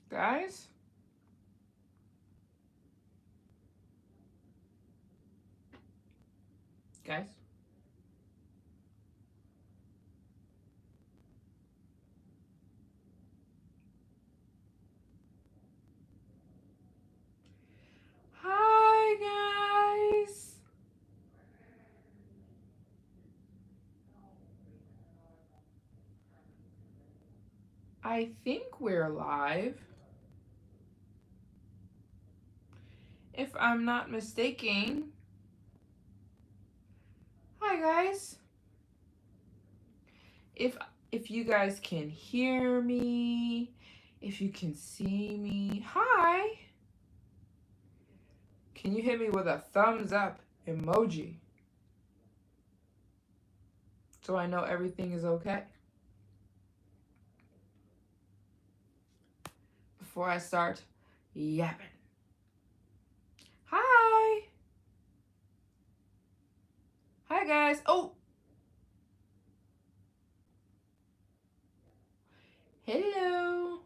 Guys? Guys? Hi, guys. I think we're live. If I'm not mistaken. Hi, guys. If if you guys can hear me, if you can see me, hi. Can you hit me with a thumbs up emoji so I know everything is okay before I start yapping? Hi. Hi, guys. Oh, hello.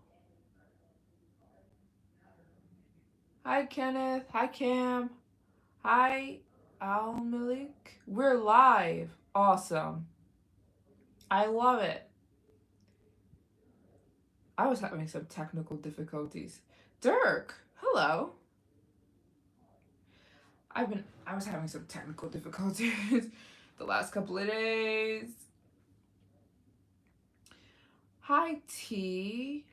Hi, Kenneth. Hi, Cam. Hi, Al Malik. We're live. Awesome. I love it. I was having some technical difficulties. Dirk, hello. I was having some technical difficulties the last couple of days. Hi, T.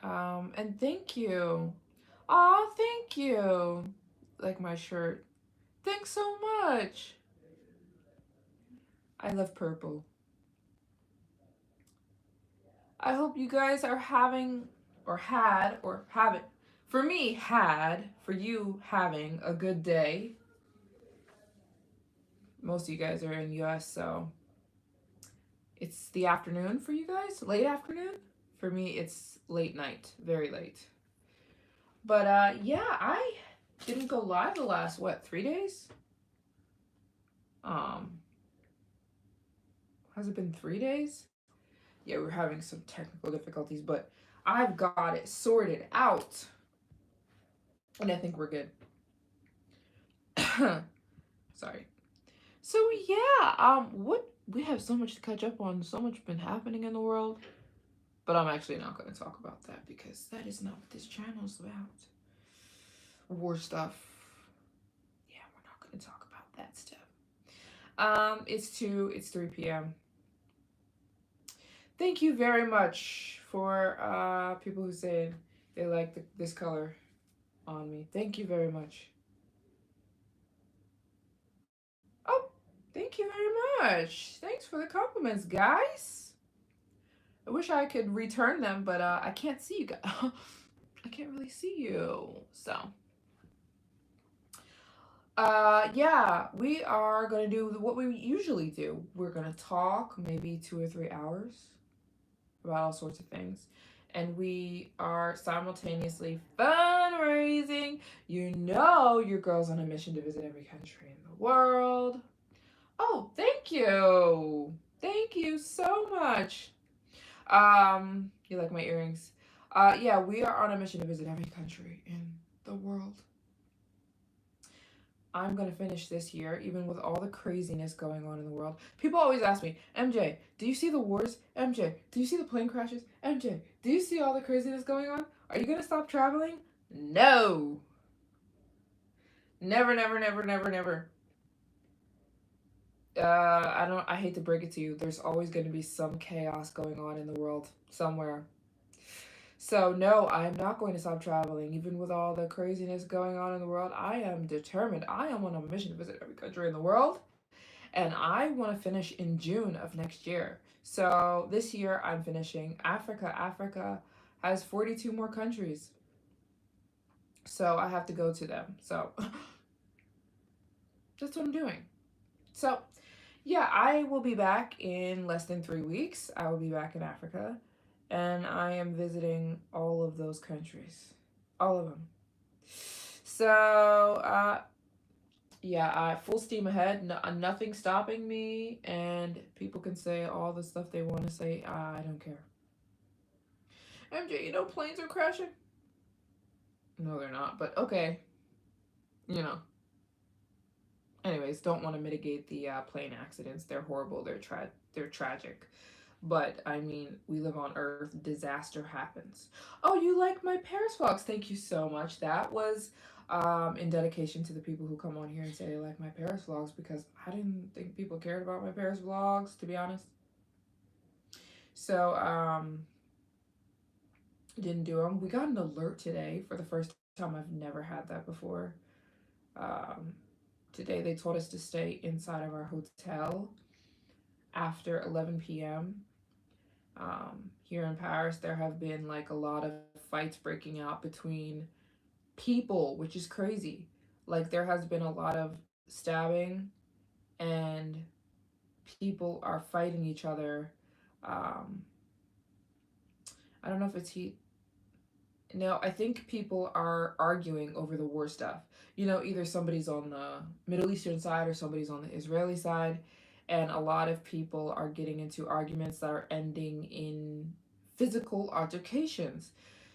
And thank you. Aw, thank you. Like my shirt. Thanks so much. I love purple. I hope you guys are having, or had, or haven't. For me, had. For you, having a good day. Most of you guys are in the US, so it's the afternoon for you guys. Late afternoon. For me, it's late night. Very late. But yeah, I didn't go live the last, what, 3 days? Um, has it been 3 days? Yeah, we're having some technical difficulties, but I've got it sorted out. And I think we're good. Sorry. So yeah, what we have so much to catch up on, so much been happening in the world. But I'm actually not gonna talk about that because that is not what this channel is about. War stuff. Yeah, we're not gonna talk about that stuff. It's 3 p.m. Thank you very much for people who said they like this color on me. Thank you very much. Oh, thank you very much. Thanks for the compliments, guys. I wish I could return them, but I can't see you guys. I can't really see you. So, yeah, we are going to do what we usually do. We're going to talk maybe 2 or 3 hours about all sorts of things. And we are simultaneously fundraising. You know, your girl's on a mission to visit every country in the world. Oh, thank you. Thank you so much. You like my earrings? Yeah, we are on a mission to visit every country in the world. I'm gonna finish this year, even with all the craziness going on in the world. People always ask me, MJ, do you see the wars? MJ, do you see the plane crashes? MJ, do you see all the craziness going on? Are you gonna stop traveling? No. Never, never, never, never, never. I hate to break it to you. There's always gonna be some chaos going on in the world somewhere. So no, I'm not going to stop traveling, even with all the craziness going on in the world. I am determined. I am on a mission to visit every country in the world. And I want to finish in June of next year. So this year I'm finishing Africa. Africa has 42 more countries. So I have to go to them. So that's what I'm doing. So yeah, I will be back in less than 3 weeks. I will be back in Africa. And I am visiting all of those countries. All of them. So, yeah, full steam ahead. No, nothing stopping me, and people can say all the stuff they want to say. I don't care. MJ, planes are crashing. No, they're not. But okay, you know. Anyways, don't want to mitigate the plane accidents. They're horrible. They're tragic. But I mean, we live on Earth. Disaster happens. Oh, you like my Paris vlogs? Thank you so much. That was in dedication to the people who come on here and say they like my Paris vlogs, because I didn't think people cared about my Paris vlogs, to be honest. So didn't do them. We got an alert today for the first time. I've never had that before. Um, Today they told us to stay inside of our hotel after 11 p.m. Here in Paris, there have been like a lot of fights breaking out between people, which is crazy. Like, there has been a lot of stabbing, and people are fighting each other. Um, I don't know if it's heat. No, I think people are arguing over the war stuff. Either somebody's on the Middle Eastern side or somebody's on the Israeli side. And a lot of people are getting into arguments that are ending in physical altercations.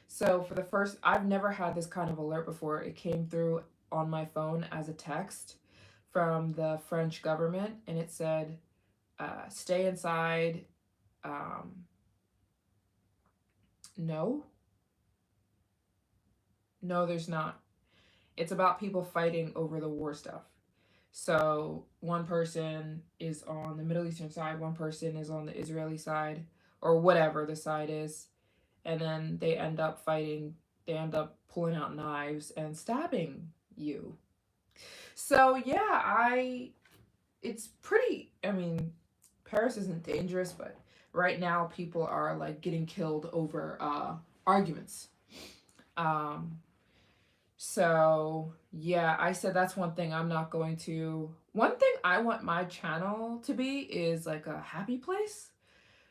So, for the first, I've never had this kind of alert before. It came through on my phone as a text from the French government, and it said, stay inside. Um, no, no, there's not. It's about people fighting over the war stuff. So one person is on the Middle Eastern side, one person is on the Israeli side, or whatever the side is, and then they end up fighting. They end up pulling out knives and stabbing you. So yeah, it's pretty. I mean, Paris isn't dangerous, but right now people are like getting killed over arguments. Um, So, yeah, I said that's one thing I'm not going to. One thing I want my channel to be is like a happy place.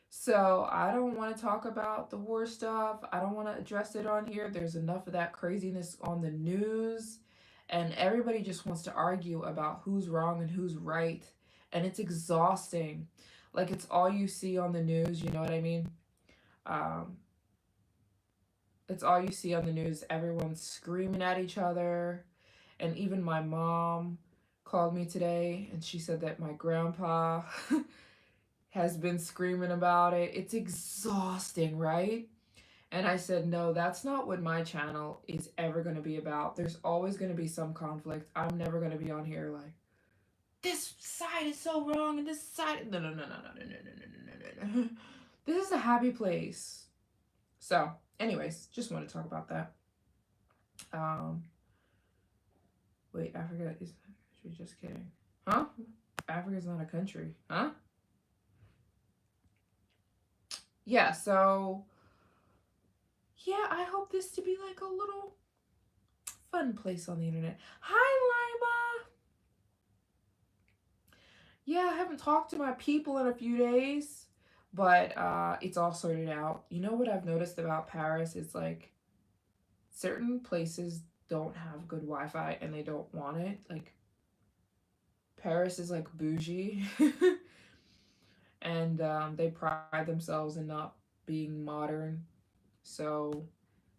So, I don't want to talk about the war stuff. I don't want to address it on here. There's enough of that craziness on the news, and everybody just wants to argue about who's wrong and who's right. And it's exhausting. Like, it's all you see on the news, you know what I mean? Um, it's all you see on the news. Everyone's screaming at each other. And even my mom called me today and she said that my grandpa has been screaming about it. It's exhausting, right? And I said, no, that's not what my channel is ever going to be about. There's always going to be some conflict. I'm never going to be on here like, this side is so wrong and this side. No, no, no, no, no, no, no, no, no, no, no. This is a happy place. So, anyways, just want to talk about that. Um, Wait, Africa is. She's just kidding. Huh? Africa's not a country. Huh? Yeah, so. Yeah, I hope this to be like a little fun place on the internet. Hi, Lima! Yeah, I haven't talked to my people in a few days, but it's all sorted out. You know what I've noticed about Paris is like certain places don't have good Wi Fi and they don't want it. Like, Paris is like bougie. And they pride themselves in not being modern. So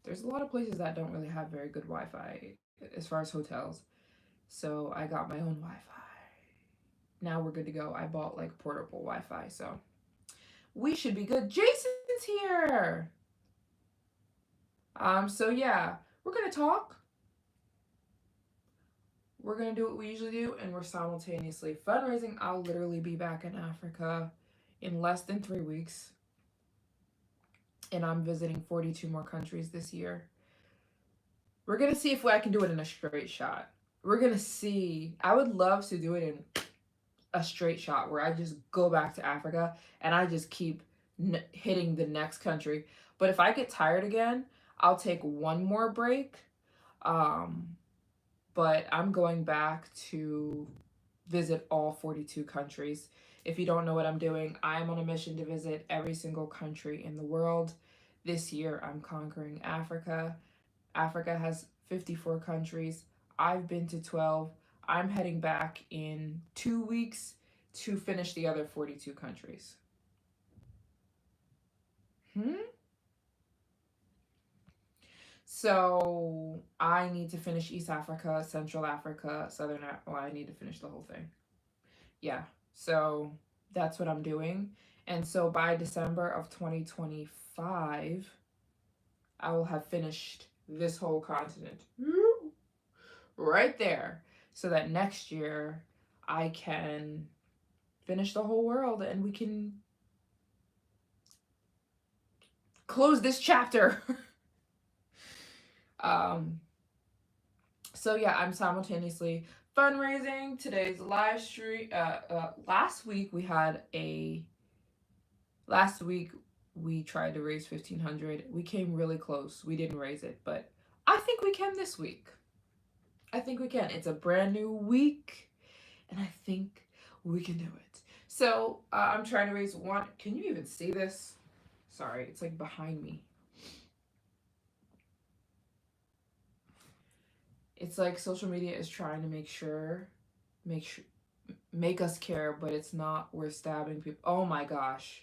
there's a lot of places that don't really have very good Wi-Fi as far as hotels. So I got my own Wi-Fi. Now we're good to go. I bought like portable Wi-Fi, so we should be good. Jason's here. So yeah, we're gonna talk. We're gonna do what we usually do, and we're simultaneously fundraising. I'll literally be back in Africa in less than 3 weeks. And I'm visiting 42 more countries this year. We're gonna see if I can do it in a straight shot. We're gonna see. I would love to do it in a straight shot where I just go back to Africa and I just keep hitting the next country. But if I get tired again, I'll take one more break. Um, but I'm going back to visit all 42 countries. If you don't know what I'm doing, I'm on a mission to visit every single country in the world. This year, I'm conquering Africa. Africa has 54 countries. I've been to 12. I'm heading back in 2 weeks to finish the other 42 countries. Hmm? So I need to finish East Africa, Central Africa, Southern Africa. Well, I need to finish the whole thing. Yeah. So that's what I'm doing. And so by December of 2025, I will have finished this whole continent right there. So that next year I can finish the whole world and we can close this chapter. um, so yeah, I'm simultaneously fundraising. Today's live stream. Last week we tried to raise 1,500. We came really close. We didn't raise it, but I think we can this week. I think we can. It's a brand new week, and I think we can do it. So I'm trying to raise one. Can you even see this? Sorry, it's like behind me. It's like social media is trying to make sure, make us care, but it's not. We're stabbing people. Oh my gosh.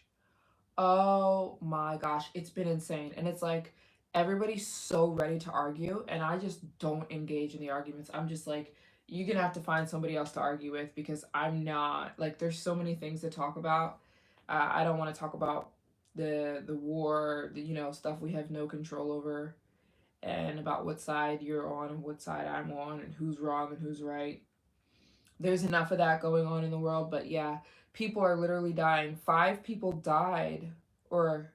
Oh my gosh, it's been insane. And it's like everybody's so ready to argue, and I just don't engage in the arguments. I'm just like, you're gonna have to find somebody else to argue with because I'm not like there's so many things to talk about. I don't want to talk about the war, stuff we have no control over, and about what side you're on and what side I'm on, and who's wrong and who's right. There's enough of that going on in the world, but yeah, people are literally dying. 5 people died, or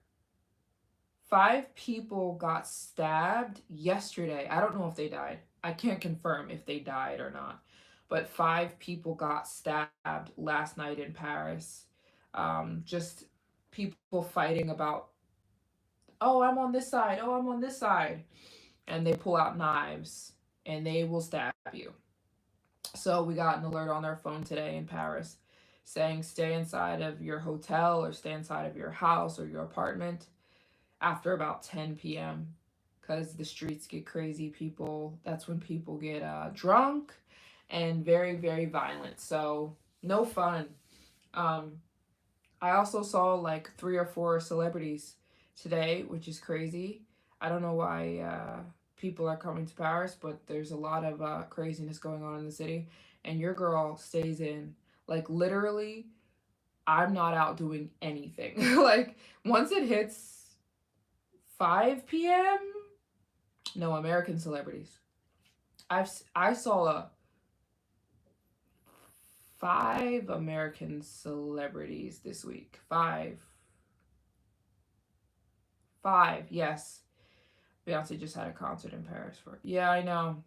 5 people got stabbed yesterday. I don't know if they died. I can't confirm if they died or not. But 5 people got stabbed last night in Paris. Just people fighting about, oh, I'm on this side. Oh, I'm on this side. And they pull out knives and they will stab you. So we got an alert on our phone today in Paris saying stay inside of your hotel or stay inside of your house or your apartment after about 10 p.m. because the streets get crazy. That's when people get drunk and very, very violent. So no fun. Um, I also saw like 3 or 4 celebrities today, which is crazy. I don't know why people are coming to Paris, but there's a lot of craziness going on in the city. And your girl stays in. Like, literally, I'm not out doing anything. Like, once it hits 5 p.m., no, American celebrities. I saw 5 American celebrities this week. Five, yes. Beyonce just had a concert in Paris for. Yeah, I know.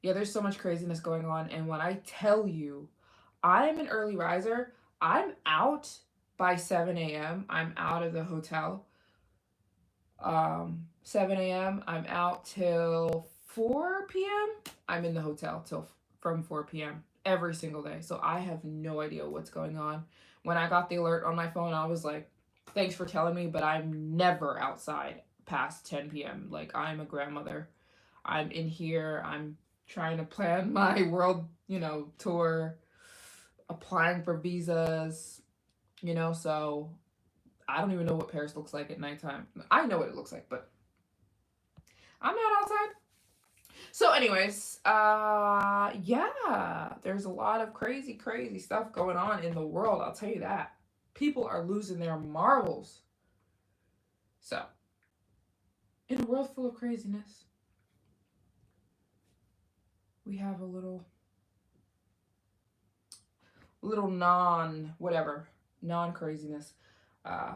Yeah, there's so much craziness going on. And when I tell you, I'm an early riser, I'm out by 7 a.m. I'm out of the hotel. 7 a.m. I'm out till 4 p.m. I'm in the hotel till from 4 p.m. every single day. So I have no idea what's going on. When I got the alert on my phone, I was like, thanks for telling me, but I'm never outside past 10 p.m. Like, I'm a grandmother. I'm in here. I'm trying to plan my world, tour, applying for visas, so I don't even know what Paris looks like at nighttime. I know what it looks like, but I'm not outside. So, anyways, yeah, there's a lot of crazy, crazy stuff going on in the world. I'll tell you that. People are losing their marbles. So, in a world full of craziness, we have a little non craziness. I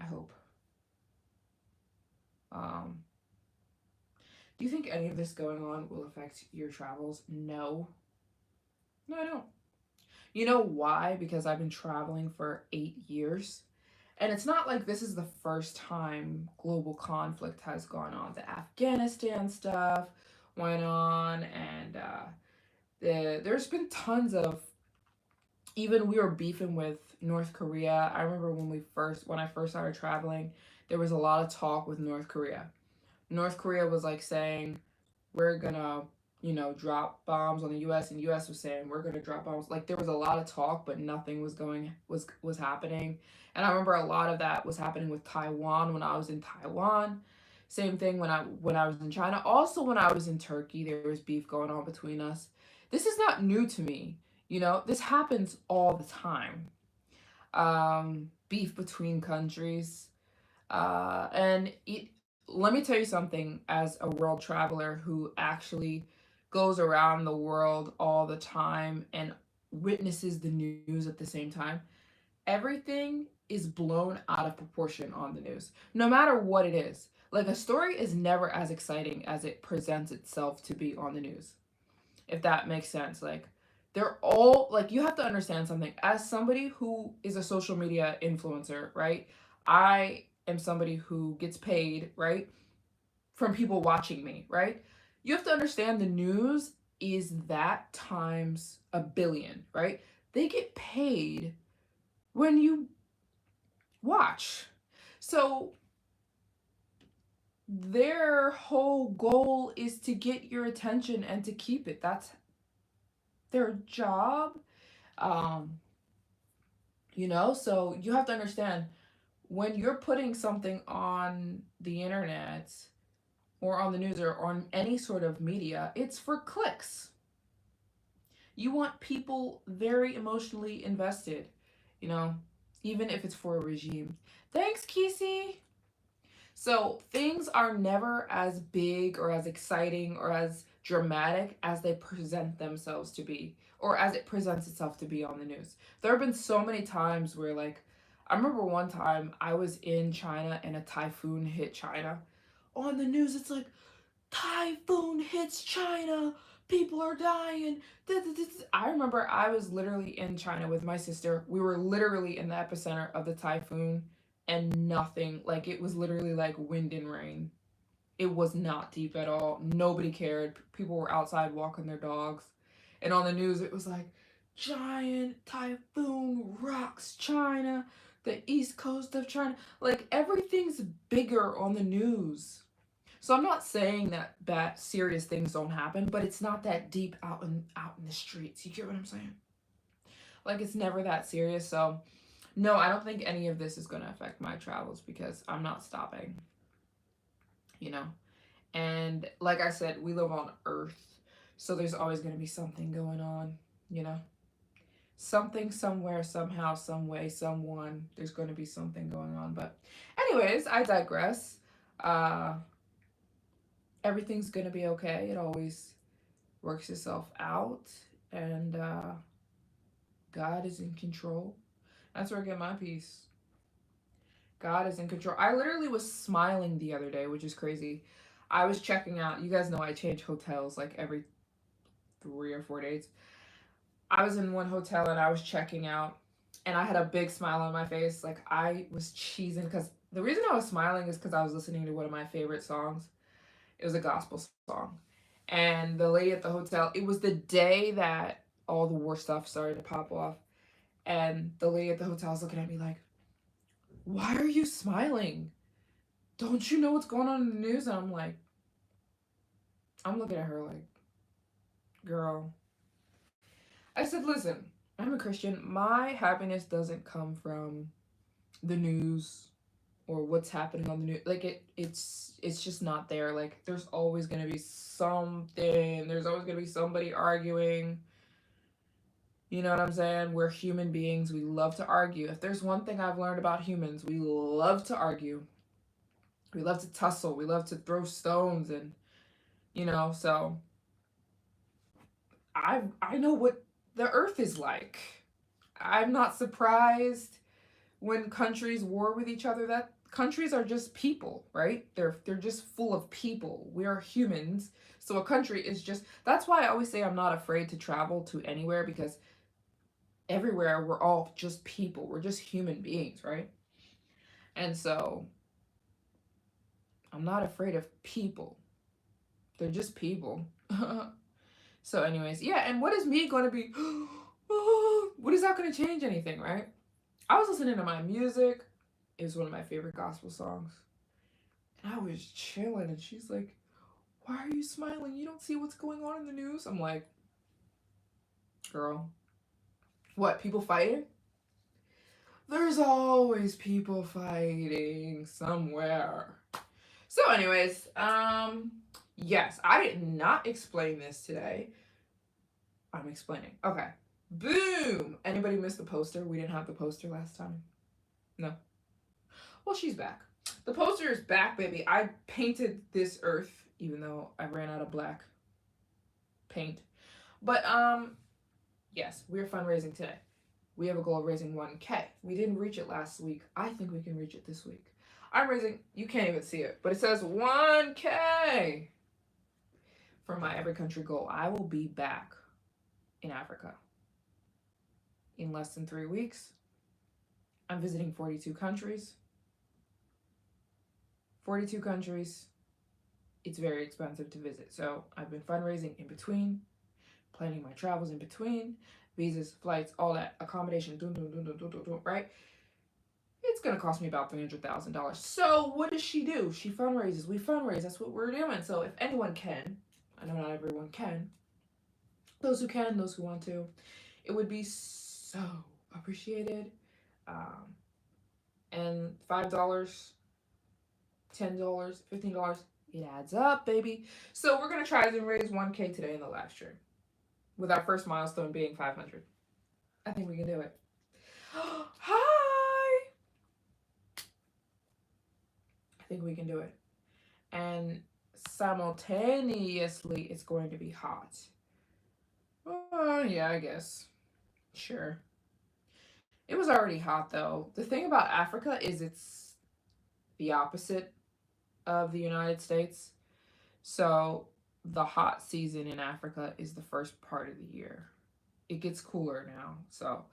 hope. Um, do you think any of this going on will affect your travels? No. No, I don't. You know why? Because I've been traveling for 8 years. And it's not like this is the first time global conflict has gone on. The Afghanistan stuff went on, and there's been tons of. Even we were beefing with North Korea. I remember when I first started traveling, there was a lot of talk with North Korea. North Korea was like saying, we're gonna, drop bombs on the US, and US was saying we're gonna drop bombs. Like, there was a lot of talk, but nothing was happening. And I remember a lot of that was happening with Taiwan when I was in Taiwan. Same thing when I was in China. Also, when I was in Turkey, there was beef going on between us. This is not new to me. This happens all the time. Beef between countries. And let me tell you something, as a world traveler who actually goes around the world all the time and witnesses the news at the same time, everything is blown out of proportion on the news, no matter what it is. Like, a story is never as exciting as it presents itself to be on the news, if that makes sense. Like, they're all like, you have to understand something. As somebody who is a social media influencer, right? I am somebody who gets paid, right, from people watching me, right? You have to understand the news is that times a billion, right? They get paid when you watch. So their whole goal is to get your attention and to keep it. That's their job. Um, so you have to understand, when you're putting something on the internet or on the news or on any sort of media, it's for clicks. You want people very emotionally invested, you know, even if it's for a regime. Thanks, Kisi. So things are never as big or as exciting or as dramatic as they present themselves to be, or as it presents itself to be on the news. There have been so many times where, like, I remember one time I was in China and a typhoon hit China. On the news, it's like, typhoon hits China, people are dying. I remember I was literally in China with my sister. We were literally in the epicenter of the typhoon, and nothing, like, it was literally like wind and rain. It was not deep at all. Nobody cared. People were outside walking their dogs. And on the news, it was like, giant typhoon rocks China, the east coast of China. Like, everything's bigger on the news. So I'm not saying that serious things don't happen, but it's not that deep out in the streets. You get what I'm saying? Like, it's never that serious. So no, I don't think any of this is going to affect my travels because I'm not stopping. You know. And like I said, we live on Earth, so there's always going to be something going on. You know. Something, somewhere, somehow, some way, someone. There's going to be something going on. But anyways, I digress. Uh, Everything's going to be okay. It always works itself out, and God is in control. That's where I get my peace. God is in control. I literally was smiling the other day, which is crazy. I was checking out. You guys know I change hotels like every 3 or 4 days. I was in one hotel and I was checking out, and I had a big smile on my face. Like, I was cheesing, because the reason I was smiling is because I was listening to one of my favorite songs. It was a gospel song. And the lady at the hotel, it was the day that all the war stuff started to pop off. And the lady at the hotel was looking at me like, "Why are you smiling? Don't you know what's going on in the news?" And I'm looking at her like, "Girl." I said, "Listen, I'm a Christian. My happiness doesn't come from the news or what's happening on the news. Like, it's just not there. Like, there's always gonna be something. There's always gonna be somebody arguing. You know what I'm saying? We're human beings. We love to argue. If there's one thing I've learned about humans, we love to argue. We love to tussle. We love to throw stones, and so I know what the earth is like. I'm not surprised when countries war with each other. That countries are just people, right? They're just full of people. We are humans. So a country is just, that's why I always say I'm not afraid to travel to anywhere, because everywhere we're all just people. We're just human beings, right? And so I'm not afraid of people. They're just people. So anyways, yeah, and what is me going to be what is that going to change anything, right? I was listening to my music. It was one of my favorite gospel songs. And I was chilling, and she's like, "Why are you smiling? You don't see what's going on in the news?" I'm like, "Girl, what, people fighting? There's always people fighting somewhere." So, anyways, yes, I did not explain this today. I'm explaining. Okay. Boom! Anybody miss the poster? We didn't have the poster last time. No. Well, she's back. The poster is back, baby. I painted this earth, even though I ran out of black paint. But yes, we're fundraising today. We have a goal of raising 1K. We didn't reach it last week. I think we can reach it this week. I'm raising, you can't even see it, but it says 1K for my every country goal. I will be back in Africa in less than 3 weeks. I'm visiting 42 countries. 42 countries. It's very expensive to visit. So I've been fundraising in between, planning my travels in between, visas, flights, all that, accommodation, right? It's gonna cost me about $300,000. So what does she do? She fundraises. We fundraise. That's what we're doing. So if anyone can, I know not everyone can. Those who can, those who want to, it would be so appreciated. Um, and $5, $10, $15, it adds up, baby. So we're gonna try to raise 1K today in the live stream, with our first milestone being 500. I think we can do it. Hi. I think we can do it. And simultaneously, it's going to be hot. Oh, yeah, I guess. Sure. It was already hot, though. The thing about Africa is it's the opposite of the United States. So, the hot season in Africa is the first part of the year. It gets cooler now. So,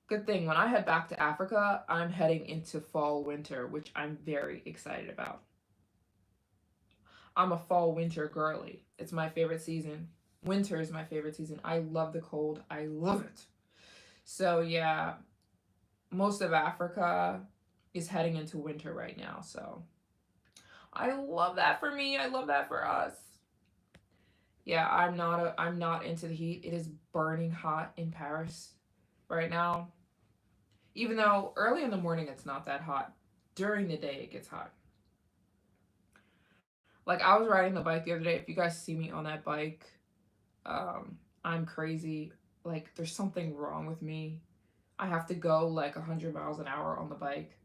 good thing. When I head back to Africa, I'm heading into fall winter, which I'm very excited about. I'm a fall winter girly. It's my favorite season. Winter is my favorite season. I love the cold. I love it. So yeah, most of Africa is heading into winter right now. So I love that for me. I love that for us. Yeah, I'm not into the heat. It is burning hot in Paris right now. Even though early in the morning it's not that hot. During the day it gets hot. Like I was riding the bike the other day. If you guys see me on that bike, I'm crazy. Like there's something wrong with me. I have to go like 100 miles an hour on the bike.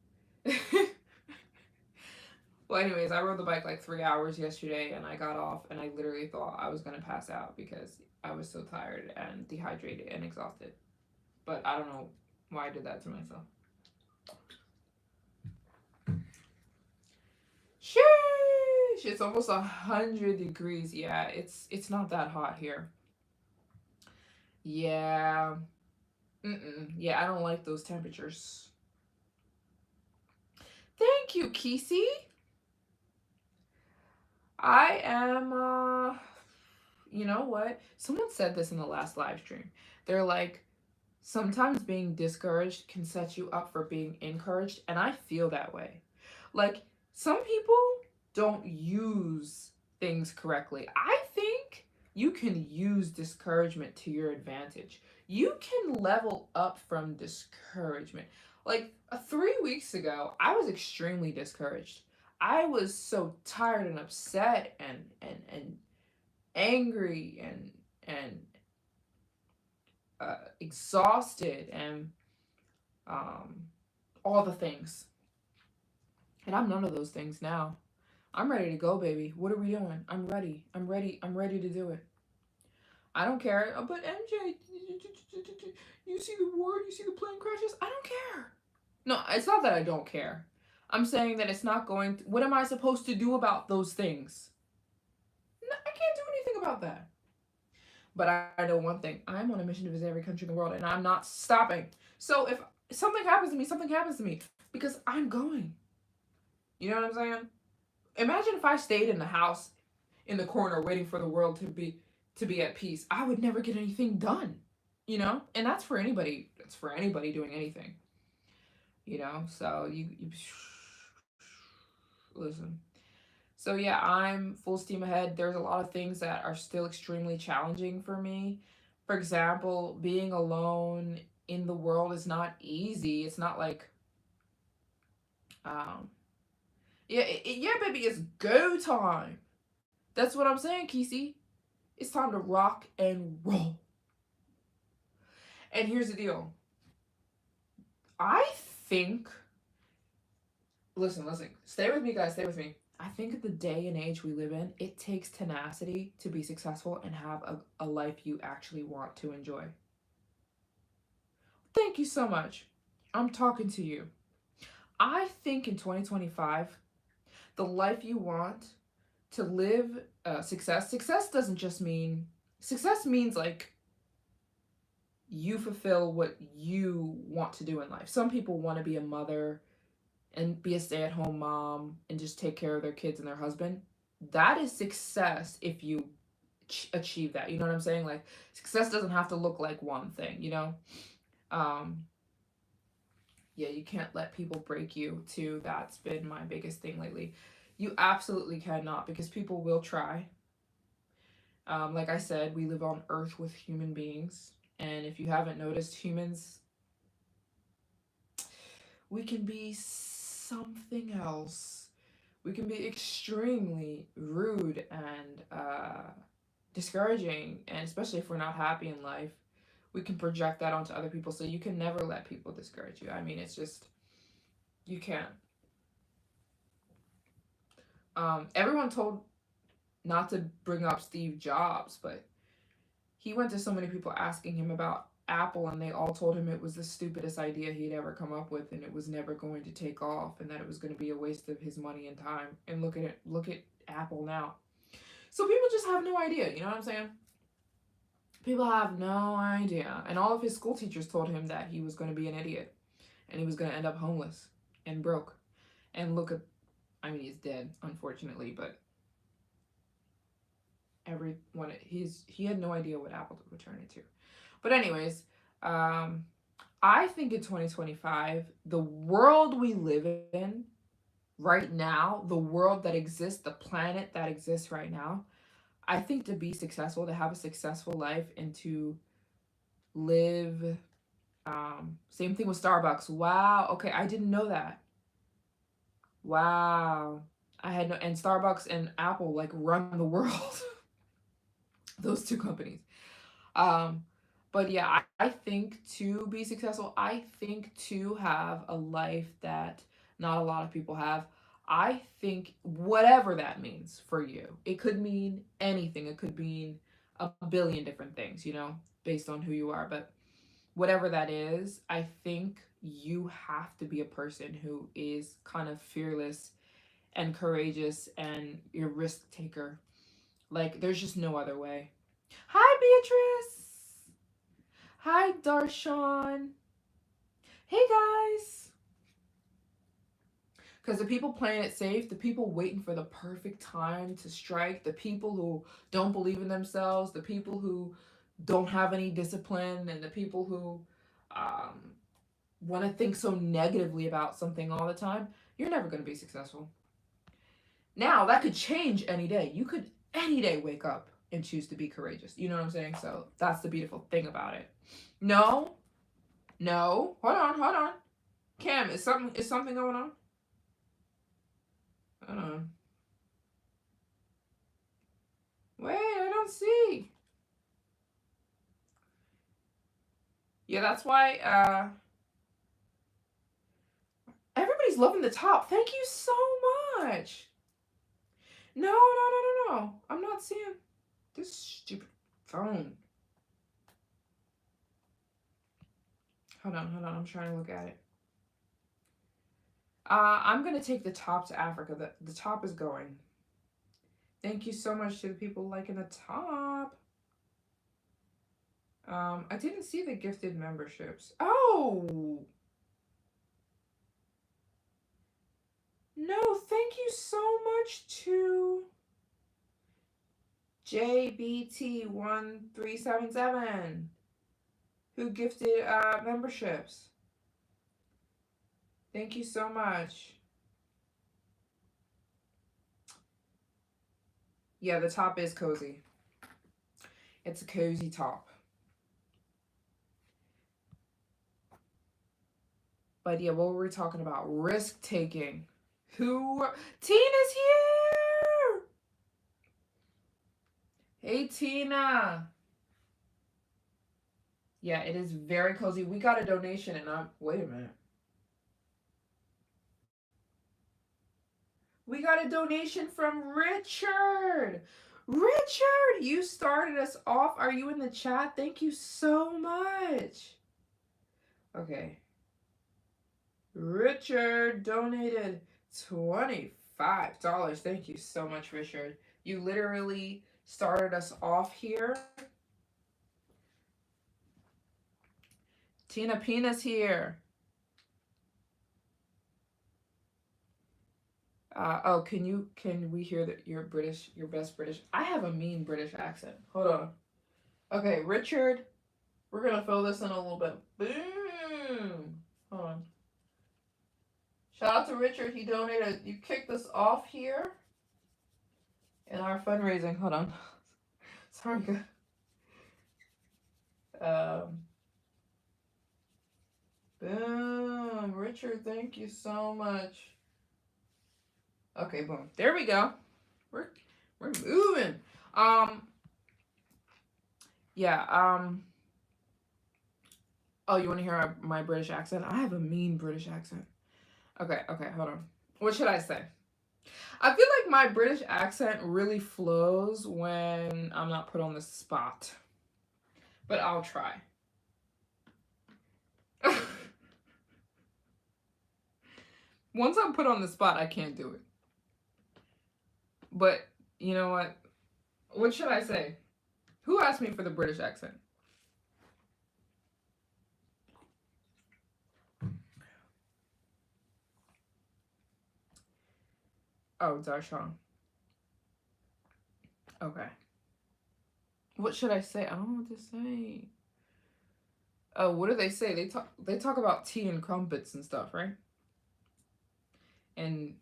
Well, anyways, I rode the bike like 3 hours yesterday and I got off and I literally thought I was going to pass out because I was so tired and dehydrated and exhausted. But I don't know why I did that to myself. Sheesh! It's almost 100 degrees. Yeah, it's not that hot here. Yeah. Yeah, I don't like those temperatures. Thank you, Kesey. I am you know what? Someone said this in the last live stream. They're like, sometimes being discouraged can set you up for being encouraged, and I feel that way. Like some people don't use things correctly. I think you can use discouragement to your advantage. You can level up from discouragement. Like 3 weeks ago, I was extremely discouraged. I was so tired and upset and angry and exhausted and um, all the things. And I'm none of those things now. I'm ready to go, baby. What are we doing? I'm ready. I'm ready. I'm ready to do it. I don't care. But MJ, you see the war? You see the plane crashes? I don't care. No, it's not that I don't care. I'm saying that it's not going to. What am I supposed to do about those things? No, I can't do anything about that. But I know one thing. I'm on a mission to visit every country in the world, and I'm not stopping. So if something happens to me, something happens to me. Because I'm going. You know what I'm saying? Imagine if I stayed in the house in the corner waiting for the world to be at peace. I would never get anything done. You know? And that's for anybody. It's for anybody doing anything. You know? So you listen. So yeah, I'm full steam ahead. There's a lot of things that are still extremely challenging for me. For example, being alone in the world is not easy. It's not like um Yeah, yeah, baby, it's go time. That's what I'm saying, Kesey. It's time to rock and roll. And here's the deal. I think, listen, stay with me, guys, stay with me. I think at the day and age we live in, it takes tenacity to be successful and have a life you actually want to enjoy. Thank you so much. I'm talking to you. I think in 2025, the life you want to live, success doesn't just mean, success means like you fulfill what you want to do in life. Some people want to be a mother and be a stay-at-home mom and just take care of their kids and their husband. That is success if you achieve that. You know what I'm saying? Like, success doesn't have to look like one thing, you know? Um, yeah, you can't let people break you too. That's been my biggest thing lately. You absolutely cannot, because people will try. Like I said, we live on Earth with human beings. And if you haven't noticed, humans, we can be something else. We can be extremely rude and discouraging, and especially if we're not happy in life, we can project that onto other people. So you can never let people discourage you. I mean, it's just, you can't. Everyone told not to bring up Steve Jobs, but he went to so many people asking him about Apple, and they all told him it was the stupidest idea he'd ever come up with, and it was never going to take off, and that it was going to be a waste of his money and time. And look at it, look at Apple now. So people just have no idea, you know what I'm saying? People have no idea. And all of his school teachers told him that he was going to be an idiot, and he was going to end up homeless and broke. And look at, I mean, he's dead, unfortunately, but everyone, he had no idea what Apple would turn into. But anyways, um, I think in 2025, the world we live in right now, the world that exists, the planet that exists right now, I think to be successful, to have a successful life, and to live, same thing with Starbucks. Wow. Okay, I didn't know that. Wow. I had no, and Starbucks and Apple like run the world. Those two companies. Um, but yeah, I think to be successful, I think to have a life that not a lot of people have, I think whatever that means for you, it could mean anything. It could mean a billion different things, you know, based on who you are. But whatever that is, I think you have to be a person who is kind of fearless and courageous, and you're a risk taker. Like, there's just no other way. Hi, Beatrice. Hi, Darshan. Hey, guys. Because the people playing it safe, the people waiting for the perfect time to strike, the people who don't believe in themselves, the people who don't have any discipline, and the people who um, want to think so negatively about something all the time, you're never going to be successful. Now, that could change any day. You could any day wake up and choose to be courageous. You know what I'm saying? So that's the beautiful thing about it. No, no, hold on. Cam, is something going on? Hold on. Wait, I don't see. Yeah, that's why everybody's loving the top. Thank you so much. No. I'm not seeing this stupid phone. Hold on. I'm trying to look at it. I'm gonna take the top to Africa. The top is going. Thank you so much to the people liking the top. I didn't see the gifted memberships. Oh no! Thank you so much to JBT1377 who gifted memberships. Thank you so much. Yeah, the top is cozy. It's a cozy top. But yeah, what were we talking about? Risk taking. Who? Tina's here! Hey, Tina. Yeah, it is very cozy. We got a donation and wait a minute. We got a donation from Richard. Richard, you started us off. Are you in the chat? Thank you so much. Okay. Richard donated $25. Thank you so much, Richard. You literally started us off here. Tina Pina's here. Can we hear that you're British, your best British? I have a mean British accent. Hold on. Okay, Richard, we're gonna fill this in a little bit. Boom. Hold on. Shout out to Richard. He donated. You kicked us off here in our fundraising. Hold on. Sorry. Boom. Richard, thank you so much. Okay, boom. There we go. We're moving. Yeah. Oh, you want to hear my British accent? I have a mean British accent. Okay, hold on. What should I say? I feel like my British accent really flows when I'm not put on the spot. But I'll try. Once I'm put on the spot, I can't do it. But you know what? What should I say? Who asked me for the British accent? Oh, Darshan. Okay. What should I say? I don't know what to say. Oh, what do they say? They talk about tea and crumpets and stuff, right? And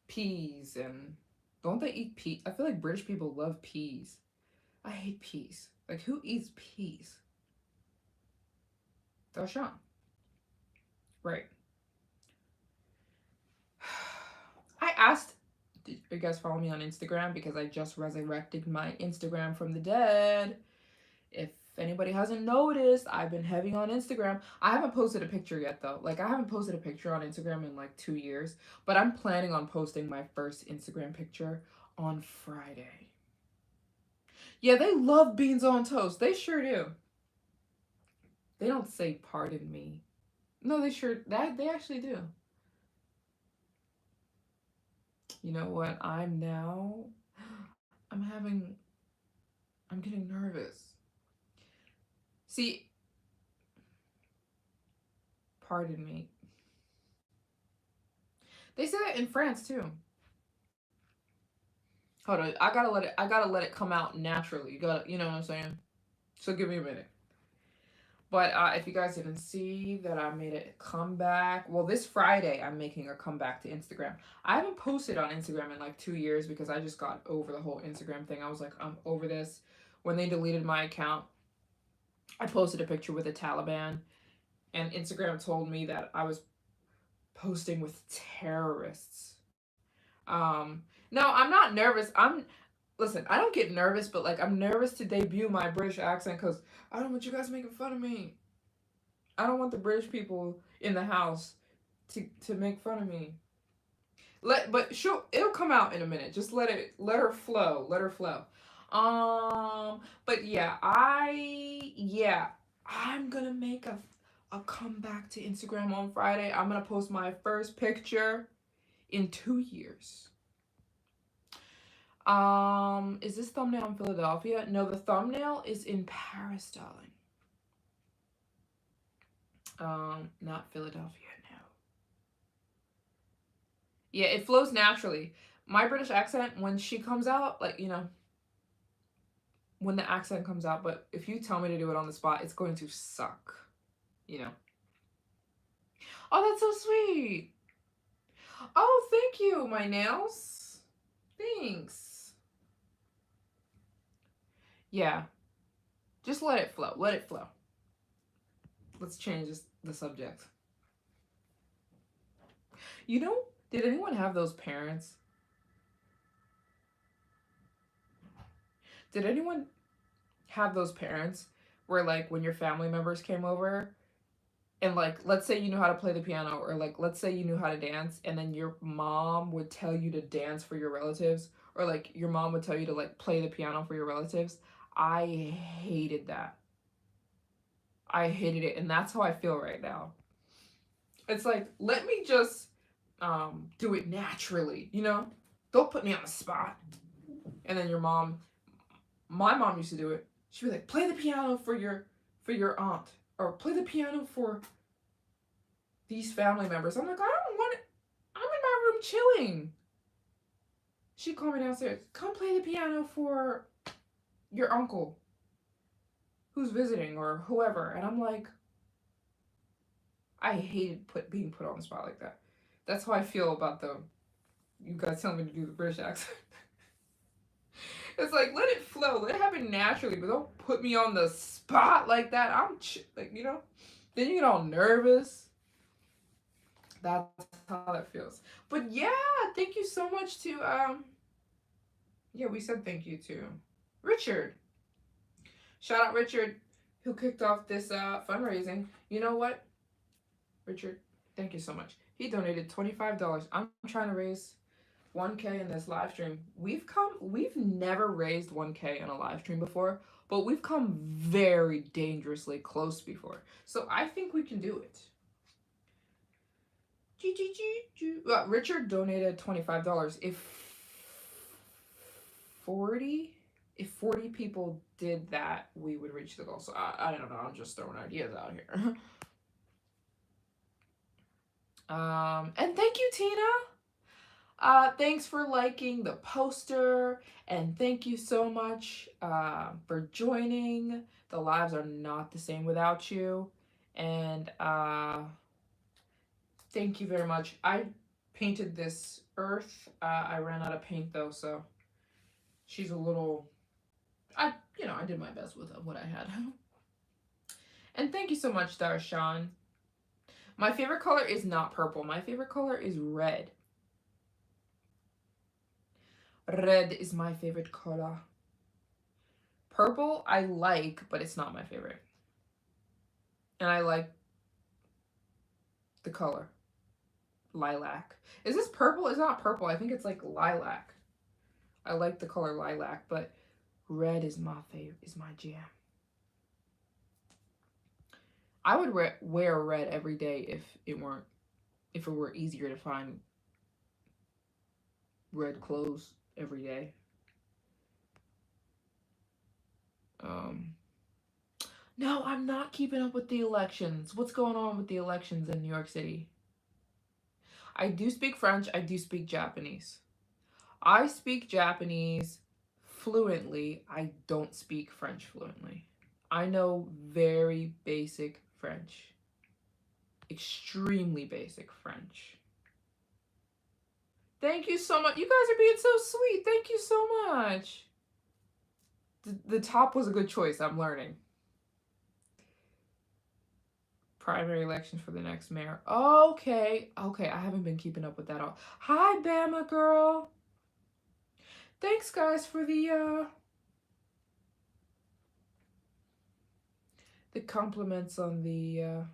peas and don't they eat peas? I feel like British people love peas. I hate peas. Like who eats peas? Darshan. Right. I asked, did you guys follow me on Instagram? Because I just resurrected my Instagram from the dead. If anybody hasn't noticed, I've been heavy on Instagram. I haven't posted a picture yet though. Like I haven't posted a picture on Instagram in like 2 years, but I'm planning on posting my first Instagram picture on Friday. Yeah, they love beans on toast. They sure do. They don't say pardon me. No, they actually do. You know what? I'm getting nervous. See, pardon me. They say that in France too. Hold on, I gotta let it come out naturally. You know what I'm saying? So give me a minute. But if you guys didn't see that I made a comeback, well, this Friday I'm making a comeback to Instagram. I haven't posted on Instagram in like 2 years because I just got over the whole Instagram thing. I was like, I'm over this. When they deleted my account, I posted a picture with the Taliban, and Instagram told me that I was posting with terrorists. No, I'm not nervous. Listen, I don't get nervous, but like I'm nervous to debut my British accent because I don't want you guys making fun of me. I don't want the British people in the house to make fun of me. But it'll come out in a minute. Just let her flow. Let her flow. But yeah, I'm gonna make a comeback to Instagram on Friday. I'm gonna post my first picture in 2 years. Is this thumbnail in Philadelphia? No, the thumbnail is in Paris, darling. Not Philadelphia, no. Yeah, it flows naturally. My British accent, when she comes out, like, you know, when the accent comes out, but if you tell me to do it on the spot, it's going to suck, you know. Oh, that's so sweet. Oh, thank you, my nails. Thanks. Yeah. Just let it flow. Let it flow. Let's change the subject. You know, Did anyone have those parents? Did anyone have those parents where, like, when your family members came over and, like, let's say you knew how to play the piano, or, like, let's say you knew how to dance, and then your mom would tell you to dance for your relatives, or, like, your mom would tell you to, like, play the piano for your relatives? I hated that. I hated it, and that's how I feel right now. It's like, let me just do it naturally, you know? Don't put me on the spot. And then my mom used to do it. She'd be like, play the piano for your aunt, or play the piano for these family members. I'm like, I don't want it. I'm in my room chilling. She'd call me downstairs. Come play the piano for your uncle who's visiting, or whoever. And I'm like, I hated being put on the spot like that. That's how I feel about you guys telling me to do the British accent. It's like, let it flow, let it happen naturally, but don't put me on the spot like that. Like, you know. Then you get all nervous. That's how that feels. But yeah, thank you so much to yeah, we said thank you to Richard. Shout out Richard, who kicked off this fundraising. You know what, Richard? Thank you so much. He donated $25. I'm trying to raise 1K in this live stream. We've never raised 1K in a live stream before, but we've come very dangerously close before. So I think we can do it. Richard donated $25. If 40 people did that, we would reach the goal. So I don't know. I'm just throwing ideas out here. And thank you, Tina. Thanks for liking the poster, and thank you so much for joining. The lives are not the same without you, and thank you very much. I painted this earth. I ran out of paint though, so she's a little. I did my best with what I had. And thank you so much, Darshan. My favorite color is not purple. My favorite color is red. Red is my favorite color. Purple I like, but it's not my favorite. And I like the color. Lilac. Is this purple? It's not purple. I think it's like lilac. I like the color lilac, but red is my favorite, is my jam. I would wear red every day if it were easier to find red clothes every day. No, I'm not keeping up with the elections. What's going on with the elections in New York City? I do speak French. I do speak Japanese. I speak Japanese fluently. I don't speak French fluently. I know very basic French. Extremely basic French. Thank you so much. You guys are being so sweet. Thank you so much. The top was a good choice. I'm learning. Primary elections for the next mayor. Okay. I haven't been keeping up with that all. Hi, Bama girl. Thanks, guys, for the compliments on the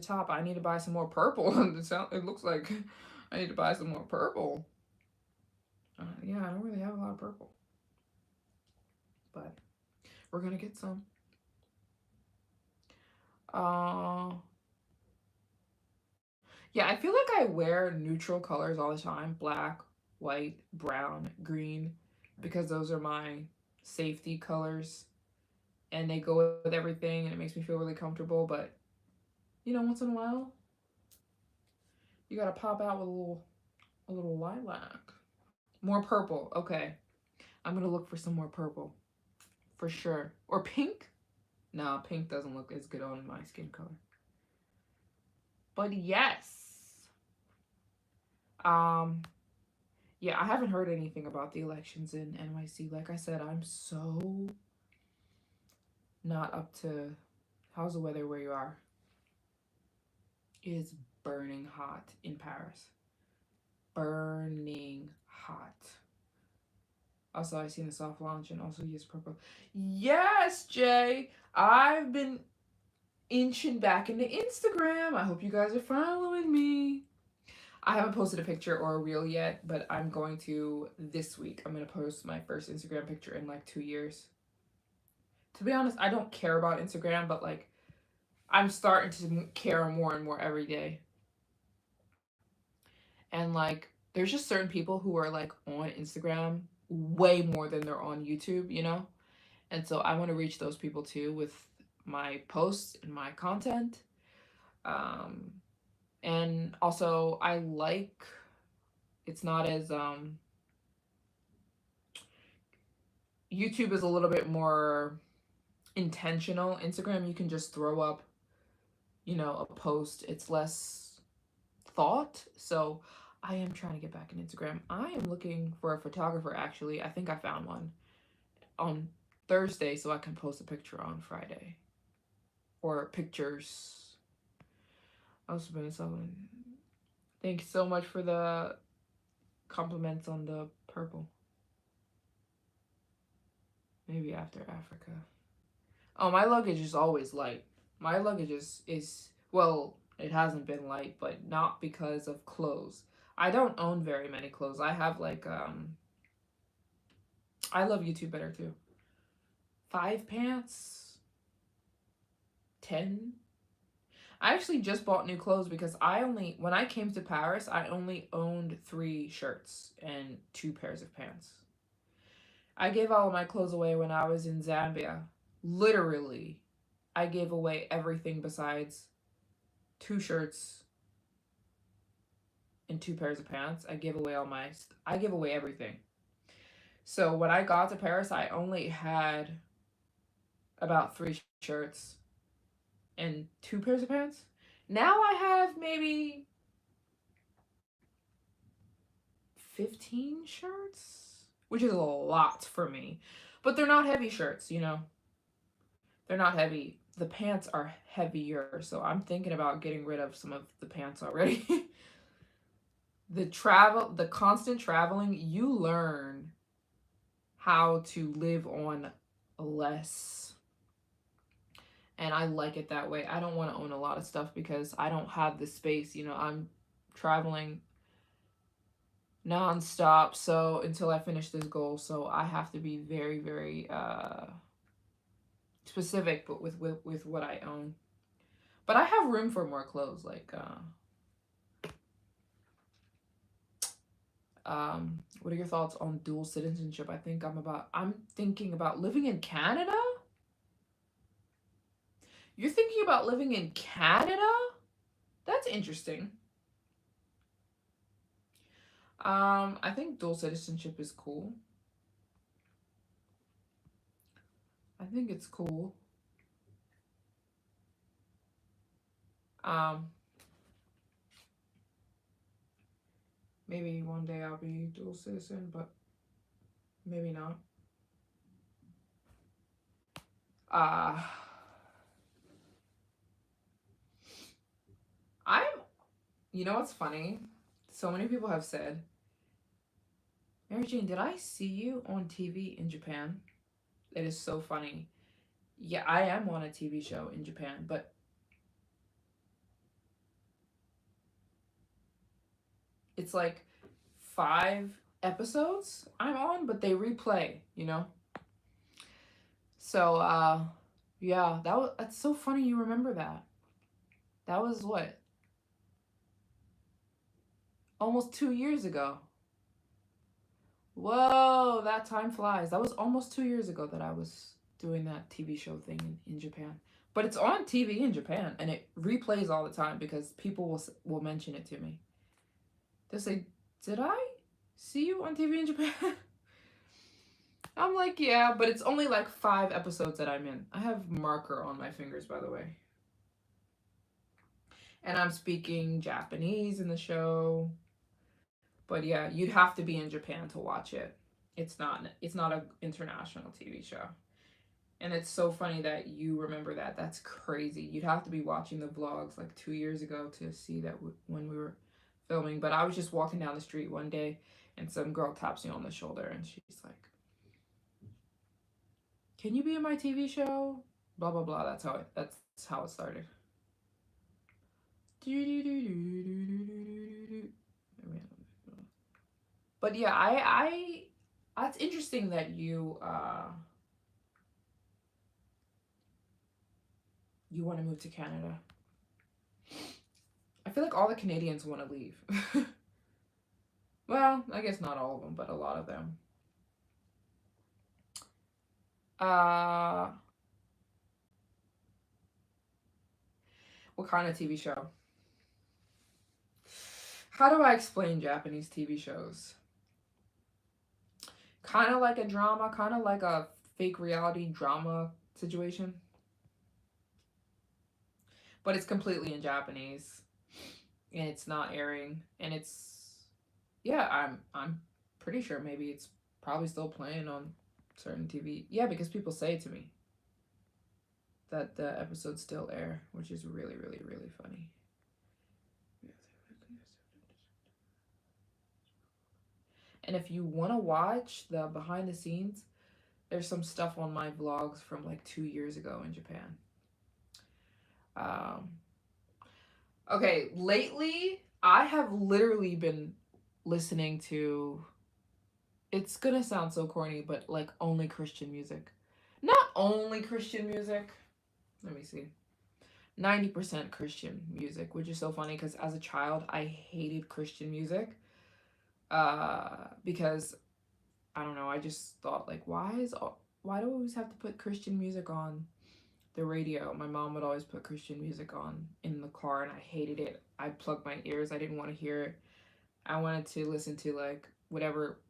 top. I need to buy some more purple. It looks like I need to buy some more purple. Yeah, I don't really have a lot of purple, but we're gonna get some. Yeah, I feel like I wear neutral colors all the time: black, white, brown, green, because those are my safety colors, and they go with everything, and it makes me feel really comfortable. But once in a while, you gotta pop out with a little lilac. More purple. Okay, I'm gonna look for some more purple, for sure. Or pink. No, pink doesn't look as good on my skin color. But yes. Yeah, I haven't heard anything about the elections in NYC. Like I said, I'm so not up to. How's the weather where you are? It is burning hot in Paris. burning hot. Also, I seen the soft launch and also use purple. Yes, Jay. I've been inching back into Instagram. I hope you guys are following me. I haven't posted a picture or a reel yet, but I'm going to this week. I'm going to post my first Instagram picture in like 2 years. To be honest, I don't care about Instagram, but like I'm starting to care more and more every day. And like there's just certain people who are like on Instagram way more than they're on YouTube, you know? And so I want to reach those people too with my posts and my content. Um and also I like it's not as YouTube is a little bit more intentional. Instagram you can just throw up, you know, a post. It's less thought. So I am trying to get back in Instagram. I am looking for a photographer actually. I think I found one on Thursday so I can post a picture on Friday. Or pictures. Also been selling. Thank you so much for the compliments on the purple. Maybe after Africa. Oh, my luggage is always light. My luggage is well, it hasn't been light, but not because of clothes. I don't own very many clothes. I have like I love YouTube better too. 5 pants, 10. I actually just bought new clothes because when I came to Paris, I only owned 3 shirts and 2 pairs of pants. I gave all of my clothes away when I was in Zambia. Literally, I gave away everything besides 2 shirts and 2 pairs of pants. I gave away everything. So when I got to Paris, I only had about 3 shirts and 2 pairs of pants. Now I have maybe 15 shirts, which is a lot for me. But they're not heavy shirts, you know. They're not heavy. The pants are heavier, so I'm thinking about getting rid of some of the pants already. The constant traveling, you learn how to live on less. And I like it that way. I don't want to own a lot of stuff because I don't have the space. You know, I'm traveling nonstop. So until I finish this goal, so I have to be very, very specific, but with what I own. But I have room for more clothes. Like, what are your thoughts on dual citizenship? I'm thinking about living in Canada. You're thinking about living in Canada? That's interesting. I think dual citizenship is cool. I think it's cool. Um, Maybe one day I'll be dual citizen, but maybe not. Uh, I'm, you know what's funny? So many people have said, Maryjane, did I see you on TV in Japan? It is so funny. Yeah, I am on a TV show in Japan, but it's like 5 episodes I'm on, but they replay, you know? So, yeah, that's so funny you remember that. That was what? Almost 2 years ago. Whoa, that time flies. That was almost 2 years ago that I was doing that TV show thing in Japan. But it's on TV in Japan and it replays all the time because people will mention it to me. They'll say, "Did I see you on TV in Japan?" I'm like, "Yeah, but it's only like 5 episodes that I'm in." I have marker on my fingers, by the way. And I'm speaking Japanese in the show. But yeah, you'd have to be in Japan to watch it. It's not an international TV show. And it's so funny that you remember that. That's crazy. You'd have to be watching the vlogs like 2 years ago to see that when we were filming, but I was just walking down the street one day and some girl taps me on the shoulder and she's like, "Can you be in my TV show?" Blah blah blah. That's how it started. But yeah, I that's interesting that you want to move to Canada. I feel like all the Canadians want to leave. Well, I guess not all of them, but a lot of them. Uh, what kind of TV show? How do I explain Japanese TV shows? Kind of like a drama, kind of like a fake reality drama situation, but it's completely in Japanese and it's not airing and it's yeah, I'm pretty sure maybe it's probably still playing on certain TV. Yeah, because people say to me that the episodes still air, which is really really really funny. And if you want to watch the behind the scenes, there's some stuff on my vlogs from like 2 years ago in Japan. Um, okay, lately I have literally been listening to. It's gonna sound so corny, but like only Christian music. Not only Christian music. Let me see. 90% Christian music, which is so funny because as a child I hated Christian music. Because I don't know, I just thought like why do we always have to put Christian music on the radio? My mom would always put Christian music on in the car and I hated it. I plugged my ears. I didn't want to hear it. I wanted to listen to like whatever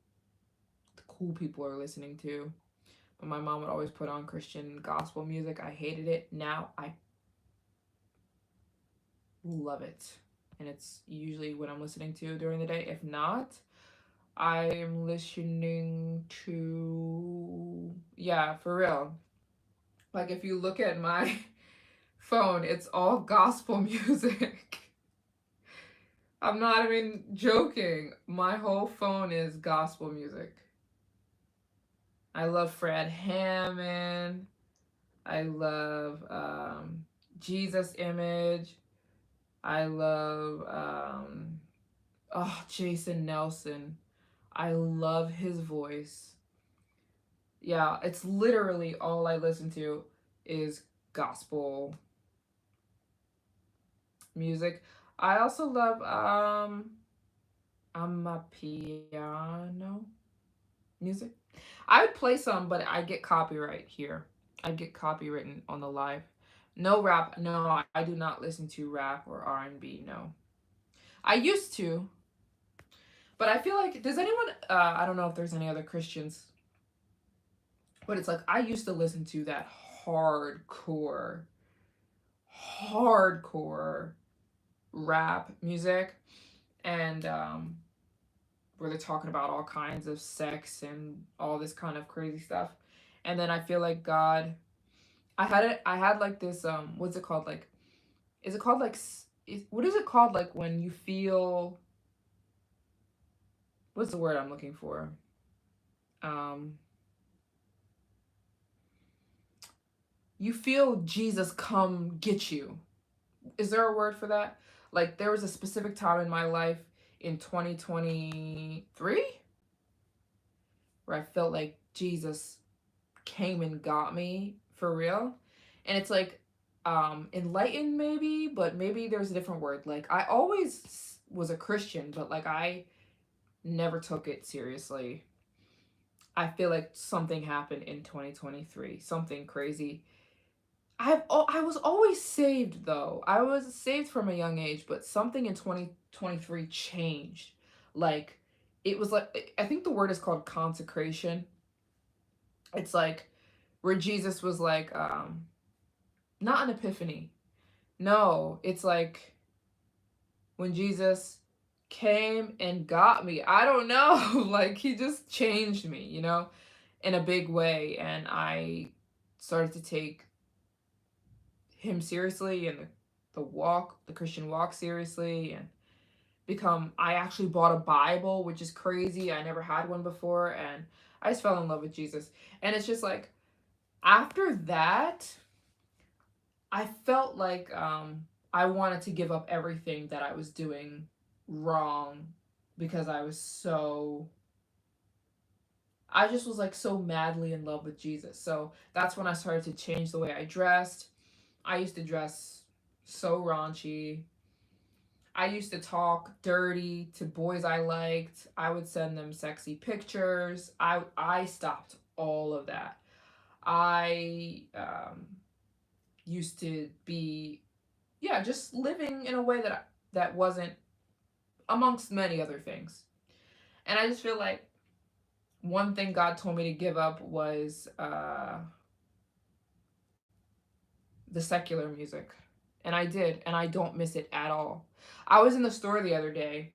the cool people are listening to. But my mom would always put on Christian gospel music. I hated it. Now I love it. And it's usually what I'm listening to during the day. If not, I am listening to, yeah, for real. Like if you look at my phone, it's all gospel music. I'm not even joking. My whole phone is gospel music. I love Fred Hammond. I love Jesus Image. I love Jason Nelson. I love his voice. Yeah, it's literally all I listen to is gospel music. I also love amapiano music. I would play some, but I get copyright here. I get copywritten on the live. No rap. No, I do not listen to rap or R&B. No, I used to, but I feel like does anyone? I don't know if there's any other Christians, but it's like I used to listen to that hardcore rap music, and where they're talking about all kinds of sex and all this kind of crazy stuff. And then I feel like God, I had like this what's it called, like is it called like what is it called, like when you feel, what's the word I'm looking for? Um you feel Jesus come get you. Is there a word for that? Like there was a specific time in my life in 2023 where I felt like Jesus came and got me for real. And it's like enlightened maybe, but maybe there's a different word. Like I always was a Christian, but like I never took it seriously. I feel like something happened in 2023, something crazy. I was always saved though. I was saved from a young age, but something in 2023 changed. Like it was like I think the word is called consecration. It's like where Jesus was like not an epiphany. No, it's like when Jesus came and got me. I don't know. Like he just changed me, in a big way. And I started to take him seriously and the Christian walk seriously. And I actually bought a Bible, which is crazy. I never had one before, and I just fell in love with Jesus. And it's just like after that, I felt like I wanted to give up everything that I was doing wrong because I just was like so madly in love with Jesus. So that's when I started to change the way I dressed. I used to dress so raunchy. I used to talk dirty to boys I liked. I would send them sexy pictures. I stopped all of that. I used to be, yeah, just living in a way that wasn't, amongst many other things. And I just feel like one thing God told me to give up was the secular music. And I did, and I don't miss it at all. I was in the store the other day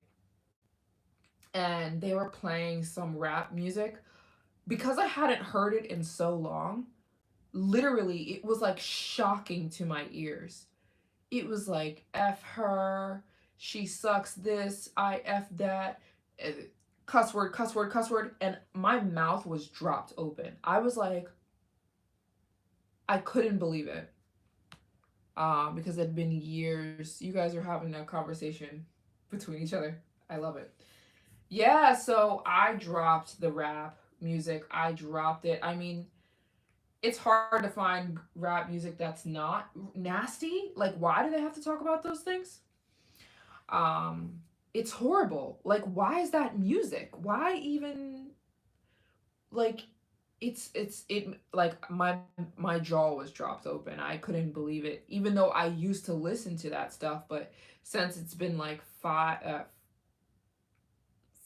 and they were playing some rap music. Because I hadn't heard it in so long, literally, it was like shocking to my ears. It was like, F her, she sucks this, I F that, cuss word, cuss word, cuss word. And my mouth was dropped open. I was like, I couldn't believe it. Because it had been years. You guys are having a conversation between each other. I love it. Yeah, so I dropped the rap music. I dropped it. I mean, it's hard to find rap music that's not nasty. Like, why do they have to talk about those things? Um, it's horrible. Like, why is that music? Why even like it like my jaw was dropped open. I couldn't believe it. Even though I used to listen to that stuff, but since it's been like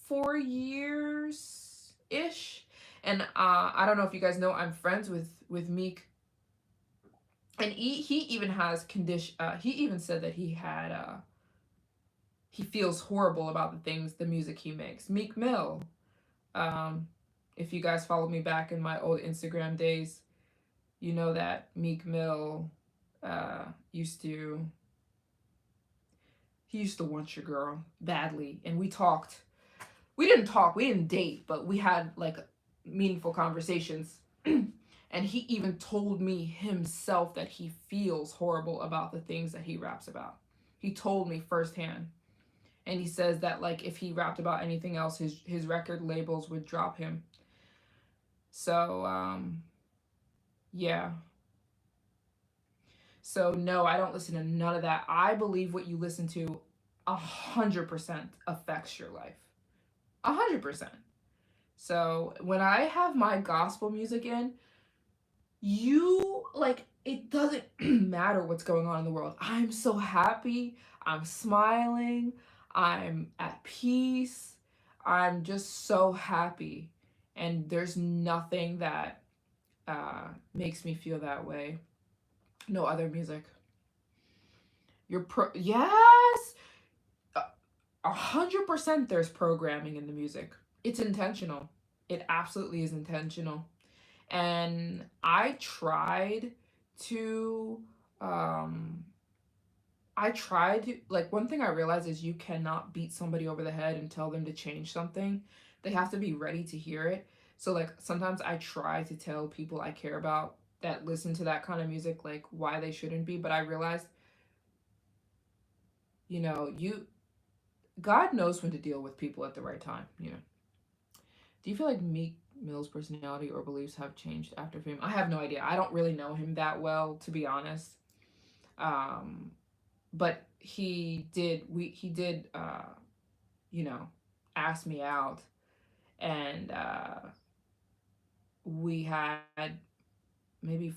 4 years ish, and I don't know if you guys know, I'm friends with Meek, and he even has condition. He even said that he feels horrible about the music he makes. Meek Mill. Um, if you guys follow me back in my old Instagram days, you know that Meek Mill uh, used to he used to want your girl badly, and we talked. We didn't talk. We didn't date, but we had like meaningful conversations. And he even told me himself that he feels horrible about the things that he raps about. He told me firsthand. And he says that like if he rapped about anything else, his record labels would drop him. So yeah. So no, I don't listen to none of that. I believe what you listen to 100% affects your life. 100%. So when I have my gospel music in, you like it doesn't matter what's going on in the world. I'm so happy. I'm smiling. I'm at peace. I'm just so happy. And there's nothing that makes me feel that way. No other music. Yes, 100% there's programming in the music. It's intentional. It absolutely is intentional. And to um I tried to, like, one thing I realized is you cannot beat somebody over the head and tell them to change something. They have to be ready to hear it. So like sometimes I try to tell people I care about that listen to that kind of music like why they shouldn't be, but I realized, you God knows when to deal with people at the right time. Do you feel like Meek Mill's personality or beliefs have changed after fame? I have no idea. I don't really know him that well, to be honest. Um, but he did you know, ask me out, and we had maybe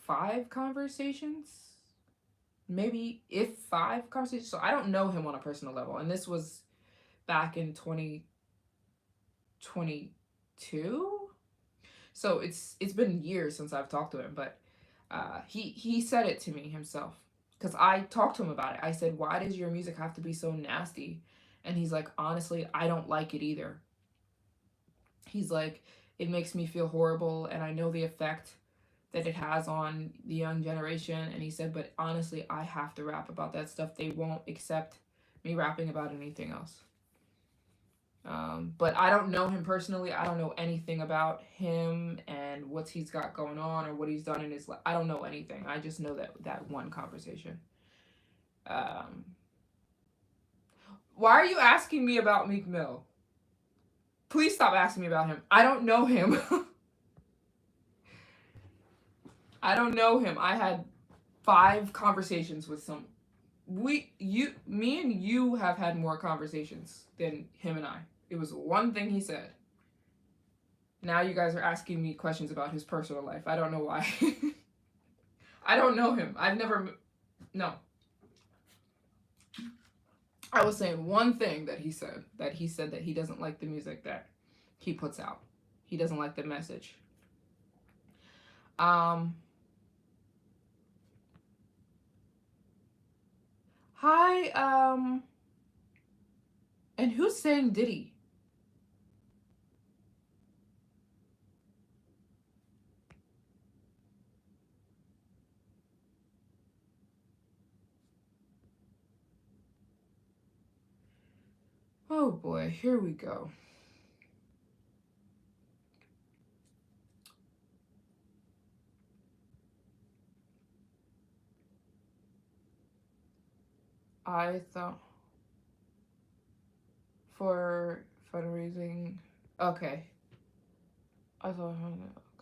five conversations, maybe if five conversations. So I don't know him on a personal level, and this was back in 2022. So it's been years since I've talked to him, but he said it to me himself because I talked to him about it. I said, "Why does your music have to be so nasty?" And he's like, "Honestly, I don't like it either." He's like, "It makes me feel horrible, and I know the effect that it has on the young generation." And he said, "But honestly, I have to rap about that stuff. They won't accept me rapping about anything else. But I don't know him personally. I don't know anything about him and what he's got going on or what he's done in his life. I don't know anything. I just know that one conversation. Um, why are you asking me about Meek Mill? Please stop asking me about him. I don't know him. I don't know him. I had 5 conversations with some. Me and you have had more conversations than him and I. It was one thing he said. Now you guys are asking me questions about his personal life. I don't know why. I don't know him. I've never. No. I was saying one thing that he said. That he said that he doesn't like the music that he puts out. He doesn't like the message. Hi, and who's saying Diddy? Oh boy, here we go. I thought for fundraising. Okay. I thought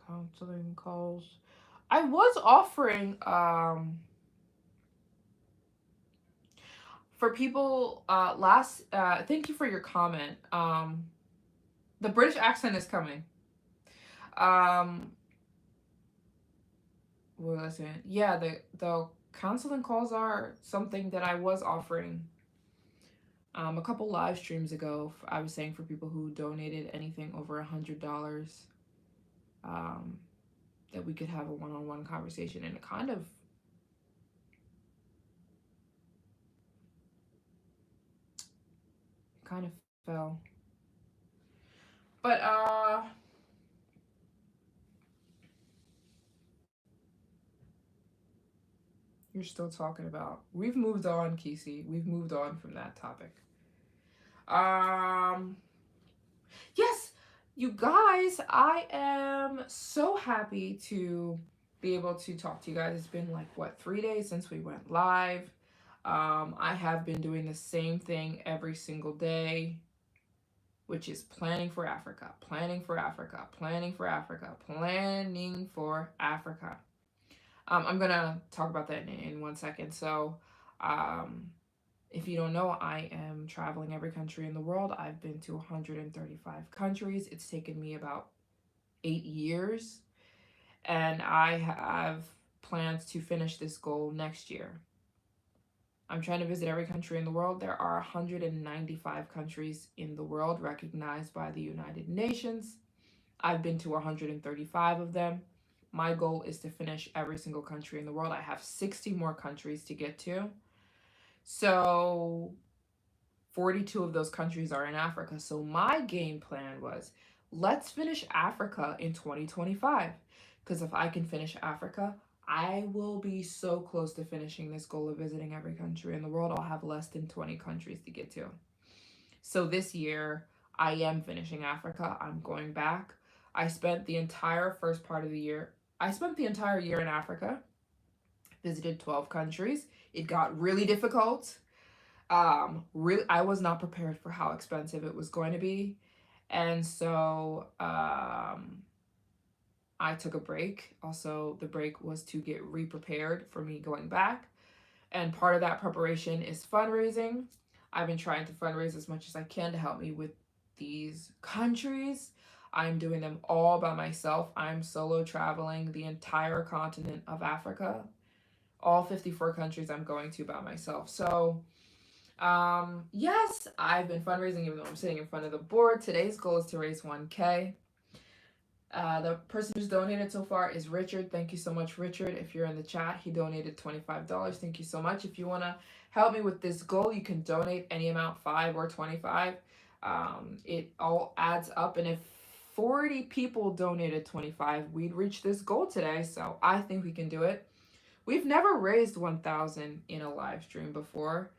counseling calls. I was offering for people last thank you for your comment. The British accent is coming. What was I saying? Yeah, the counseling calls are something that I was offering a couple live streams ago. I was saying for people who donated anything over $100, that we could have a one-on-one conversation, and it kind of fell. But you're still talking about. We've moved on, Kesey. We've moved on from that topic. Yes, you guys, I am so happy to be able to talk to you guys. It's been like what, 3 days since we went live. I have been doing the same thing every single day, which is planning for Africa, planning for Africa, planning for Africa, planning for Africa. I'm gonna talk about that in 1 second. So, if you don't know, I am traveling every country in the world. I've been to 135 countries. It's taken me about 8 years, and I have plans to finish this goal next year. I'm trying to visit every country in the world. There are 195 countries in the world recognized by the United Nations. I've been to 135 of them. My goal is to finish every single country in the world. I have 60 more countries to get to. So 42 of those countries are in Africa. So my game plan was, let's finish Africa in 2025. Because if I can finish Africa, I will be so close to finishing this goal of visiting every country in the world. I'll have less than 20 countries to get to. So this year, I am finishing Africa. I'm going back. I spent the entire first part of the year. I spent the entire year in Africa, visited 12 countries. It got really difficult. Really, I was not prepared for how expensive it was going to be. And so I took a break. Also, the break was to get re-prepared for me going back. And part of that preparation is fundraising. I've been trying to fundraise as much as I can to help me with these countries. I'm doing them all by myself. I'm solo traveling the entire continent of Africa. All 54 countries I'm going to by myself. So, yes, I've been fundraising even though I'm sitting in front of the board. Today's goal is to raise 1K. The person who's donated so far is Richard. Thank you so much, Richard. If you're in the chat, he donated $25. Thank you so much. If you want to help me with this goal, you can donate any amount, 5 or 25. It all adds up, and if 40 people donated 25, we'd reach this goal today. So I think we can do it. We've never raised 1,000 in a live stream before.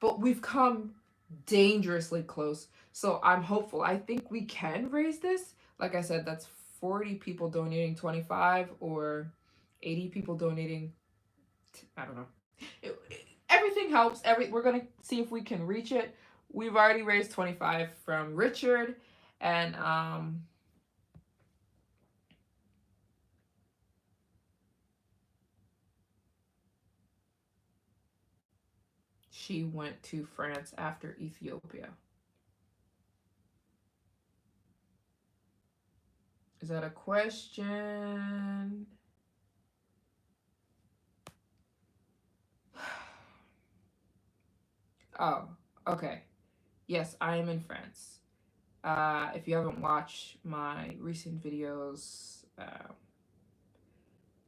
but we've come dangerously close. So I'm hopeful. I think we can raise this. Like I said, that's 40 people donating 25 or 80 people donating. I don't know. Everything helps. We're going to see if we can reach it. We've already raised 25 from Richard, and she went to France after Ethiopia. Is that a question? Oh, okay. Yes, I am in France. If you haven't watched my recent videos,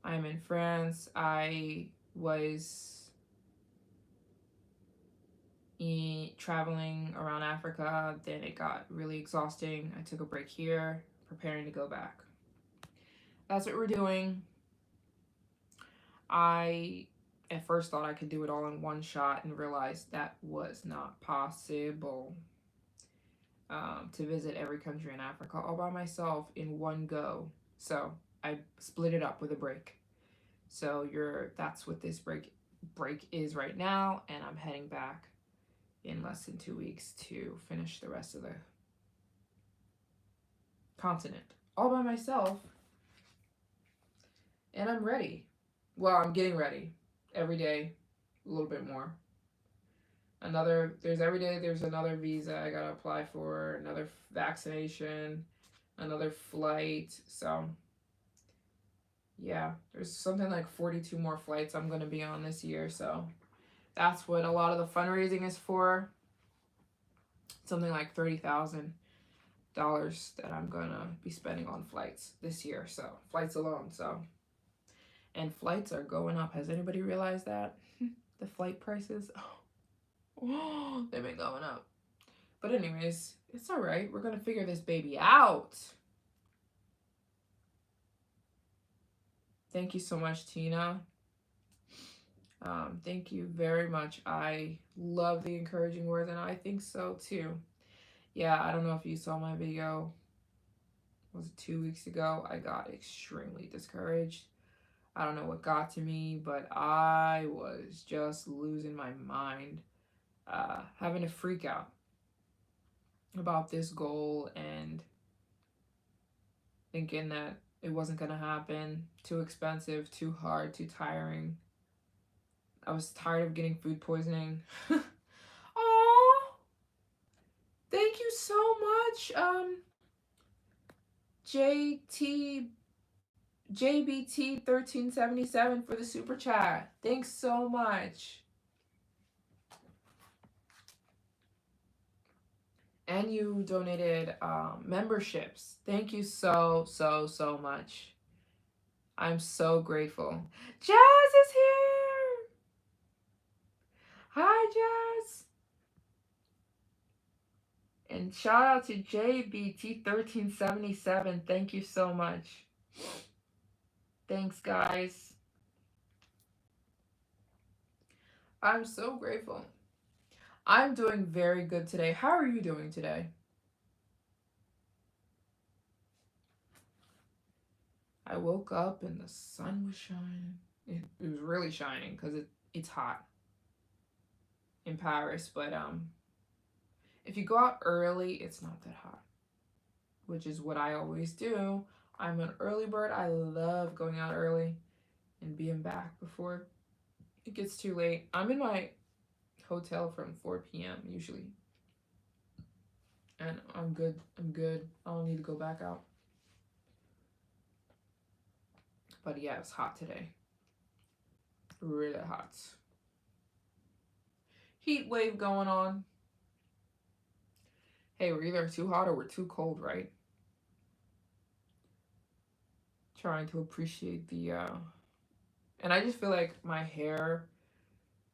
I am in France. I was traveling around Africa, then it got really exhausting. I took a break here, preparing to go back. That's what we're doing. I at first thought I could do it all in one shot and realized that was not possible. To visit every country in Africa all by myself in one go. So I split it up with a break. So that's what this break is right now, and I'm heading back in less than 2 weeks to finish the rest of the continent all by myself, and I'm ready. Well, I'm getting ready every day, a little bit more. Every day there's another visa I gotta apply for, another vaccination, another flight. So yeah, there's something like 42 more flights I'm gonna be on this year. So that's what a lot of the fundraising is for. Something like $30,000 that I'm gonna be spending on flights this year. So flights alone. So and flights are going up. Has anybody realized that? The flight prices? Oh, they've been going up. But anyways, it's all right. We're gonna figure this baby out. Thank you so much, Tina. Thank you very much. I love the encouraging words, and I think so too. Yeah, I don't know if you saw my video. Was it 2 weeks ago? I got extremely discouraged. I don't know what got to me, but I was just losing my mind, having a freak out about this goal and thinking that it wasn't going to happen. Too expensive, too hard, too tiring. I was tired of getting food poisoning. Oh, thank you so much, JT JBT1377 for the super chat. Thanks so much. And you donated memberships. Thank you so much. I'm so grateful. Jazz is here. Hi, Jazz. And shout out to JBT1377. Thank you so much. Thanks, guys. I'm so grateful. I'm doing very good today. How are you doing today? I woke up and the sun was shining. It was really shining because it's hot in Paris, but if you go out early, it's not that hot, which is what I always do. I'm an early bird. I love going out early and being back before it gets too late. I'm in my hotel from 4 p.m. usually, and I'm good. I'm good. I don't need to go back out. But yeah, it's hot today. Really hot. Heat wave going on. Hey, we're either too hot or we're too cold, right? Trying to appreciate the and I just feel like my hair,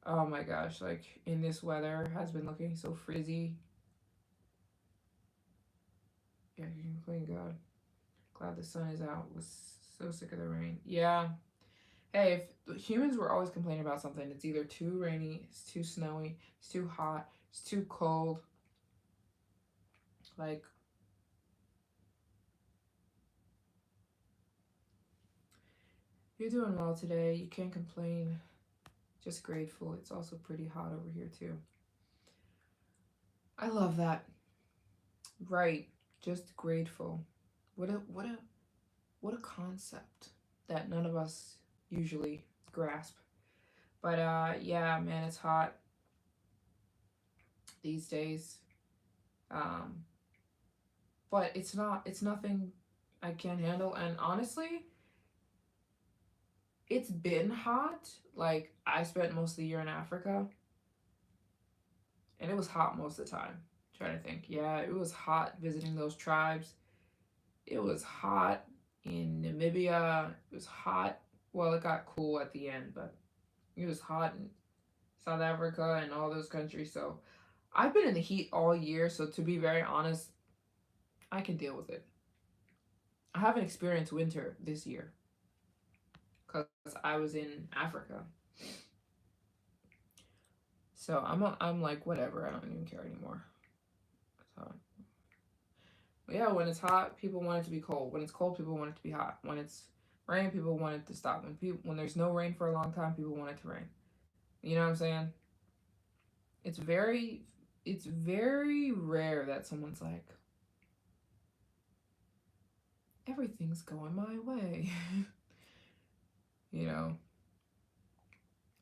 oh my gosh, like in this weather has been looking so frizzy. Yeah, thank God. Glad the sun is out. Was so sick of the rain. Yeah. Hey, if humans were always complaining about something, it's either too rainy, it's too snowy, it's too hot, it's too cold. Like, you're doing well today. You can't complain. Just grateful. It's also pretty hot over here too. I love that. Right. Just grateful. What a concept that none of us usually grasp. But yeah, man, it's hot these days. Um but it's nothing I can't handle, and honestly, it's been hot. Like, I spent most of the year in Africa, and it was hot most of the time. I'm trying to think. Yeah, it was hot visiting those tribes. It was hot in Namibia. It was hot. Well, it got cool at the end, but it was hot in South Africa and all those countries. So I've been in the heat all year. So to be very honest, I can deal with it. I haven't experienced winter this year because I was in Africa. So I'm like, whatever. I don't even care anymore. So but yeah, when it's hot, people want it to be cold. When it's cold, people want it to be hot. When it's rain, people want it to stop. When there's no rain for a long time, people want it to rain. You know what I'm saying? It's very it's very rare that someone's like, everything's going my way. you know.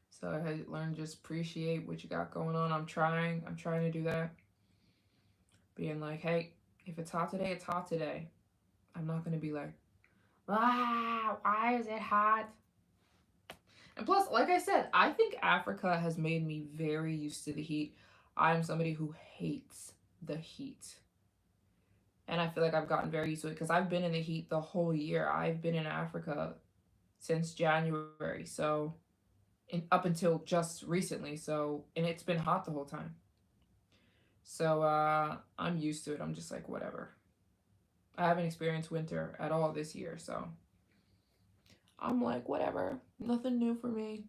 So I learned to just appreciate what you got going on. I'm trying to do that. Being like, hey, if it's hot today, it's hot today. I'm not gonna be like, why is it hot? And plus, like I said, I think Africa has made me very used to the heat. I'm somebody who hates the heat. And I feel like I've gotten very used to it because I've been in the heat the whole year. I've been in Africa since January, so up until just recently. So, and it's been hot the whole time. So, I'm used to it. I'm just like, whatever. I haven't experienced winter at all this year, so I'm like, whatever. Nothing new for me.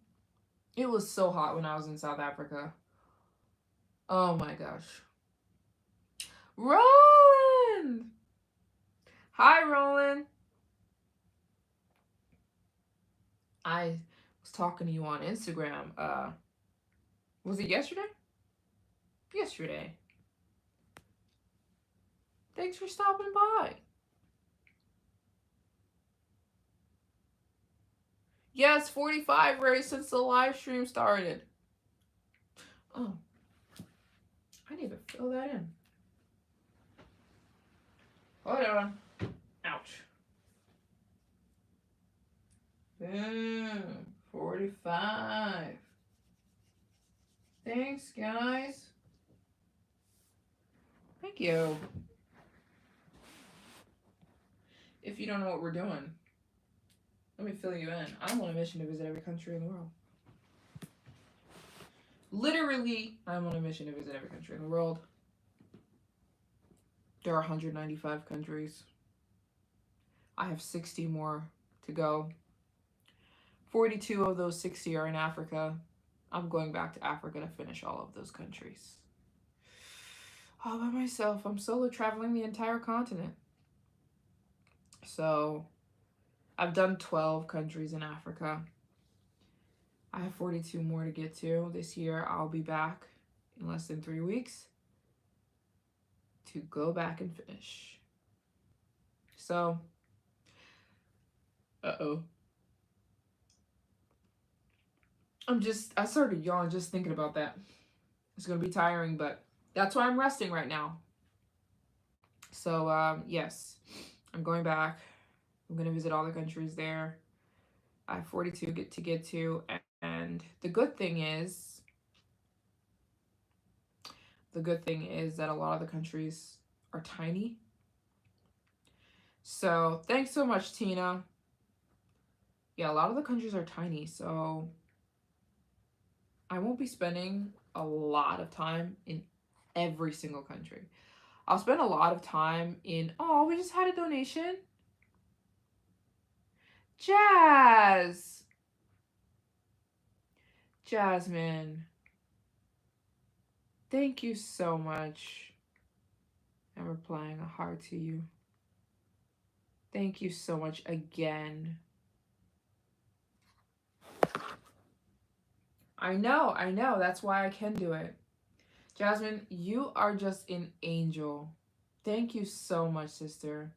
It was so hot when I was in South Africa. Oh my gosh. Roland! Hi, Roland. I was talking to you on Instagram. Was it yesterday? Yesterday. Thanks for stopping by. Yes, 45 Ray since the live stream started. Oh, I need to fill that in. Hold on. Ouch. 45. Thanks, guys. Thank you. If you don't know what we're doing, let me fill you in. I'm on a mission to visit every country in the world. Literally, I'm on a mission to visit every country in the world. There are 195 countries. I have 60 more to go. 42 of those 60 are in Africa. I'm going back to Africa to finish all of those countries. All by myself. I'm solo traveling the entire continent. So, I've done 12 countries in Africa. I have 42 more to get to. This year, I'll be back in less than 3 weeks to go back and finish. So, uh-oh. I started yawning just thinking about that. It's going to be tiring, but that's why I'm resting right now. So, yes, I'm going back. I'm going to visit all the countries there. I have 42 to get to. And the good thing is that a lot of the countries are tiny. So, thanks so much, Tina. Yeah, a lot of the countries are tiny, so I won't be spending a lot of time in every single country. I'll spend a lot of time in, oh, we just had a donation. Jazz! Jasmine, thank you so much. I'm replying a heart to you. Thank you so much again. I know. That's why I can do it. Jasmine, you are just an angel. Thank you so much, sister.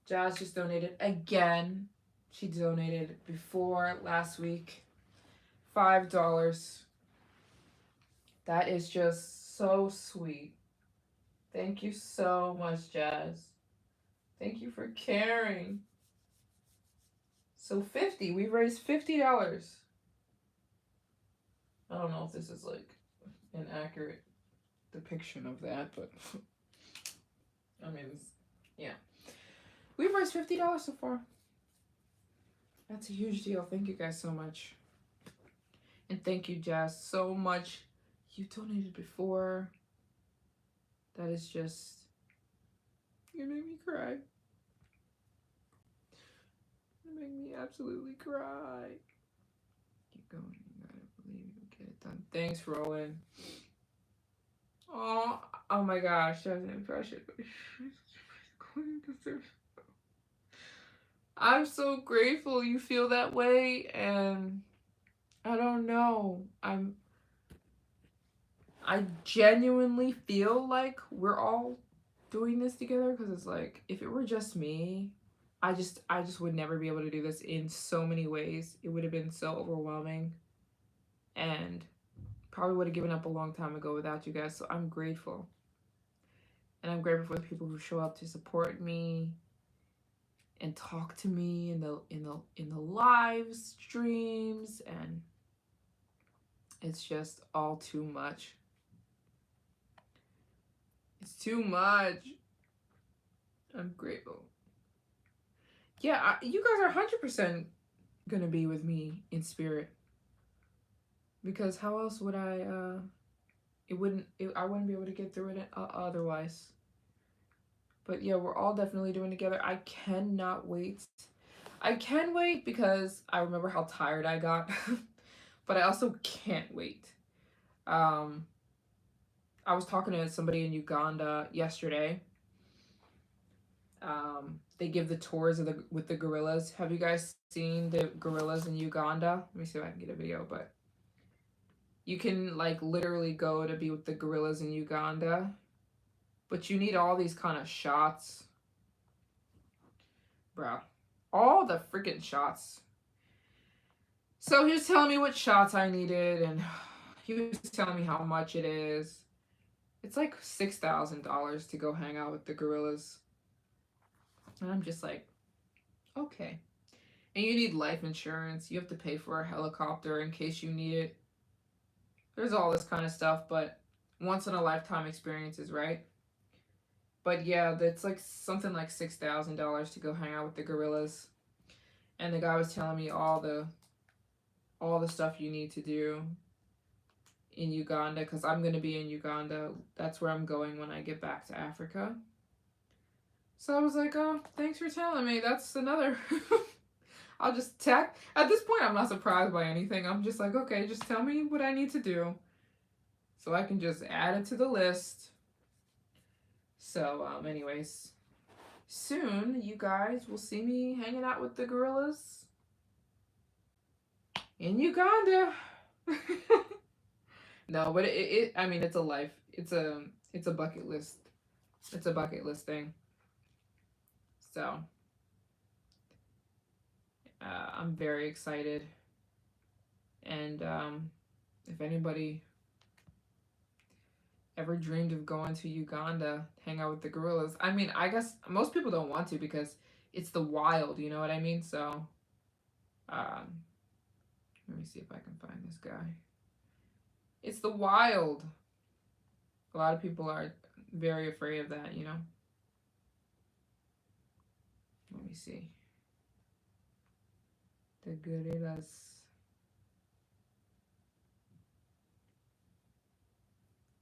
Jazz just donated again. She donated before last week. $5. That is just so sweet. Thank you so much, Jazz. Thank you for caring. So 50, we've raised $50. I don't know if this is like an accurate depiction of that, but I mean, yeah. We've raised $50 so far. That's a huge deal. Thank you guys so much. And thank you, Jazz, so much. You donated before. That is just, you made me cry. You make me absolutely cry. Keep going. You gotta believe you'll get it done. Thanks, Rowan. Oh my gosh, that's an impression. I'm so grateful you feel that way, and I don't know. I genuinely feel like we're all doing this together, because it's like, if it were just me, I just would never be able to do this in so many ways. It would have been so overwhelming, and probably would have given up a long time ago without you guys. So I'm grateful. And I'm grateful for the people who show up to support me and talk to me in the live streams, and it's just all too much. It's too much. I'm grateful. Yeah, you guys are 100% gonna be with me in spirit, because how else would I I wouldn't be able to get through it otherwise. But yeah, we're all definitely doing it together. I cannot wait. I can wait because I remember how tired I got. But I also can't wait. I was talking to somebody in Uganda yesterday. They give the tours of with the gorillas. Have you guys seen the gorillas in Uganda? Let me see if I can get a video, but you can like literally go to be with the gorillas in Uganda, but you need all these kind of shots, bro. All the freaking shots. So he was telling me what shots I needed, and he was telling me how much it is. It's like $6,000 to go hang out with the gorillas. And I'm just like, okay. And you need life insurance. You have to pay for a helicopter in case you need it. There's all this kind of stuff, but once in a lifetime experiences, right? But yeah, that's like something like $6,000 to go hang out with the gorillas. And the guy was telling me all the stuff you need to do in Uganda, because I'm going to be in Uganda. That's where I'm going when I get back to Africa. So I was like, oh, thanks for telling me. That's another. I'll just at this point, I'm not surprised by anything. I'm just like, okay, just tell me what I need to do so I can just add it to the list. So, anyways, soon you guys will see me hanging out with the gorillas in Uganda. No, but I mean, it's a life. It's a bucket list. It's a bucket list thing. So, I'm very excited. And if anybody ever dreamed of going to Uganda, hang out with the gorillas, I mean, I guess most people don't want to because it's the wild, you know what I mean? So, let me see if I can find this guy. It's the wild. A lot of people are very afraid of that, you know? Let me see. The gorillas.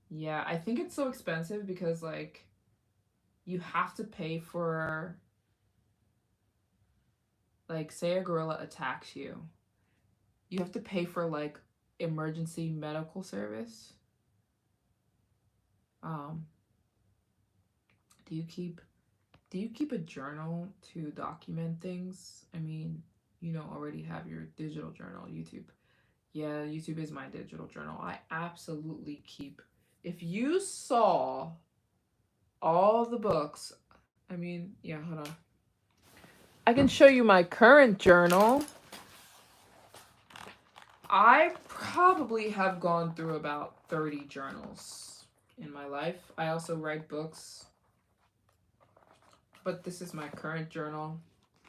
Yeah, I think it's so expensive because, like, you have to pay for, like, say a gorilla attacks you. You have to pay for like emergency medical service. Um, do you keep a journal to document things? I mean, you don't already have your digital journal, YouTube. Yeah, YouTube is my digital journal. I absolutely keep. If you saw all the books, I mean, yeah, hold on. I can show you my current journal. I probably have gone through about 30 journals in my life. I also write books, but this is my current journal,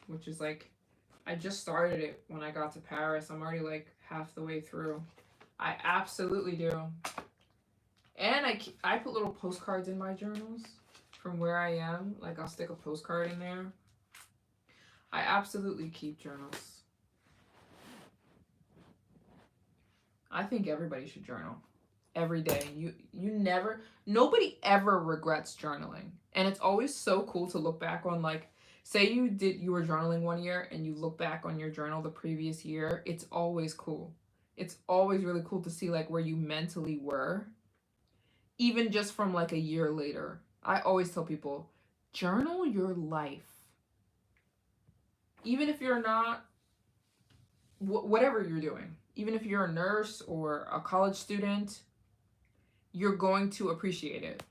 which is like, I just started it when I got to Paris. I'm already like half the way through. I absolutely do. And I put little postcards in my journals from where I am. Like, I'll stick a postcard in there. I absolutely keep journals. I think everybody should journal every day. You never, nobody ever regrets journaling. And it's always so cool to look back on, like, say you were journaling one year and you look back on your journal the previous year. It's always cool. It's always really cool to see like where you mentally were, even just from like a year later. I always tell people, journal your life. Even if you're not, whatever you're doing, even if you're a nurse or a college student, you're going to appreciate it.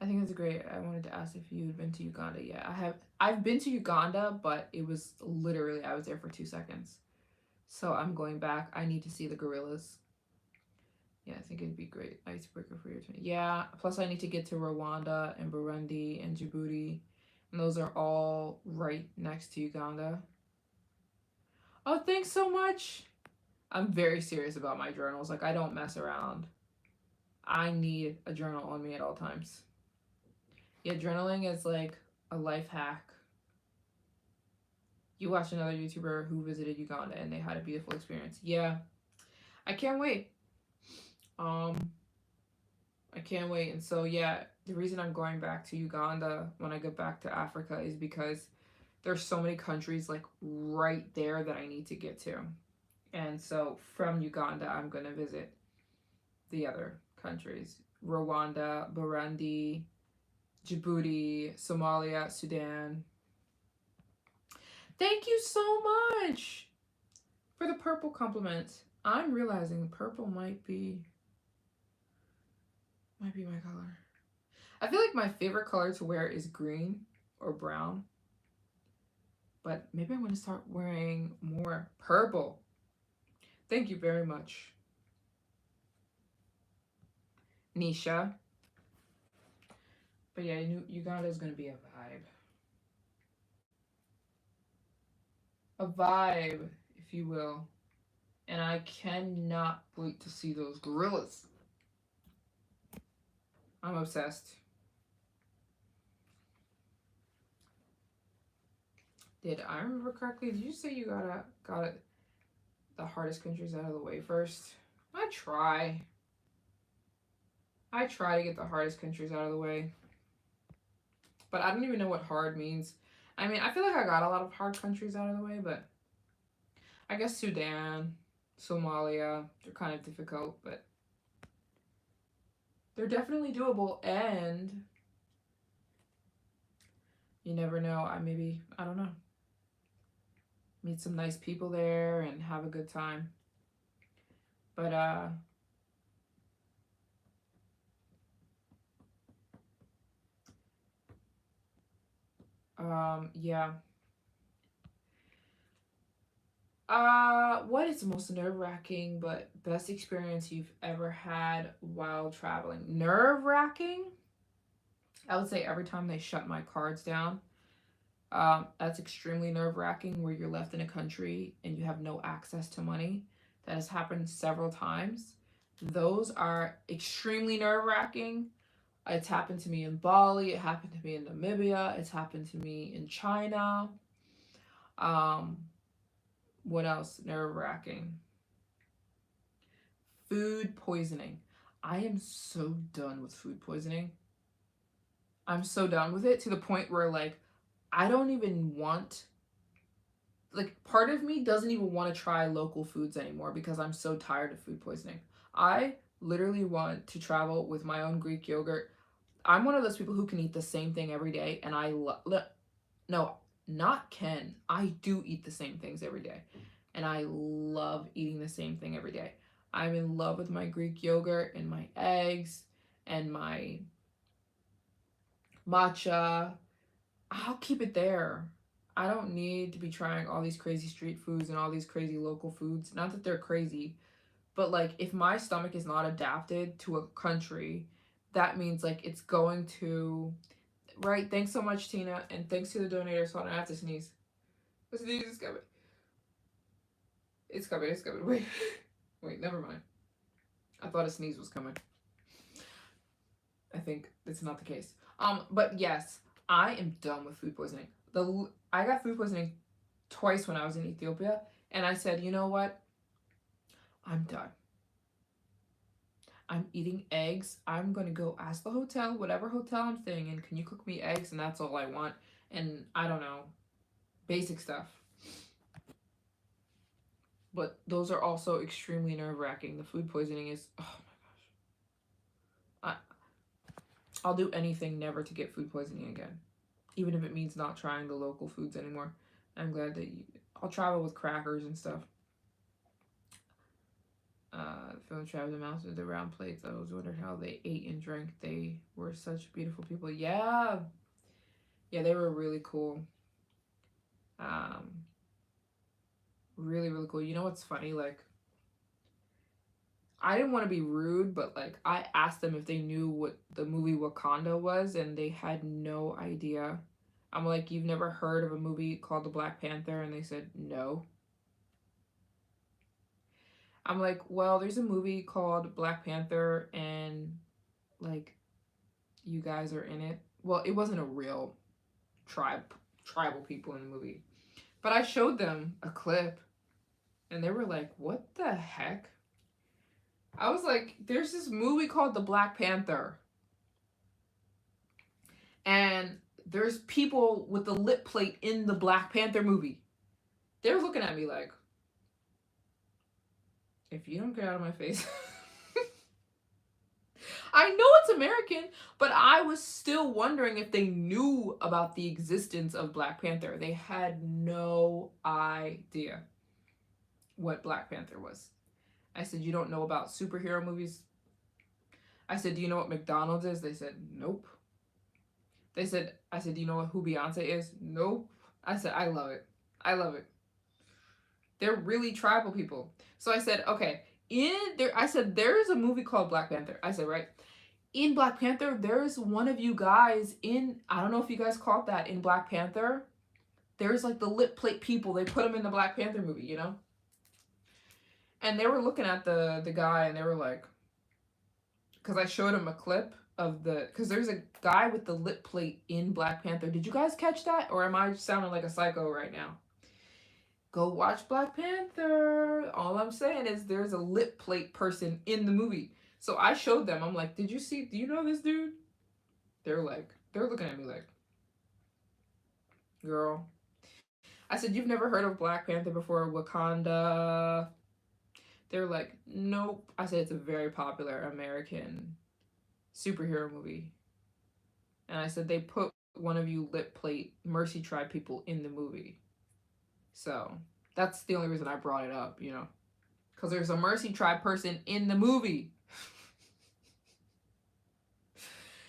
I think it's great. I wanted to ask if you had been to Uganda. Yeah, I have. I've been to Uganda, but it was literally, I was there for 2 seconds. So I'm going back. I need to see the gorillas. Yeah, I think it'd be great icebreaker for your 20. Yeah, plus I need to get to Rwanda and Burundi and Djibouti. And those are all right next to Uganda. Oh, thanks so much. I'm very serious about my journals. Like, I don't mess around. I need a journal on me at all times. Yeah, journaling is like a life hack. You watched another YouTuber who visited Uganda and they had a beautiful experience. Yeah, I can't wait. Um, I can't wait. And so, yeah, the reason I'm going back to Uganda when I get back to Africa is because there's so many countries like right there that I need to get to. And so from Uganda, I'm going to visit the other countries: Rwanda, Burundi, Djibouti, Somalia, Sudan. Thank you so much for the purple compliment. I'm realizing purple might be my color. I feel like my favorite color to wear is green or brown, but maybe I'm going to start wearing more purple. Thank you very much, Nisha. But yeah, Uganda is going to be a vibe. A vibe, if you will. And I cannot wait to see those gorillas. I'm obsessed. Did I remember correctly? Did you say you got it the hardest countries out of the way first? I try. I try to get the hardest countries out of the way. But I don't even know what hard means. I mean, I feel like I got a lot of hard countries out of the way, but I guess Sudan, Somalia, they're kind of difficult, but they're definitely doable, and you never know. I don't know, meet some nice people there and have a good time. But yeah. What is the most nerve-wracking but best experience you've ever had while traveling? Nerve-wracking? I would say every time they shut my cards down. That's extremely nerve-wracking, where you're left in a country and you have no access to money. That has happened several times. Those are extremely nerve-wracking. It's happened to me in Bali. It happened to me in Namibia. It's happened to me in China. Um, what else? Nerve-wracking. Food poisoning. I am so done with food poisoning. I'm so done with it, to the point where like I don't even want, like, part of me doesn't even want to try local foods anymore because I'm so tired of food poisoning. I literally want to travel with my own Greek yogurt. I'm one of those people who can eat the same thing every day, and no, not can. I do eat the same things every day, and I love eating the same thing every day. I'm in love with my Greek yogurt and my eggs and my matcha. I'll keep it there. I don't need to be trying all these crazy street foods and all these crazy local foods. Not that they're crazy, but like if my stomach is not adapted to a country, that means like it's going to, right? Thanks so much, Tina, and thanks to the donators. Hold on, I have to sneeze. The sneeze is coming. It's coming. It's coming. Wait, wait. Never mind. I thought a sneeze was coming. I think it's not the case. But yes, I am done with food poisoning. I got food poisoning twice when I was in Ethiopia, and I said, you know what? I'm done. I'm eating eggs. I'm gonna go ask the hotel, whatever hotel I'm staying in, can you cook me eggs? And that's all I want. And I don't know, basic stuff. But those are also extremely nerve wracking. The food poisoning is, oh my gosh. I'll do anything never to get food poisoning again, even if it means not trying the local foods anymore. I'm glad that I'll travel with crackers and stuff. Philip Travis and Mouse with the round plates. I was wondering how they ate and drank. They were such beautiful people. Yeah. Yeah, they were really cool. Really, really cool. You know what's funny? Like, I didn't want to be rude, but like, I asked them if they knew what the movie Wakanda was, and they had no idea. I'm like, you've never heard of a movie called The Black Panther? And they said, no. I'm like, well, there's a movie called Black Panther, and like, you guys are in it. Well, it wasn't a real tribal people in the movie. But I showed them a clip, and they were like, what the heck? I was like, there's this movie called The Black Panther. And there's people with the lip plate in the Black Panther movie. They're looking at me like, if you don't get out of my face. I know it's American, but I was still wondering if they knew about the existence of Black Panther. They had no idea what Black Panther was. I said, you don't know about superhero movies? I said, do you know what McDonald's is? They said, nope. I said, do you know who Beyonce is? Nope. I said, I love it. I love it. They're really tribal people. So I said, okay, I said, there's a movie called Black Panther. I said, right? In Black Panther, there's one of you guys I don't know if you guys caught that in Black Panther. There's like the lip plate people. They put them in the Black Panther movie, you know? And they were looking at the guy and they were like, because I showed him a clip of because there's a guy with the lip plate in Black Panther. Did you guys catch that? Or am I sounding like a psycho right now? Go watch Black Panther. All I'm saying is there's a lip plate person in the movie. So I showed them. I'm like, do you know this dude? They're looking at me like, girl. I said, you've never heard of Black Panther before? Wakanda? They're like, nope. I said, it's a very popular American superhero movie. And I said, they put one of you lip plate Mercy Tribe people in the movie. So that's the only reason I brought it up, you know. Because there's a Mercy Tribe person in the movie.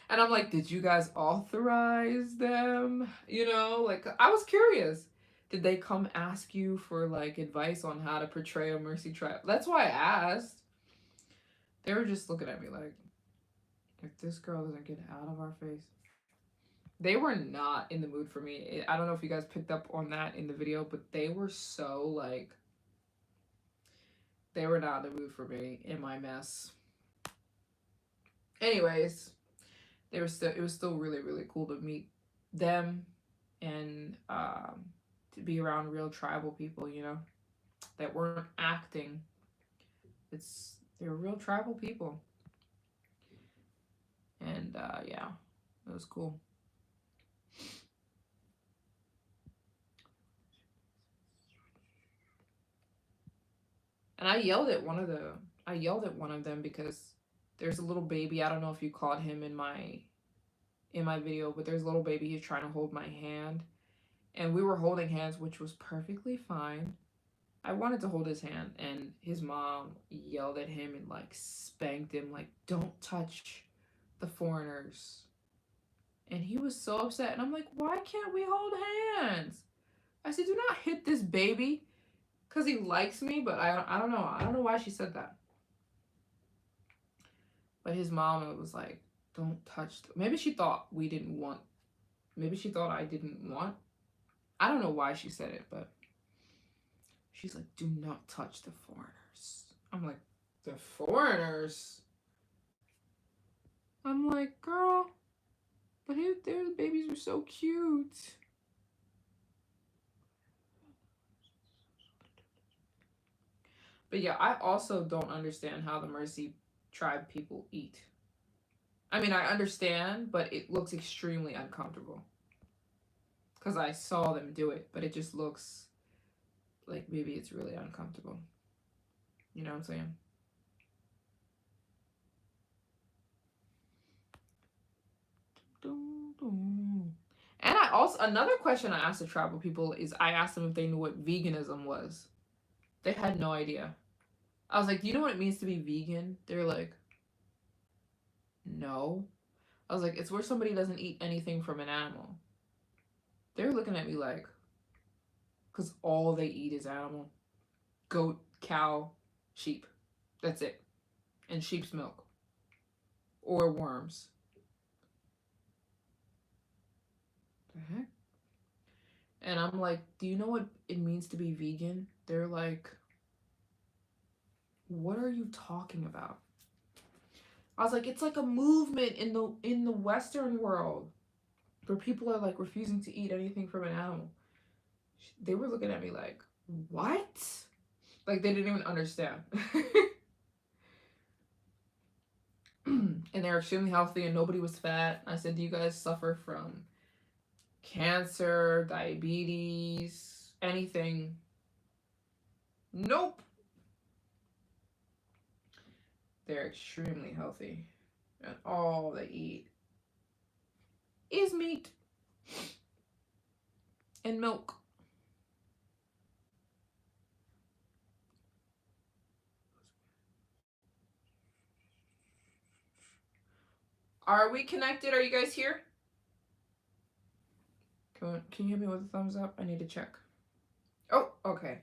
And I'm like, did you guys authorize them? You know, like, I was curious. Did they come ask you for, like, advice on how to portray a Mercy Tribe? That's why I asked. They were just looking at me like, if this girl doesn't get out of our face. They were not in the mood for me. I don't know if you guys picked up on that in the video, but they were so, like, they were not in the mood for me in my mess. Anyways, it was still really, really cool to meet them and to be around real tribal people, you know, that weren't acting. They were real tribal people. And yeah, it was cool. And I yelled at one of them because there's a little baby. I don't know if you caught him in my video, but there's a little baby. He's trying to hold my hand, and we were holding hands, which was perfectly fine. I wanted to hold his hand, and his mom yelled at him and like spanked him, like, don't touch the foreigners. And he was so upset, and I'm like, why can't we hold hands? I said, do not hit this baby because he likes me, but I don't know. I don't know why she said that. But his mom was like, don't touch. Maybe she thought we didn't want. Maybe she thought I didn't want. I don't know why she said it, but she's like, do not touch the foreigners. I'm like, the foreigners? I'm like, girl, but their babies are so cute. But yeah, I also don't understand how the Mercy tribe people eat. I mean, I understand, but it looks extremely uncomfortable. Because I saw them do it, but it just looks like maybe it's really uncomfortable. You know what I'm saying? And I also, another question I asked the tribal people is I asked them if they knew what veganism was. They had no idea. I was like, do you know what it means to be vegan? They're like, no. I was like, it's where somebody doesn't eat anything from an animal. They're looking at me like, because all they eat is animal. Goat, cow, sheep. That's it. And sheep's milk. Or worms. The heck? And I'm like, do you know what it means to be vegan? They're like, what are you talking about? I was like, it's like a movement in the Western world where people are like refusing to eat anything from an animal. They were looking at me like, what? Like they didn't even understand. And they're extremely healthy and nobody was fat. I said, do you guys suffer from cancer, diabetes, anything? Nope. They're extremely healthy. And all they eat is meat and milk. Are we connected? Are you guys here? Can you hit me with a thumbs up? I need to check. Oh, okay.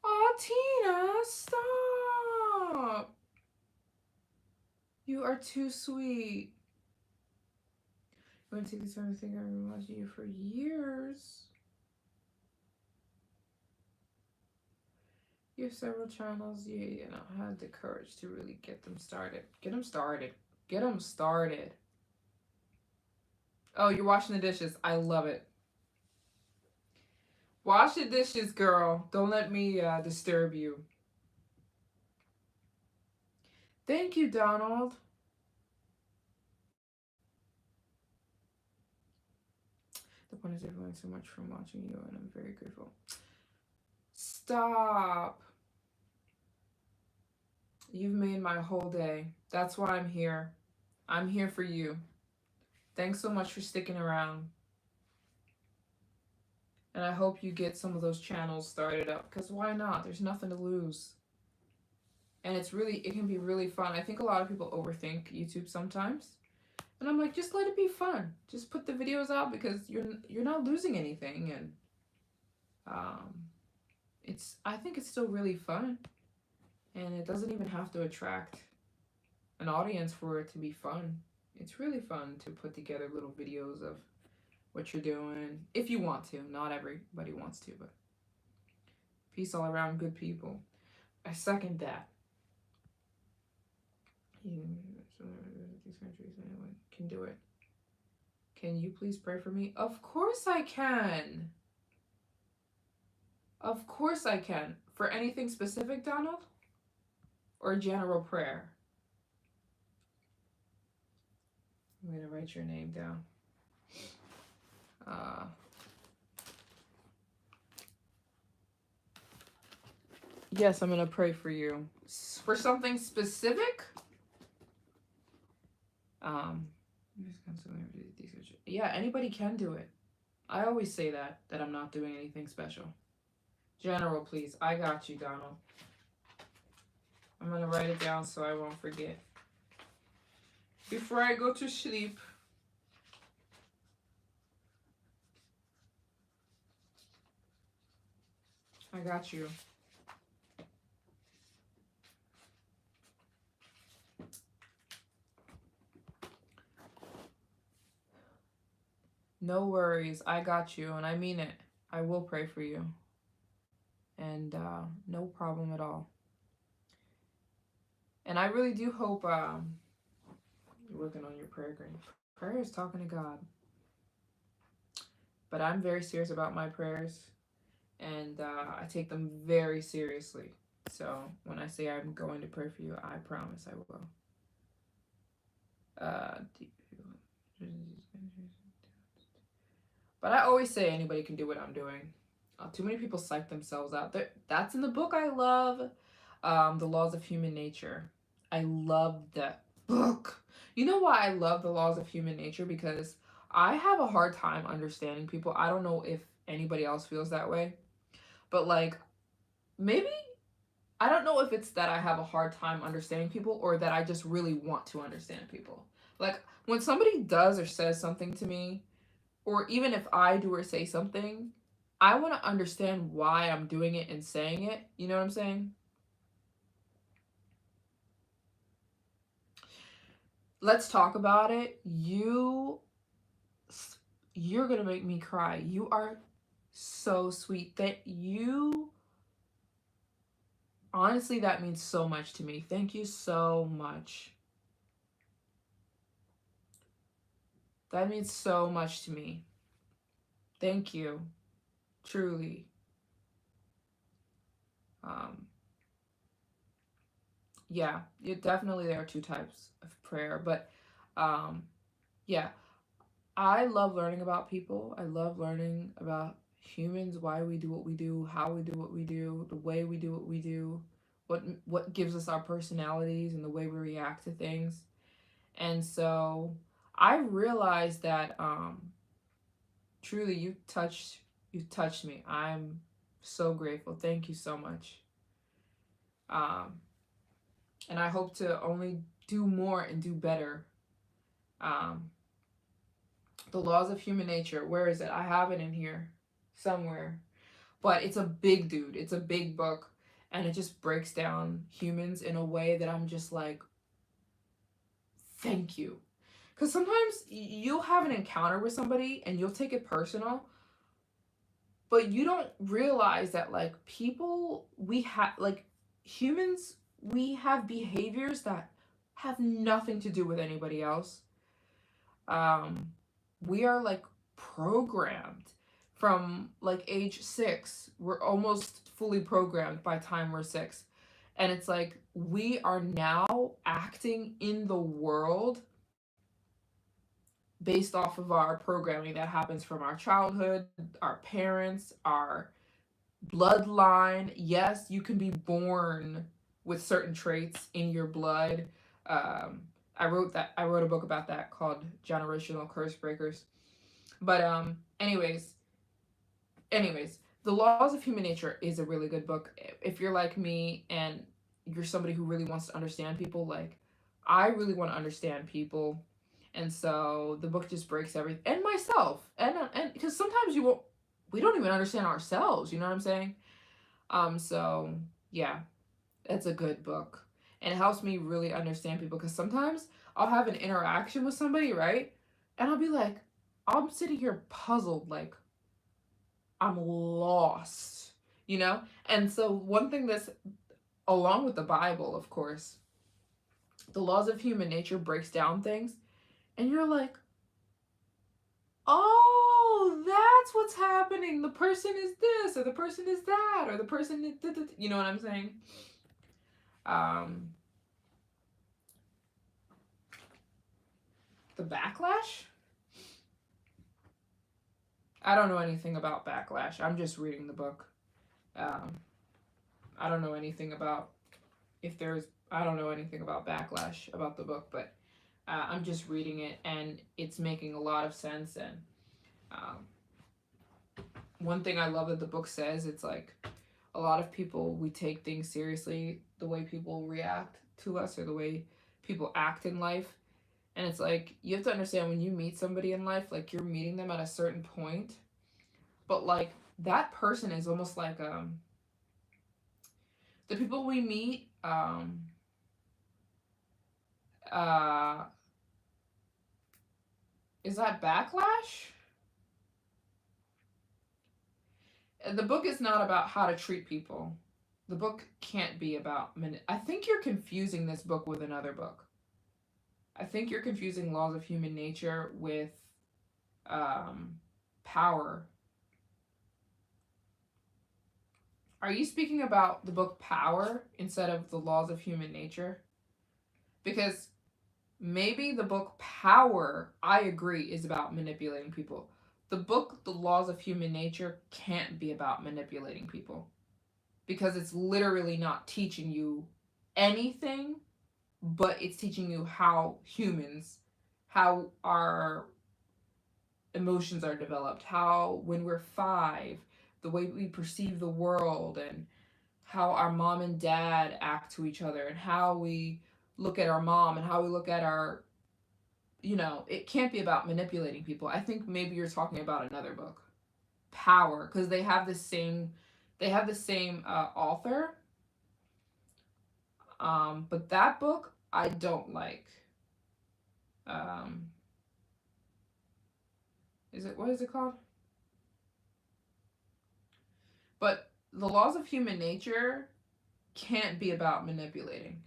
Oh, Tina, stop. You are too sweet. I'm going to take this time to think I've been watching you for years. You have several channels. You know, had the courage to really get them started. Get them started. Get them started. Oh, you're washing the dishes. I love it. Wash the dishes, girl. Don't let me disturb you. Thank you, Donald. The point is I've learned so much from watching you, and I'm very grateful. Stop. You've made my whole day. That's why I'm here. I'm here for you. Thanks so much for sticking around. And I hope you get some of those channels started up, because why not? There's nothing to lose. And it can be really fun. I think a lot of people overthink YouTube sometimes. And I'm like, just let it be fun. Just put the videos out because you're not losing anything. And I think it's still really fun. And it doesn't even have to attract an audience for it to be fun. It's really fun to put together little videos of what you're doing. If you want to. Not everybody wants to, but peace all around, good people. I second that. These countries, anyone can do it. Can you please pray for me? Of course I can. Of course I can. For anything specific, Donald? Or general prayer? I'm going to write your name down. Uh, yes, I'm gonna pray for you for something specific. Um, yeah, anybody can do it. I always say that I'm not doing anything special. General, please. I got you, Donald. I'm gonna write it down so I won't forget. Before I go to sleep. I got you. No worries. I got you, and I mean it. I will pray for you. And no problem at all. And I really do hope you're working on your prayer game. Prayer is talking to God. But I'm very serious about my prayers, and I take them very seriously. So when I say I'm going to pray for you, I promise I will. Uh, but I always say anybody can do what I'm doing. Too many people psych themselves out. That's in the book I love, The Laws of Human Nature. I love that book. You know why I love The Laws of Human Nature? Because I have a hard time understanding people. I don't know if anybody else feels that way. But like, maybe, I don't know if it's that I have a hard time understanding people or that I just really want to understand people. Like, when somebody does or says something to me, or even if I do or say something, I want to understand why I'm doing it and saying it. You know what I'm saying? Let's talk about it. You're going to make me cry. You are so sweet. That you honestly, that means so much to me. Thank you so much. That means so much to me. Thank you. Truly. Um yeah, definitely there are two types of prayer, but um yeah, I love learning about people. I love learning about humans, why we do what we do, how we do what we do, the way we do what we do, what gives us our personalities and the way we react to things. And so I realized that truly you touched me. I'm so grateful. Thank you so much. Um and I hope to only do more and do better. Um The Laws of Human Nature. Where is it? I have it in here somewhere. But it's a big dude. It's a big book, and it just breaks down humans in a way that I'm just like, thank you. Because sometimes you'll have an encounter with somebody and you'll take it personal, but you don't realize that like people we have like humans we have behaviors that have nothing to do with anybody else. um we are like programmed from like age 6. We're almost fully programmed by time we're 6, and it's like we are now acting in the world based off of our programming that happens from our childhood, our parents, our bloodline. Yes, you can be born with certain traits in your blood. I wrote a book about that called Generational Curse Breakers. But anyways, The Laws of Human Nature is a really good book. If you're like me and you're somebody who really wants to understand people, like I really want to understand people. And so the book just breaks everything, and myself, and because sometimes we don't even understand ourselves. You know what I'm saying? So yeah, it's a good book. And it helps me really understand people because sometimes I'll have an interaction with somebody, right? And I'll be like, I'm sitting here puzzled, like I'm lost, you know? And so one thing that's along with the Bible, of course, the Laws of Human Nature breaks down things, and you're like, oh, that's what's happening. The person is this, or the person is that, or the person is, you know what I'm saying? Um, the backlash? I don't know anything about backlash. I'm just reading the book. Um, I don't know anything about if there's. I don't know anything about backlash about the book, but I'm just reading it, and it's making a lot of sense. And um, one thing I love that the book says, it's like a lot of people, we take things seriously the way people react to us or the way people act in life. And it's like you have to understand when you meet somebody in life, like you're meeting them at a certain point, but like that person is almost like the people we meet uh is that backlash? The book is not about how to treat people. The book can't be about I think you're confusing this book with another book. I think you're confusing Laws of Human Nature with um Power. Are you speaking about the book Power instead of the Laws of Human Nature? Because maybe the book Power, I agree, is about manipulating people. The book The Laws of Human Nature can't be about manipulating people because it's literally not teaching you anything, but it's teaching you how humans, how our emotions are developed, how when we're 5, the way we perceive the world, and how our mom and dad act to each other, and how we look at our mom and how we look at our, it can't be about manipulating people. I think maybe you're talking about another book, Power, because they have the same author. But that book I don't like. Um, what is it called? But the Laws of Human Nature can't be about manipulating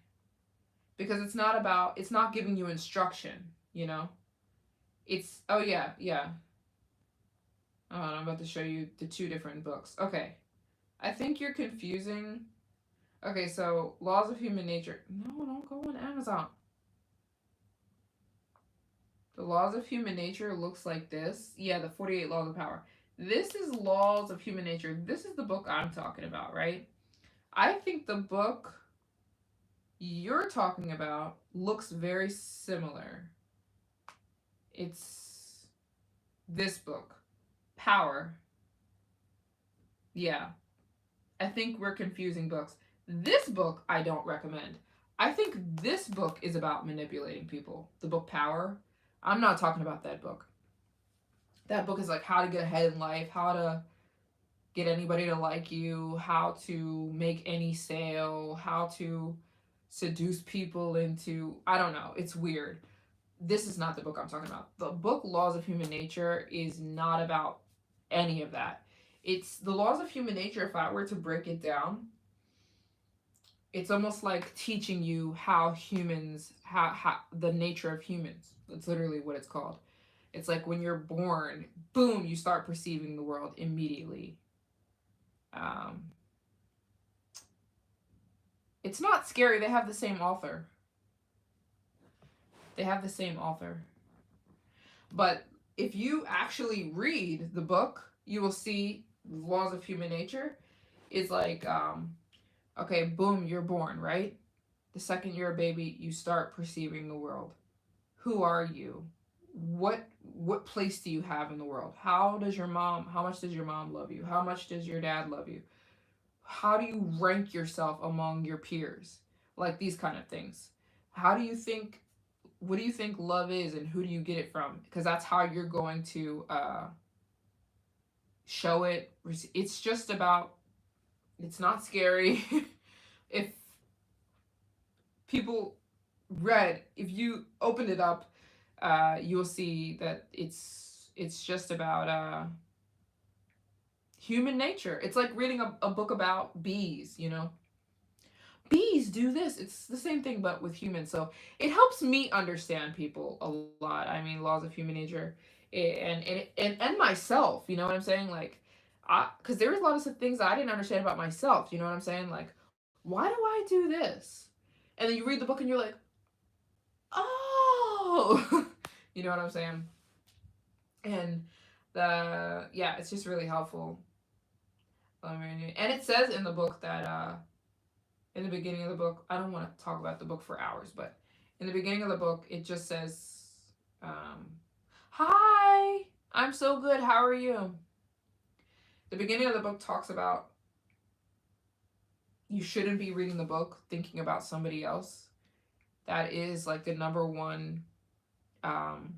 because it's not giving you instruction, you know? It's, oh yeah, yeah. Oh, I'm about to show you the two different books. Okay. I think you're confusing. Okay, so Laws of Human Nature. No, don't go on Amazon. The Laws of Human Nature looks like this. Yeah, the 48 Laws of Power. This is Laws of Human Nature. This is the book I'm talking about, right? I think the book you're talking about looks very similar. It's this book, Power. Yeah, I think we're confusing books. This book I don't recommend. I think this book is about manipulating people. The book Power. I'm not talking about that book. That book is like how to get ahead in life, how to get anybody to like you, how to make any sale, how to seduce people into, I don't know, it's weird. This is not the book I'm talking about. The book Laws of Human Nature is not about any of that. It's the Laws of Human Nature, if I were to break it down, it's almost like teaching you how humans, how the nature of humans. That's literally what it's called. It's like when you're born, boom, you start perceiving the world immediately. Um, it's not scary. They have the same author. They have the same author. But if you actually read the book, you will see Laws of Human Nature is like, okay, boom, you're born, right? The second you're a baby, you start perceiving the world. Who are you? What place do you have in the world? How much does your mom love you? How much does your dad love you? How do you rank yourself among your peers? Like these kind of things. How do you think what do you think love is and who do you get it from? Because that's how you're going to show it. It's just about, it's not scary. If people if you open it up, you'll see that it's just about human nature. It's like reading a book about bees, bees do this. It's the same thing, but with humans. So it helps me understand people a lot. I mean, Laws of Human Nature, and myself. You know what I'm saying? Like, because there was a lot of things I didn't understand about myself. You know what I'm saying? Like, why do I do this? And then you read the book and you're like, oh, you know what I'm saying? And It's just really helpful. And it says in the book that in the beginning of the book, I don't want to talk about the book for hours, but in the beginning of the book, it just says, um, "Hi, I'm so good. How are you?" The beginning of the book talks about you shouldn't be reading the book thinking about somebody else. That is like the number one. Um,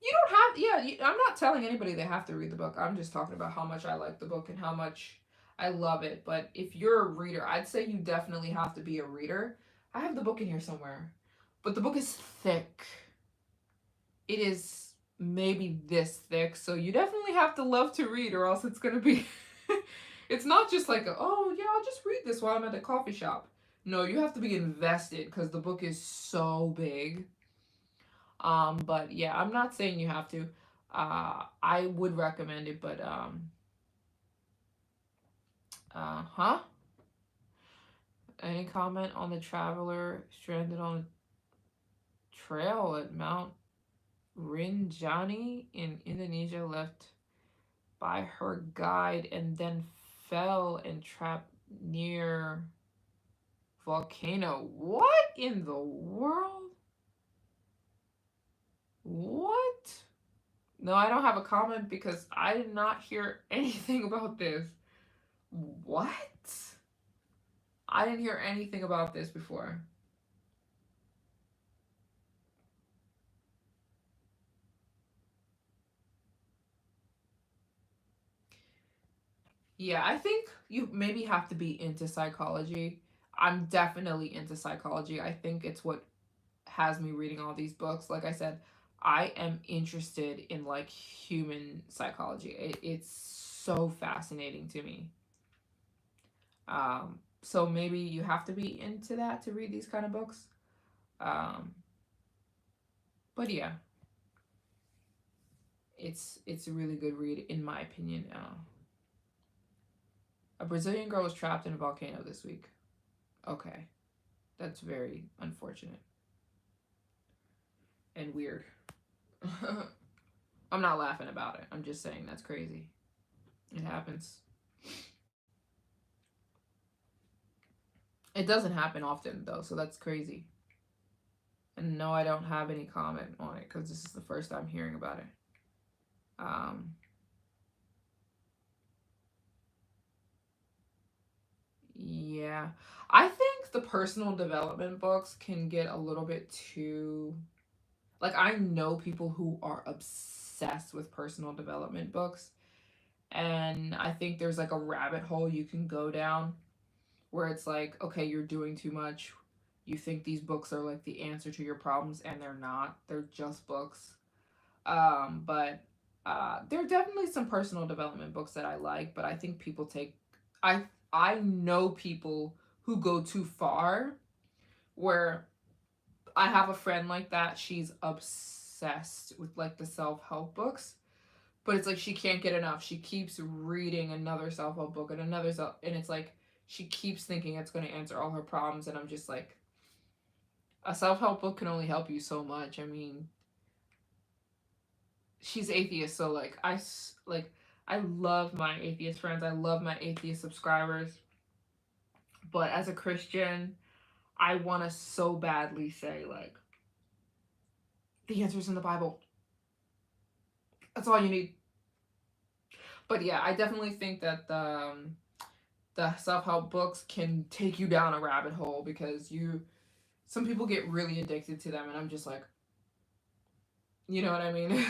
you don't have, I'm not telling anybody they have to read the book. I'm just talking about how much I like the book and how much I love it. But if you're a reader, I'd say you definitely have to be a reader. I have the book in here somewhere, but the book is thick. It is maybe this thick, so you definitely have to love to read, or else it's gonna be. It's not just like, oh yeah, I'll just read this while I'm at the coffee shop. No, you have to be invested because the book is so big. But yeah, I'm not saying you have to. I would recommend it, but huh? Any comment on the traveler stranded on a trail at Mount Rinjani in Indonesia, left by her guide and then fell and trapped near volcano? What in the world? What? No, I don't have a comment because I did not hear anything about this. What? I didn't hear anything about this before. Yeah, I think you maybe have to be into psychology. I'm definitely into psychology. I think it's what has me reading all these books. Like I said, I am interested in like human psychology. It's so fascinating to me. So maybe you have to be into that to read these kind of books. Um, but yeah, it's a really good read in my opinion. A Brazilian girl was trapped in a volcano this week. Okay, that's very unfortunate and weird. I'm not laughing about it. I'm just saying that's crazy. It happens. It doesn't happen often though, so that's crazy. And no, I don't have any comment on it because this is the first time hearing about it. Um, yeah, I think the personal development books can get a little bit too. Like, I know people who are obsessed with personal development books, and I think there's like a rabbit hole you can go down where it's like, okay, you're doing too much. You think these books are like the answer to your problems, and they're not. They're just books. But there are definitely some personal development books that I like, but I think people take. I know people who go too far. Where I have a friend like that. She's obsessed with like the self help books, but it's like she can't get enough. She keeps reading another self help book and another self, and it's like she keeps thinking it's going to answer all her problems, and I'm just like, a self help book can only help you so much. I mean, she's atheist, so like I love my atheist friends. I love my atheist subscribers, but as a Christian, I want to so badly say like the answer's in the Bible. That's all you need. But yeah, I definitely think that the self help books can take you down a rabbit hole because some people get really addicted to them, and I'm just like, you know what I mean?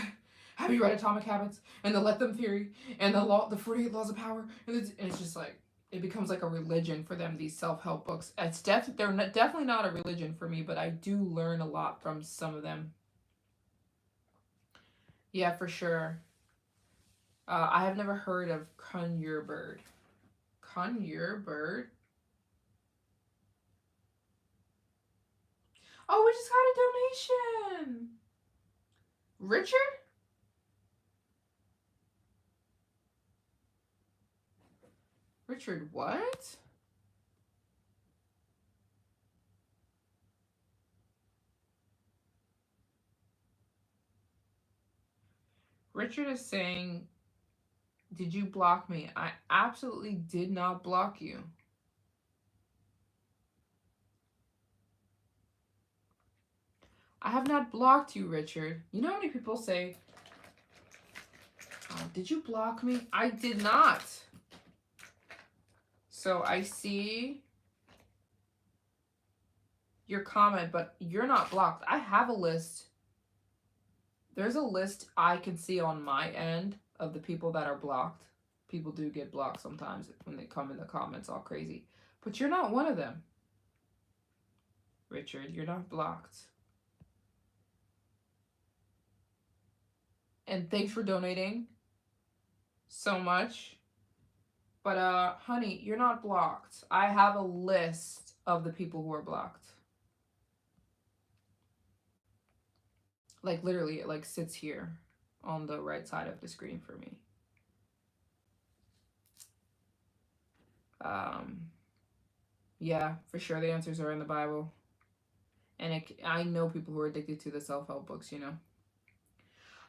Have you read Atomic Habits and the Let Them theory and the 48 Laws of Power? And it's just like it becomes like a religion for them. These self help books. They're definitely not a religion for me, but I do learn a lot from some of them. Yeah, for sure. I have never heard of Conure Bird. Conure Bird. Oh, we just got a donation. Richard? Richard, what? Richard is saying, did you block me? I absolutely did not block you. I have not blocked you, Richard. You know how many people say, did you block me? I did not. So I see your comment, but you're not blocked. I have a list. There's a list I can see on my end of the people that are blocked. People do get blocked sometimes when they come in the comments all crazy. But you're not one of them, Richard. You're not blocked. And thanks for donating so much. But honey, you're not blocked. I have a list of the people who are blocked. Like literally it like sits here on the right side of the screen for me. Um yeah, for sure the answers are in the Bible. And I know people who are addicted to the self-help books, you know.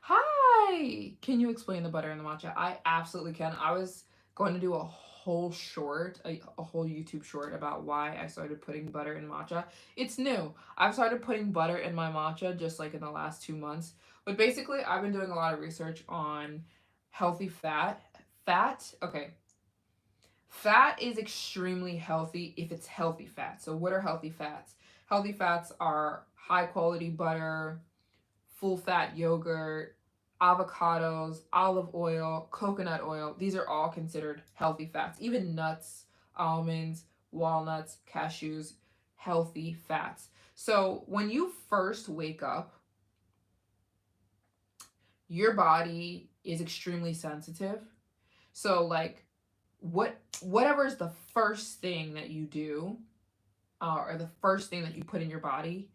Hi! Can you explain the butter in the matcha? I absolutely can. I was going to do a whole short, a whole YouTube short about why I started putting butter in matcha. It's new. I've started putting butter in my matcha just like in the last 2 months. But basically, I've been doing a lot of research on healthy fat. Okay. Fat is extremely healthy if it's healthy fat. So, what are healthy fats? Healthy fats are high quality butter, full fat yogurt, avocados, olive oil, coconut oil. These are all considered healthy fats. Even nuts, almonds, walnuts, cashews, healthy fats. So when you first wake up, your body is extremely sensitive. So like whatever is the first thing that you do, or the first thing that you put in your body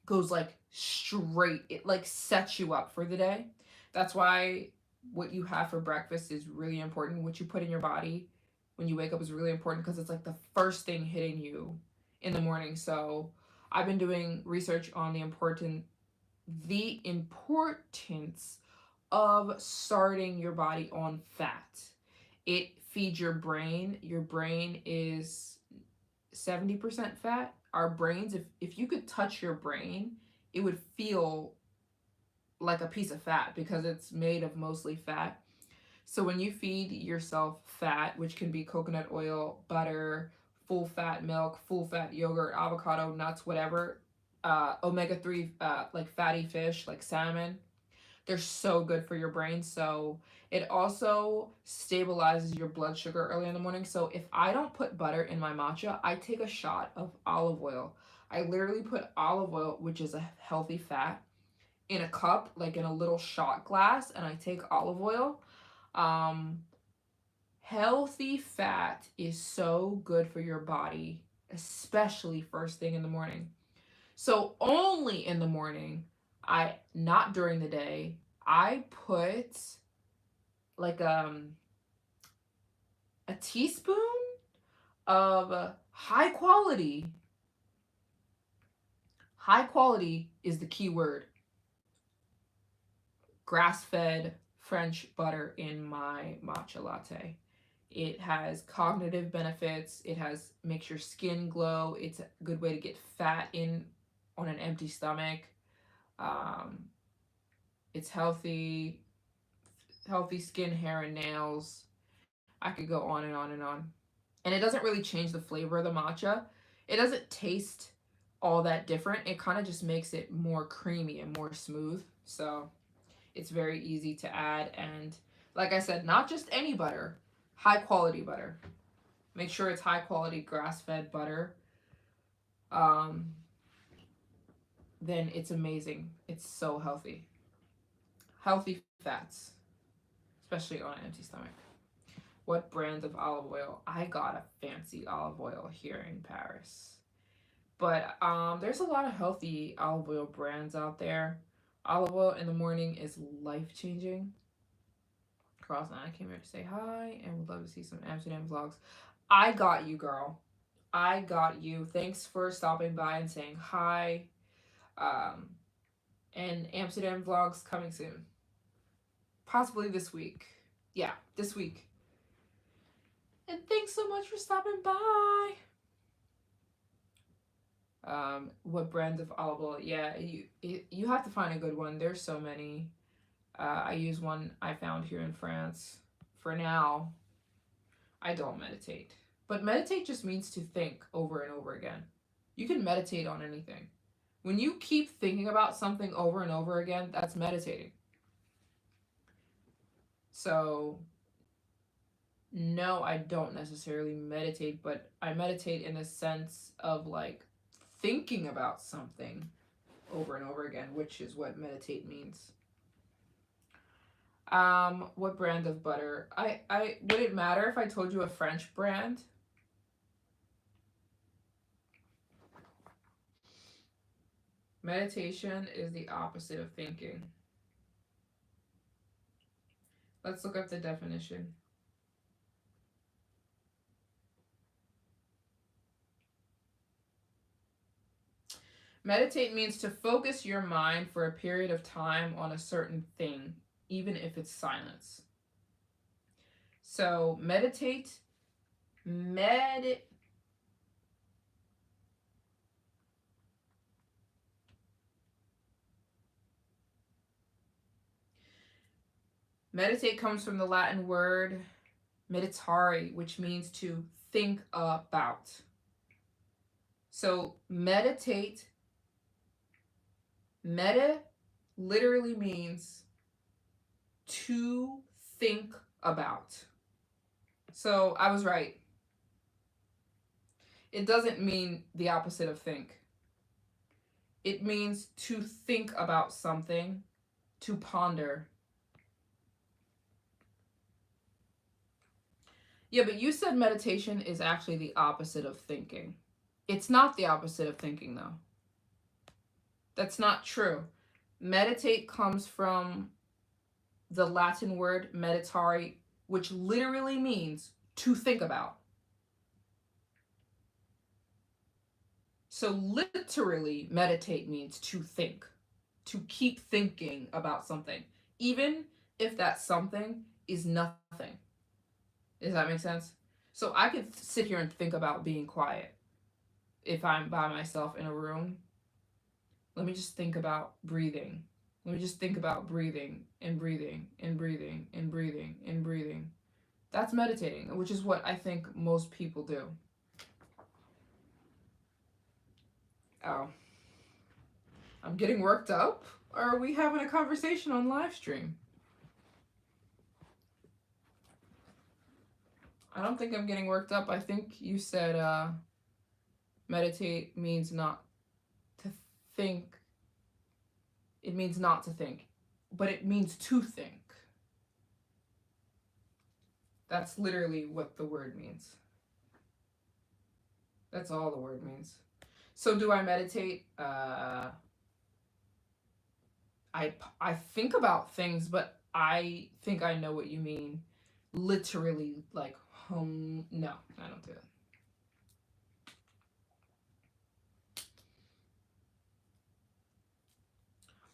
goes like straight. It like sets you up for the day. That's why what you have for breakfast is really important. What you put in your body when you wake up is really important because it's like the first thing hitting you in the morning. So I've been doing research on the importance of starting your body on fat. It feeds your brain. Your brain is 70% fat. Our brains, if you could touch your brain, it would feel like a piece of fat because it's made of mostly fat. So when you feed yourself fat, which can be coconut oil, butter, full fat milk, full fat yogurt, avocado, nuts, whatever, omega 3, like fatty fish, like salmon, they're so good for your brain. So it also stabilizes your blood sugar early in the morning. So if I don't put butter in my matcha, I take a shot of olive oil. I literally put olive oil, which is a healthy fat, in a cup, like in a little shot glass, and I take olive oil. Um, Healthy fat is so good for your body, especially first thing in the morning. So only in the morning, I not during the day, I put like a teaspoon of high quality is the key word, grass-fed French butter in my matcha latte. It has cognitive benefits. It has makes your skin glow. It's a good way to get fat in on an empty stomach. Um, it's healthy skin, hair, and nails. I could go on and on and on. And it doesn't really change the flavor of the matcha. It doesn't taste all that different. It kind of just makes it more creamy and more smooth. So it's very easy to add. And like I said, not just any butter, high quality butter. Make sure it's high quality grass fed butter. Um, then it's amazing. It's so healthy. Healthy fats, especially on an empty stomach. What brand of olive oil? I got a fancy olive oil here in Paris. But there's a lot of healthy olive oil brands out there. Olive oil in the morning is life changing. Cross and I came here to say hi and would love to see some Amsterdam vlogs. I got you, girl. I got you. Thanks for stopping by and saying hi. Um, and Amsterdam vlogs coming soon. possibly this week. Yeah, this week. And thanks so much for stopping by. What brand of olive oil? Yeah, you have to find a good one. There's so many. I use one I found here in France. For now, I don't meditate. But meditate just means to think over and over again. You can meditate on anything. When you keep thinking about something over and over again, that's meditating. So, no, I don't necessarily meditate, but I meditate in a sense of like thinking about something over and over again, which is what meditate means. What brand of butter? I would it matter if I told you a French brand? Meditation is the opposite of thinking. Let's look up the definition. Meditate means to focus your mind for a period of time on a certain thing, even if it's silence. So meditate, meditate comes from the Latin word meditare, which means to think about. So meditate, meta literally means to think about. So I was right. It doesn't mean the opposite of think. It means to think about something, to ponder. Yeah, but you said meditation is actually the opposite of thinking. It's not the opposite of thinking, though. That's not true. Meditate comes from the Latin word meditare, which literally means to think about. So literally, meditate means to think, to keep thinking about something, even if that something is nothing. Does that make sense? So I could sit here and think about being quiet if I'm by myself in a room. Let me just think about breathing. Let me just think about breathing and breathing and breathing and breathing and breathing. That's meditating, which is what I think most people do. Oh. I'm getting worked up? Or are we having a conversation on live stream? I don't think I'm getting worked up. I think you said meditate means not to think. It means not to think, but it means to think. That's literally what the word means. That's all the word means. So do I meditate? I think about things, but I think I know what you mean. Literally, like no, I don't do it.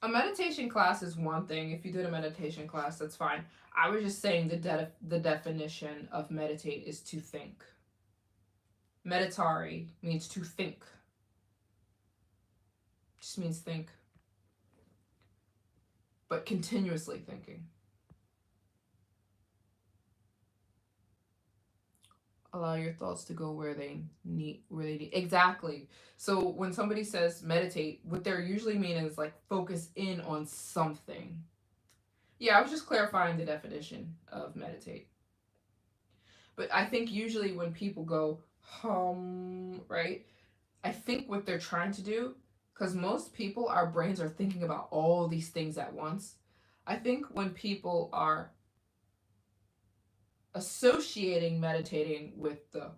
A meditation class is one thing. If you did a meditation class, that's fine. I was just saying the definition of meditate is to think. Meditare means to think. Just means think. But continuously thinking. Allow your thoughts to go where they need. Exactly. So when somebody says meditate, what they're usually meaning is like focus in on something. Yeah, I was just clarifying the definition of meditate. But I think usually when people go right, I think what they're trying to do, because most people, our brains are thinking about all these things at once. I think when people are associating meditating with the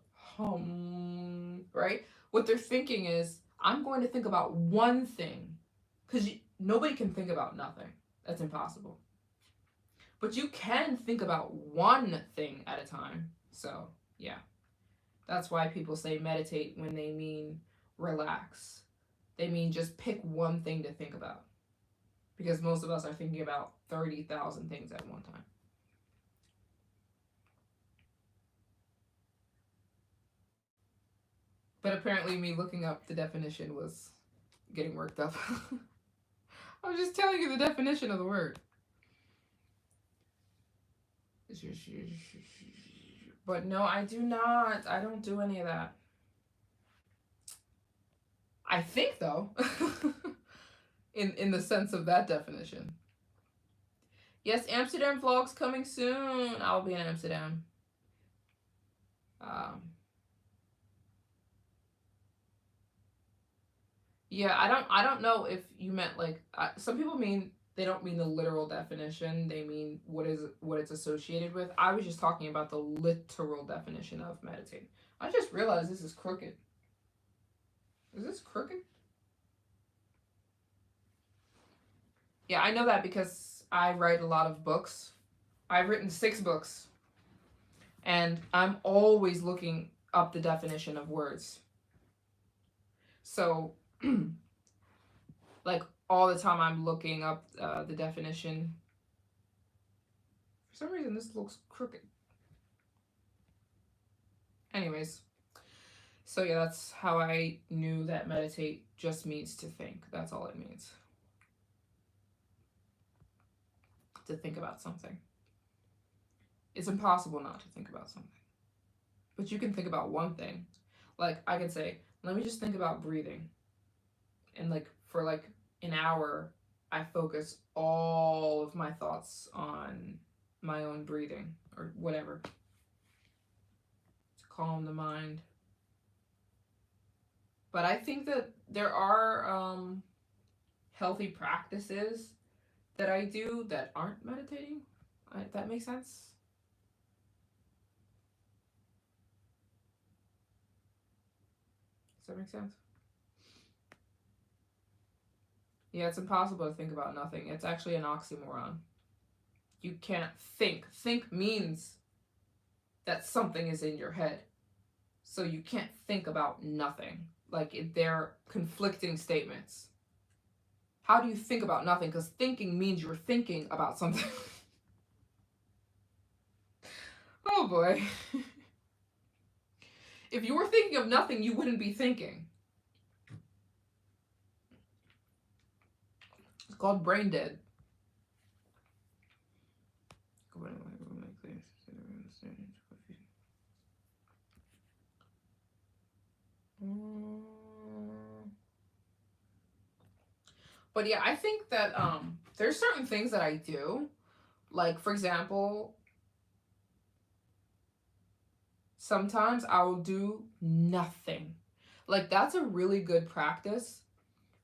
right, what they're thinking is, I'm going to think about one thing, because nobody can think about nothing. That's impossible. But you can think about one thing at a time. So, yeah. That's why people say meditate when they mean relax. They mean just pick one thing to think about. because most of us are thinking about 30,000 things at one time. But apparently, me looking up the definition was getting worked up. I was just telling you the definition of the word. But no, I do not. I don't do any of that. I think, though, in the sense of that definition. Yes, Amsterdam vlogs coming soon. I'll be in Amsterdam. Um, yeah, I don't know if you meant like some people mean they don't mean the literal definition. They mean what it's associated with. I was just talking about the literal definition of meditate. I just realized this is crooked. Is this crooked? Yeah, I know that because I write a lot of books. I've written 6 books. And I'm always looking up the definition of words. So, like, all the time I'm looking up the definition. For some reason, this looks crooked. Anyways, so yeah, that's how I knew that meditate just means to think. That's all it means. To think about something. It's impossible not to think about something. But you can think about one thing. Like, I can say, let me just think about breathing. And, like, for, like, an hour, I focus all of my thoughts on my own breathing or whatever to calm the mind. But I think that there are healthy practices that I do that aren't meditating. That makes sense. Does that make sense? Yeah, it's impossible to think about nothing. It's actually an oxymoron. You can't think. Think means that something is in your head. So you can't think about nothing. Like, they're conflicting statements. How do you think about nothing? Because thinking means you're thinking about something. Oh boy. If you were thinking of nothing, you wouldn't be thinking. It's called brain dead. But yeah, I think that there's certain things that I do. Like, for example, sometimes I will do nothing. Like, that's a really good practice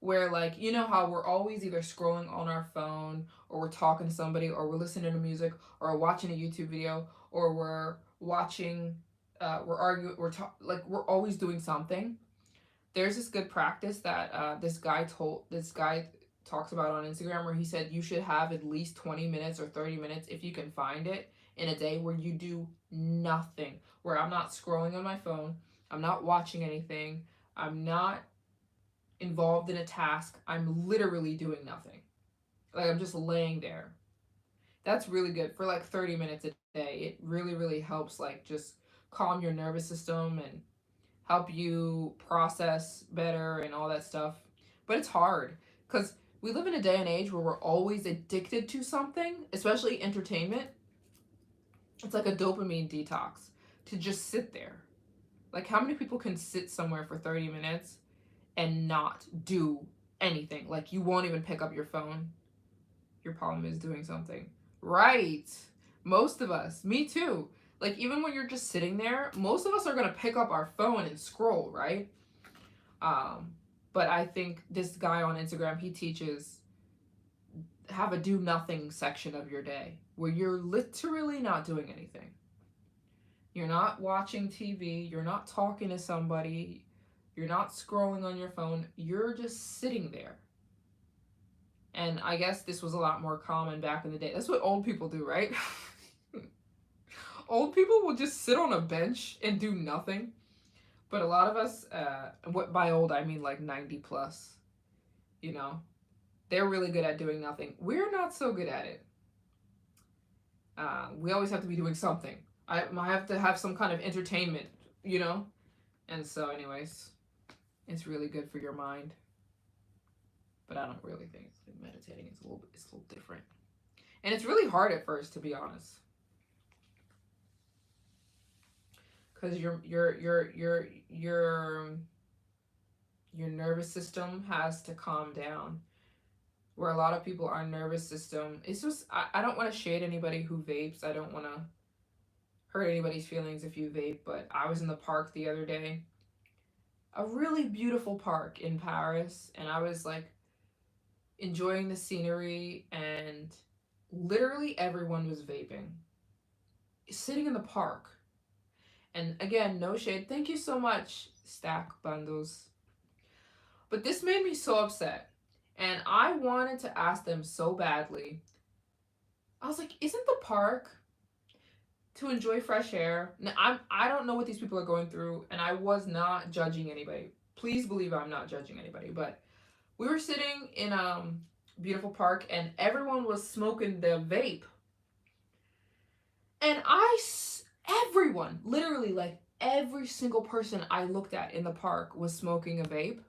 where, like, you know how we're always either scrolling on our phone or we're talking to somebody or we're listening to music or we're watching a YouTube video or we're watching we're arguing like we're always doing something. There's this good practice that this guy talks about on Instagram where he said you should have at least 20 minutes or 30 minutes if you can find it in a day where you do nothing, where I'm not scrolling on my phone, I'm not watching anything, I'm not involved in a task, I'm literally doing nothing. Like, I'm just laying there. That's really good for like 30 minutes a day. It really, really helps, like, just calm your nervous system and help you process better and all that stuff. But it's hard because we live in a day and age where we're always addicted to something, especially entertainment. It's like a dopamine detox to just sit there. Like, how many people can sit somewhere for 30 minutes and not do anything? Like, you won't even pick up your phone. Your problem is doing something. Right. Most of us. Me too. Like, even when you're just sitting there, most of us are going to pick up our phone and scroll, right? But I think this guy on Instagram, he teaches have a do nothing section of your day where you're literally not doing anything. You're not watching TV, you're not talking to somebody, you're not scrolling on your phone, you're just sitting there. And I guess this was a lot more common back in the day. That's what old people do, right? Old people will just sit on a bench and do nothing. But a lot of us, what by old I mean like 90 plus, you know. They're really good at doing nothing. We're not so good at it. We always have to be doing something. I have to have some kind of entertainment, you know? And so, anyways, it's really good for your mind. But I don't really think meditating is a little different. And it's really hard at first, to be honest. Because your nervous system has to calm down. Where a lot of people, our nervous system, it's just, I don't want to shade anybody who vapes. I don't want to hurt anybody's feelings if you vape, but I was in the park the other day, a really beautiful park in Paris, and I was like enjoying the scenery, and literally everyone was vaping, sitting in the park. And again, no shade. Thank you so much, Stack Bundles. But this made me so upset. And I wanted to ask them so badly. I was like, isn't the park to enjoy fresh air? Now, I don't know what these people are going through, and I was not judging anybody. Please believe I'm not judging anybody. But we were sitting in beautiful park, and everyone was smoking their vape. And everyone, literally like every single person I looked at in the park was smoking a vape.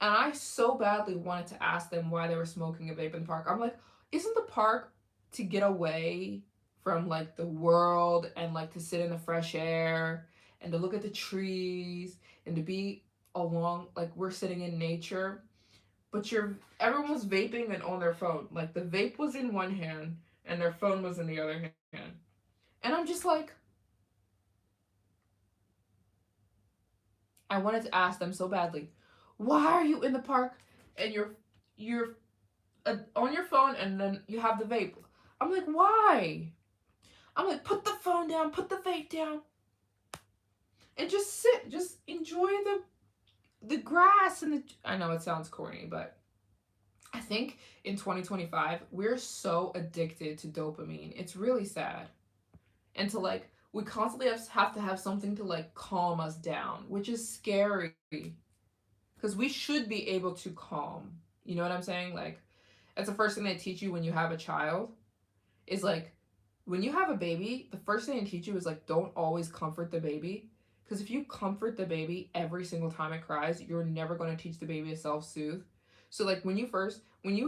And I so badly wanted to ask them why they were smoking a vape in the park. I'm like, isn't the park to get away from like the world and like to sit in the fresh air and to look at the trees and to be along, like we're sitting in nature? But everyone was vaping and on their phone. Like the vape was in one hand and their phone was in the other hand. And I'm just like, I wanted to ask them so badly, why are you in the park and you're on your phone and then you have the vape? I'm like, why? I'm like, put the phone down, put the vape down, and just sit, just enjoy the grass and the. I know it sounds corny, but I think in 2025 we're so addicted to dopamine. It's really sad, and to like we constantly have to have something to like calm us down, which is scary because we should be able to calm. You know what I'm saying? Like, that's the first thing they teach you when you have a child is like, when you have a baby, the first thing they teach you is like, don't always comfort the baby. Because if you comfort the baby every single time it cries, you're never going to teach the baby to self-soothe. So like when you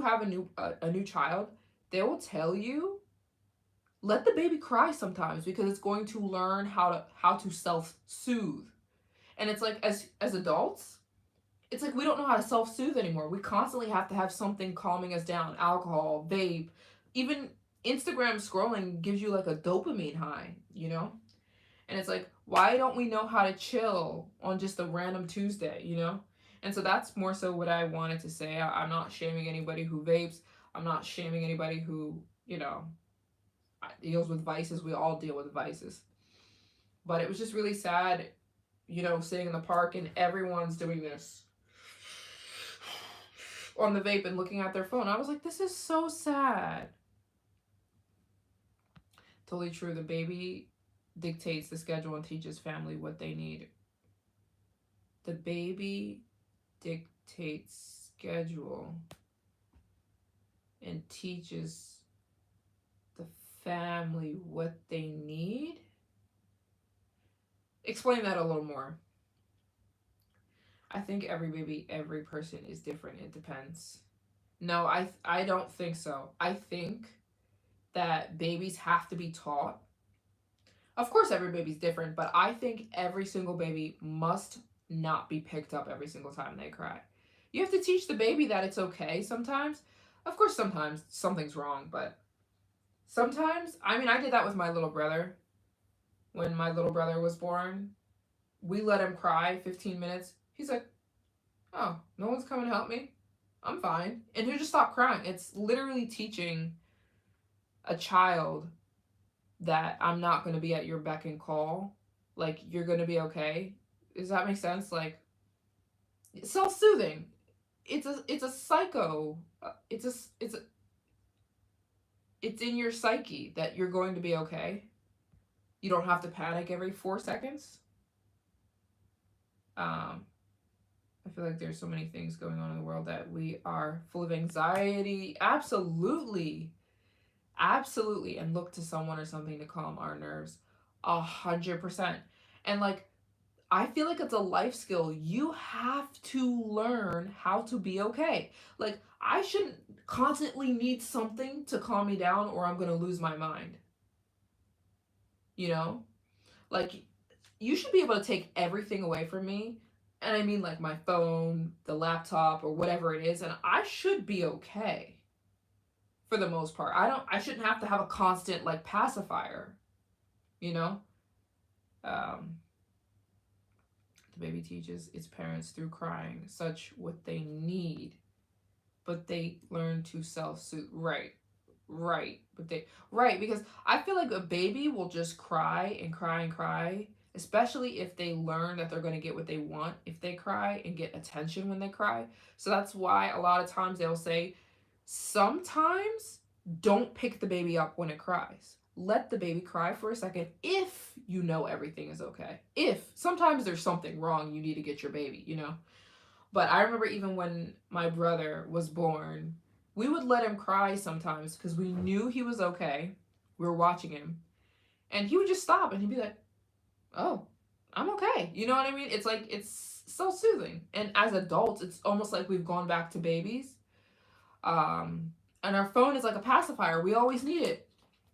have a new child, they will tell you, let the baby cry sometimes because it's going to learn how to self-soothe. And it's like as adults, it's like we don't know how to self-soothe anymore. We constantly have to have something calming us down. Alcohol, vape, even Instagram scrolling gives you like a dopamine high, you know? And it's like, why don't we know how to chill on just a random Tuesday, you know? And so that's more so what I wanted to say. I'm not shaming anybody who vapes. I'm not shaming anybody who, you know, deals with vices. We all deal with vices. But it was just really sad, you know, sitting in the park and everyone's doing this on the vape and looking at their phone. I was like, this is so sad. Totally true. The baby dictates the schedule and teaches family what they need. The baby dictates schedule and teaches the family what they need. Explain that a little more. I think every baby, every person is different. It depends. No, I don't think so. I think that babies have to be taught. Of course, every baby's different, but I think every single baby must not be picked up every single time they cry. You have to teach the baby that it's okay sometimes. Of course, sometimes something's wrong, but sometimes, I mean, I did that with my little brother. When my little brother was born, we let him cry 15 minutes. He's like, oh, no one's coming to help me? I'm fine. And he'll just stop crying. It's literally teaching a child that I'm not going to be at your beck and call. Like, you're going to be okay. Does that make sense? Like, self-soothing. It's a psycho. It's in your psyche that you're going to be okay. You don't have to panic every 4 seconds. Um, I feel like there's so many things going on in the world that we are full of anxiety. Absolutely. Absolutely. And look to someone or something to calm our nerves. 100%. And like, I feel like it's a life skill. You have to learn how to be okay. Like, I shouldn't constantly need something to calm me down or I'm going to lose my mind. You know? Like, you should be able to take everything away from me. And I mean, like, my phone, the laptop, or whatever it is. And I should be okay for the most part. I shouldn't have to have a constant, like, pacifier. You know? Um, the baby teaches its parents through crying such what they need, but they learn to self-soothe. Right. Right. Right, because I feel like a baby will just cry and cry and cry, especially if they learn that they're going to get what they want if they cry and get attention when they cry. So that's why a lot of times they'll say, sometimes don't pick the baby up when it cries. Let the baby cry for a second if you know everything is okay. If sometimes there's something wrong, you need to get your baby, you know? But I remember even when my brother was born, we would let him cry sometimes because we knew he was okay. We were watching him. And he would just stop and he'd be like, oh, I'm okay. You know what I mean? It's like, it's so soothing. And as adults, it's almost like we've gone back to babies. And our phone is like a pacifier. We always need it.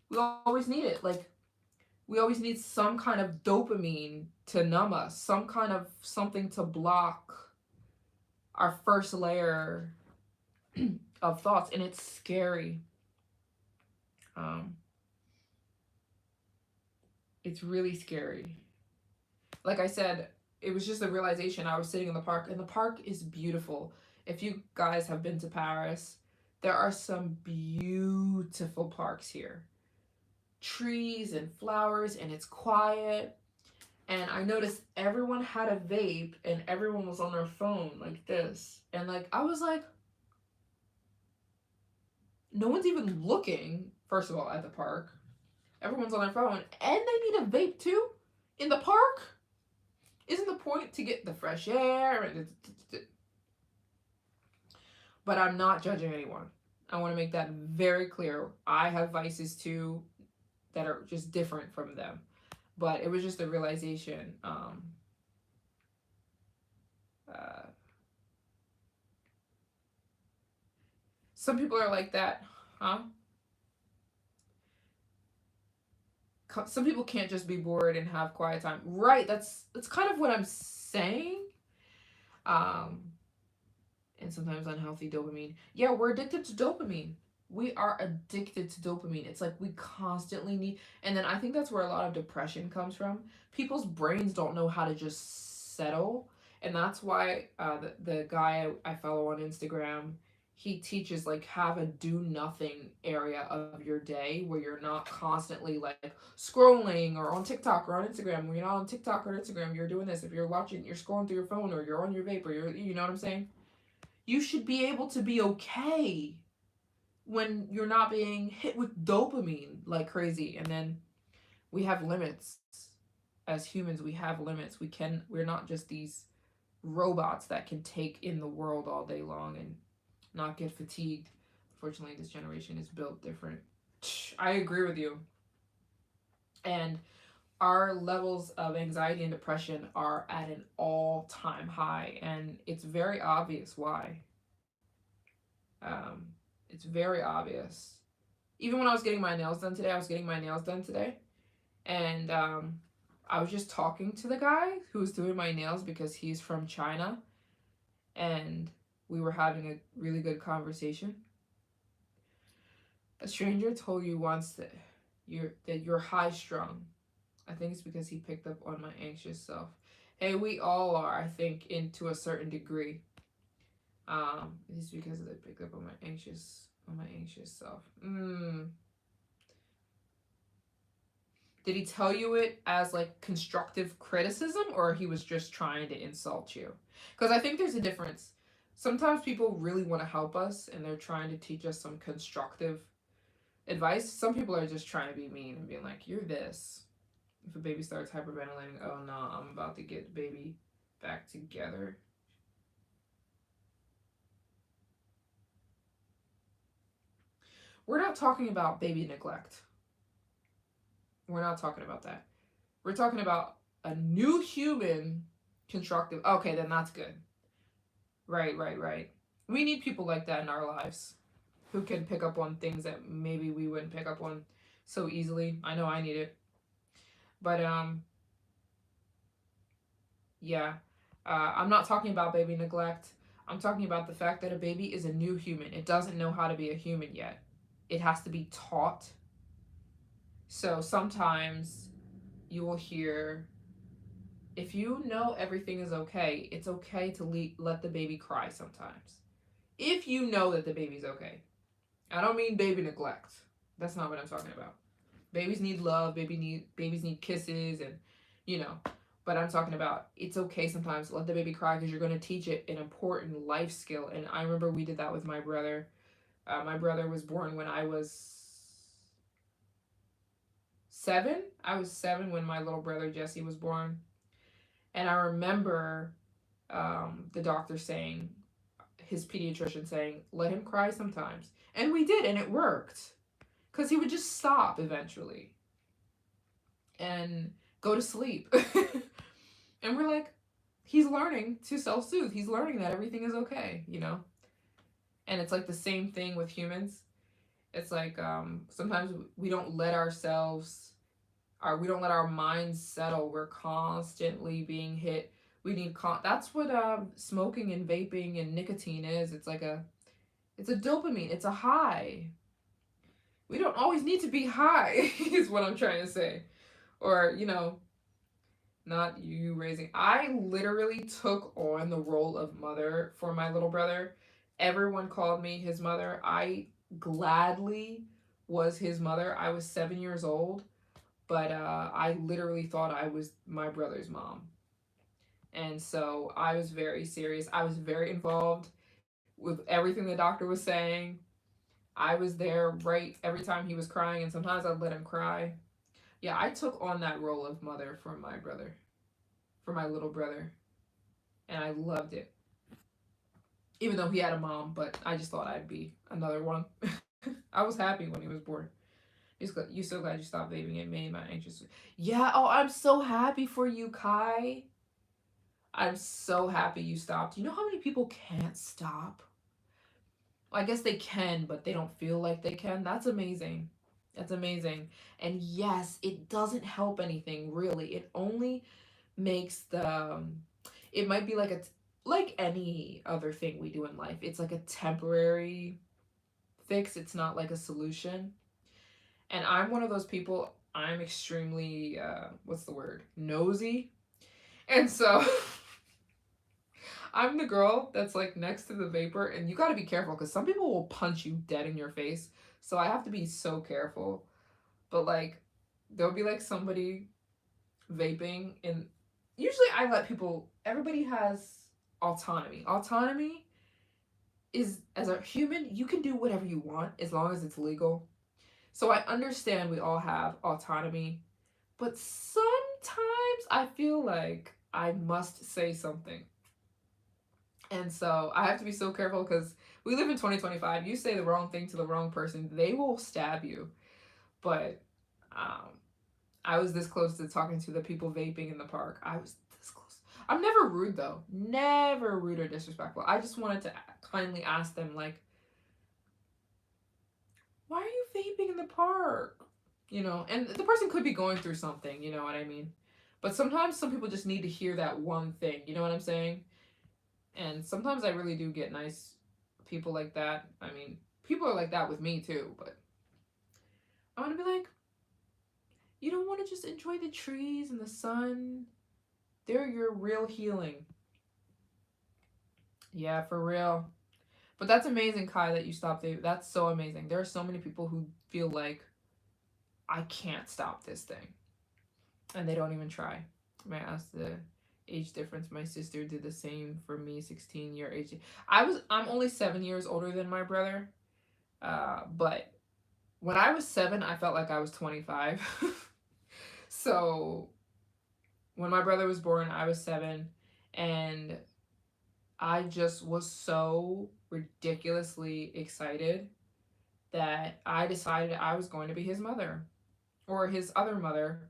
We always need it. Like, we always need some kind of dopamine to numb us, some kind of something to block our first layer of thoughts, and it's scary. Um, it's really scary. Like I said, it was just a realization. I was sitting in the park, and the park is beautiful. If you guys have been to Paris, there are some beautiful parks here. Trees and flowers, and it's quiet. And I noticed everyone had a vape, and everyone was on their phone like this. And like, I was like, no one's even looking, first of all, at the park. Everyone's on their phone, and they need a vape too in the park. Isn't the point to get the fresh air? But I'm not judging anyone. I want to make that very clear. I have vices too that are just different from them. But it was just a realization. Uh, some people are like that, huh? Some people can't just be bored and have quiet time. Right. That's kind of what I'm saying. Um, and sometimes unhealthy dopamine. Yeah, we're addicted to dopamine. We are addicted to dopamine. It's like we constantly need, and then I think that's where a lot of depression comes from. People's brains don't know how to just settle, and that's why the guy I follow on Instagram, he teaches like have a do nothing area of your day where you're not constantly like scrolling or on TikTok or on Instagram. When you're not on TikTok or Instagram, you're doing this. If you're watching, you're scrolling through your phone or you're on your vape or you know what I'm saying? You should be able to be okay when you're not being hit with dopamine like crazy. And then we have limits. As humans, we have limits. We're not just these robots that can take in the world all day long and not get fatigued. Unfortunately, this generation is built different. I agree with you. And our levels of anxiety and depression are at an all-time high, and it's very obvious why. Um, it's very obvious. Even when I was getting my nails done today, and I was just talking to the guy who was doing my nails because he's from China, and we were having a really good conversation. A stranger told you once that you're high strung. I think it's because he picked up on my anxious self. Hey, we all are, I think, into a certain degree. It's because they picked up on my anxious self. Did he tell you it as like constructive criticism, or he was just trying to insult you? Because I think there's a difference. Sometimes people really want to help us and they're trying to teach us some constructive advice. Some people are just trying to be mean and being like, you're this. If a baby starts hyperventilating, oh no, I'm about to get the baby back together. We're not talking about baby neglect. We're not talking about that. We're talking about a new human constructive. Okay, then that's good. Right, right, right. We need people like that in our lives who can pick up on things that maybe we wouldn't pick up on so easily. I know I need it. But yeah. I'm not talking about baby neglect. I'm talking about the fact that a baby is a new human. It doesn't know how to be a human yet. It has to be taught. So sometimes you will hear, if you know everything is okay, it's okay to let the baby cry sometimes. If you know that the baby's okay. I don't mean baby neglect. That's not what I'm talking about. Babies need love, babies need kisses and you know. But I'm talking about it's okay sometimes to let the baby cry because you're going to teach it an important life skill. And I remember we did that with my brother. My brother was born when I was 7. I was 7 when my little brother Jesse was born. And I remember the doctor saying, his pediatrician saying, let him cry sometimes. And we did, and it worked. Because he would just stop eventually and go to sleep. And we're like, he's learning to self soothe. He's learning that everything is okay, you know? And it's like the same thing with humans. It's like sometimes we don't let ourselves, we don't let our minds settle. We're constantly being hit. We need, that's what smoking and vaping and nicotine is. It's a dopamine. It's a high. We don't always need to be high, is what I'm trying to say. Or, you know, not you raising. I literally took on the role of mother for my little brother. Everyone called me his mother. I gladly was his mother. I was 7 years old, but I literally thought I was my brother's mom. And so I was very serious. I was very involved with everything the doctor was saying. I was there right every time he was crying, and sometimes I'd let him cry. Yeah, I took on that role of mother for my brother, for my little brother, and I loved it. Even though he had a mom, but I just thought I'd be another one. I was happy when he was born. You so glad you stopped vaping. It made my anxious. Yeah. Oh, I'm so happy for you, Kai. I'm so happy you stopped. You know how many people can't stop? Well, I guess they can, but they don't feel like they can. That's amazing. That's amazing. And yes, it doesn't help anything really. It only makes it might be like like any other thing we do in life. It's like a temporary fix. It's not like a solution. And I'm one of those people, I'm extremely what's the word? Nosy. And so I'm the girl that's like next to the vapor, and you got to be careful because some people will punch you dead in your face. So I have to be so careful. But like, there'll be like somebody vaping, and usually I let people. Everybody has autonomy. Autonomy is, as a human, you can do whatever you want as long as it's legal. So I understand we all have autonomy, but sometimes I feel like I must say something. And so I have to be so careful because we live in 2025. You say the wrong thing to the wrong person, they will stab you. But um, I was this close to talking to the people vaping in the park. I was this close. I'm never rude though. Never rude or disrespectful. I just wanted to kindly ask them, like, why are you vaping in the park? You know, and the person could be going through something, you know what I mean? But sometimes some people just need to hear that one thing, you know what I'm saying? And sometimes I really do get nice people like that. I mean, people are like that with me too, but I want to be like, you don't want to just enjoy the trees and the sun. They're your real healing. Yeah, for real. But that's amazing, Kai, that you stopped it. That's so amazing. There are so many people who feel like I can't stop this thing, and they don't even try. May I ask the age difference? My sister did the same for me. 16-year age. I'm only 7 years older than my brother. But when I was 7, I felt like I was 25. So when my brother was born, I was 7, and I just was so ridiculously excited that I decided I was going to be his mother or his other mother.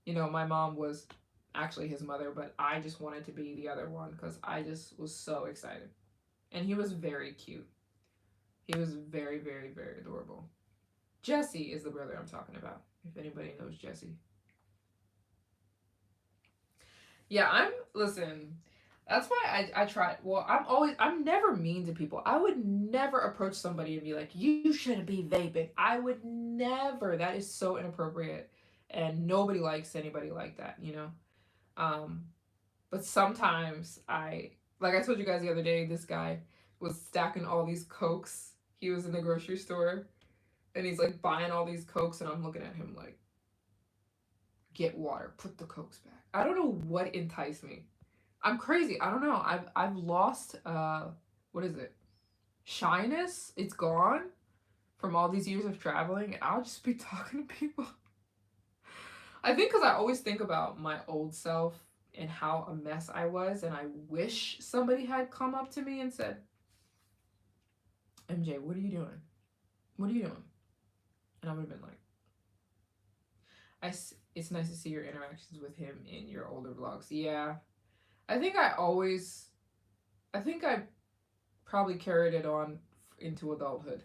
You know, my mom was actually his mother, but I just wanted to be the other one because I just was so excited. And he was very cute. He was very, very, very adorable. Jesse is the brother I'm talking about, if anybody knows Jesse. Yeah, listen, that's why I try. Well, I'm never mean to people. I would never approach somebody and be like, you shouldn't be vaping. I would never. That is so inappropriate. And nobody likes anybody like that, you know? Um, but sometimes like I told you guys the other day, this guy was stacking all these Cokes. He was in the grocery store and he's like buying all these Cokes, and I'm looking at him like, get water, put the Cokes back. I don't know what enticed me. I'm crazy. I don't know. I've lost what is it? Shyness. It's gone from all these years of traveling, and I'll just be talking to people. I think because I always think about my old self and how a mess I was, and I wish somebody had come up to me and said, "MJ, what are you doing? What are you doing?" And I would have been like, It's nice to see your interactions with him in your older vlogs." Yeah, I think I probably carried it on into adulthood.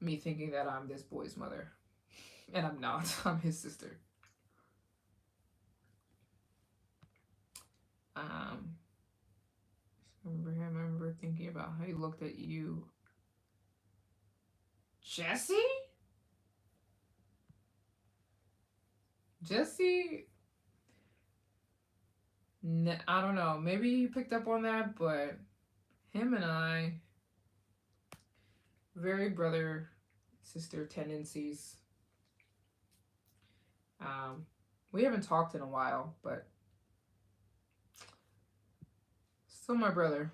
Me thinking that I'm this boy's mother. And I'm not. I'm his sister. Um, I remember thinking about how he looked at you. Jesse? Jesse? I don't know. Maybe he picked up on that, but him and I, very brother sister tendencies. Um, we haven't talked in a while, but still my brother.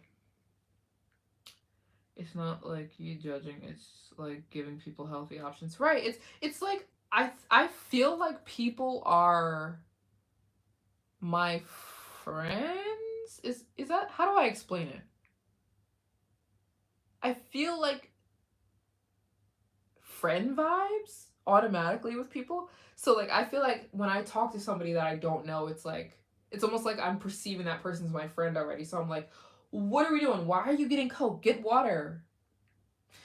It's not like you judging, it's like giving people healthy options. Right. It's like I feel like people are my friends. Is that, how do I explain it? I feel like friend vibes automatically with people. So like I feel like when I talk to somebody that I don't know, it's almost like I'm perceiving that person's my friend already. So I'm like, what are we doing? Why are you getting Coke? Get water.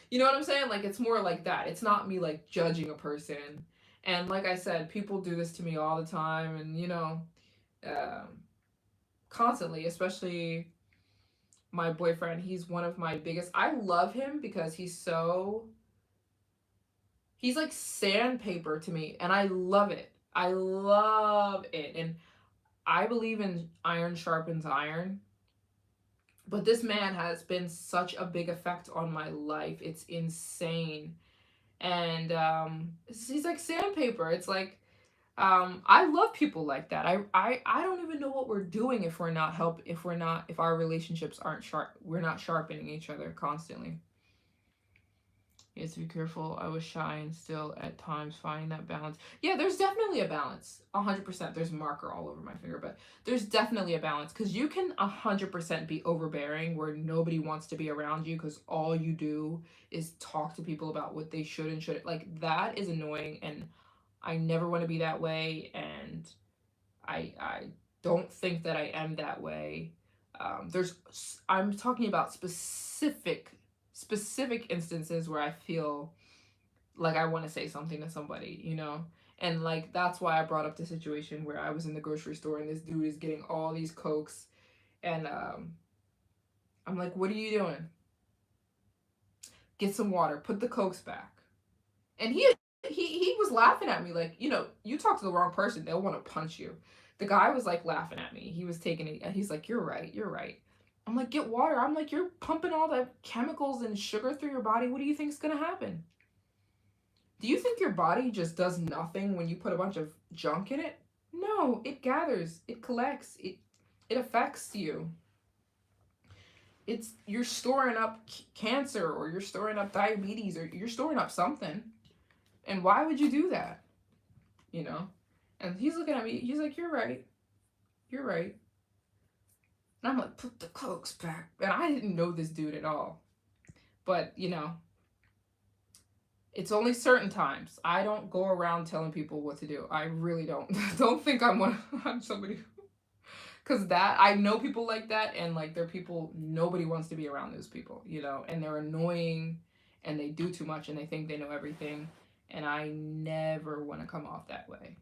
You know what I'm saying? Like it's more like that. It's not me like judging a person. And like I said, people do this to me all the time, and um, constantly, especially my boyfriend. He's one of my biggest. I love him because he's like sandpaper to me, and I love it. I love it. And I believe in iron sharpens iron. But this man has been such a big effect on my life. It's insane. And he's like sandpaper. It's like I love people like that. I don't even know what we're doing if we're not if our relationships aren't sharp, we're not sharpening each other constantly. You have to be careful. I was shy and still at times finding that balance. Yeah, there's definitely a balance. 100%. There's marker all over my finger, but there's definitely a balance because you can 100% be overbearing where nobody wants to be around you because all you do is talk to people about what they should and shouldn't. Like that is annoying, and I never want to be that way, and I don't think that I am that way. I'm talking about specific instances where I feel like I want to say something to somebody, and like that's why I brought up the situation where I was in the grocery store and this dude is getting all these Cokes, and I'm like, what are you doing? Get some water. Put the Cokes back. And he was laughing at me like, you talk to the wrong person, they'll want to punch you. The guy was like laughing at me. He was taking it. He's like, you're right. You're right. I'm like, get water. I'm like, you're pumping all the chemicals and sugar through your body. What do you think's gonna happen? Do you think your body just does nothing when you put a bunch of junk in it? No, it gathers, it collects, it affects you. You're storing up cancer, or you're storing up diabetes, or you're storing up something. And why would you do that? You know? And he's looking at me, he's like, you're right. You're right. And I'm like, put the Cokes back. And I didn't know this dude at all. But, It's only certain times. I don't go around telling people what to do. I really don't. Don't think I'm somebody, because that, I know people like that, and like they're people, nobody wants to be around those people, you know, and they're annoying, and they do too much, and they think they know everything, and I never want to come off that way.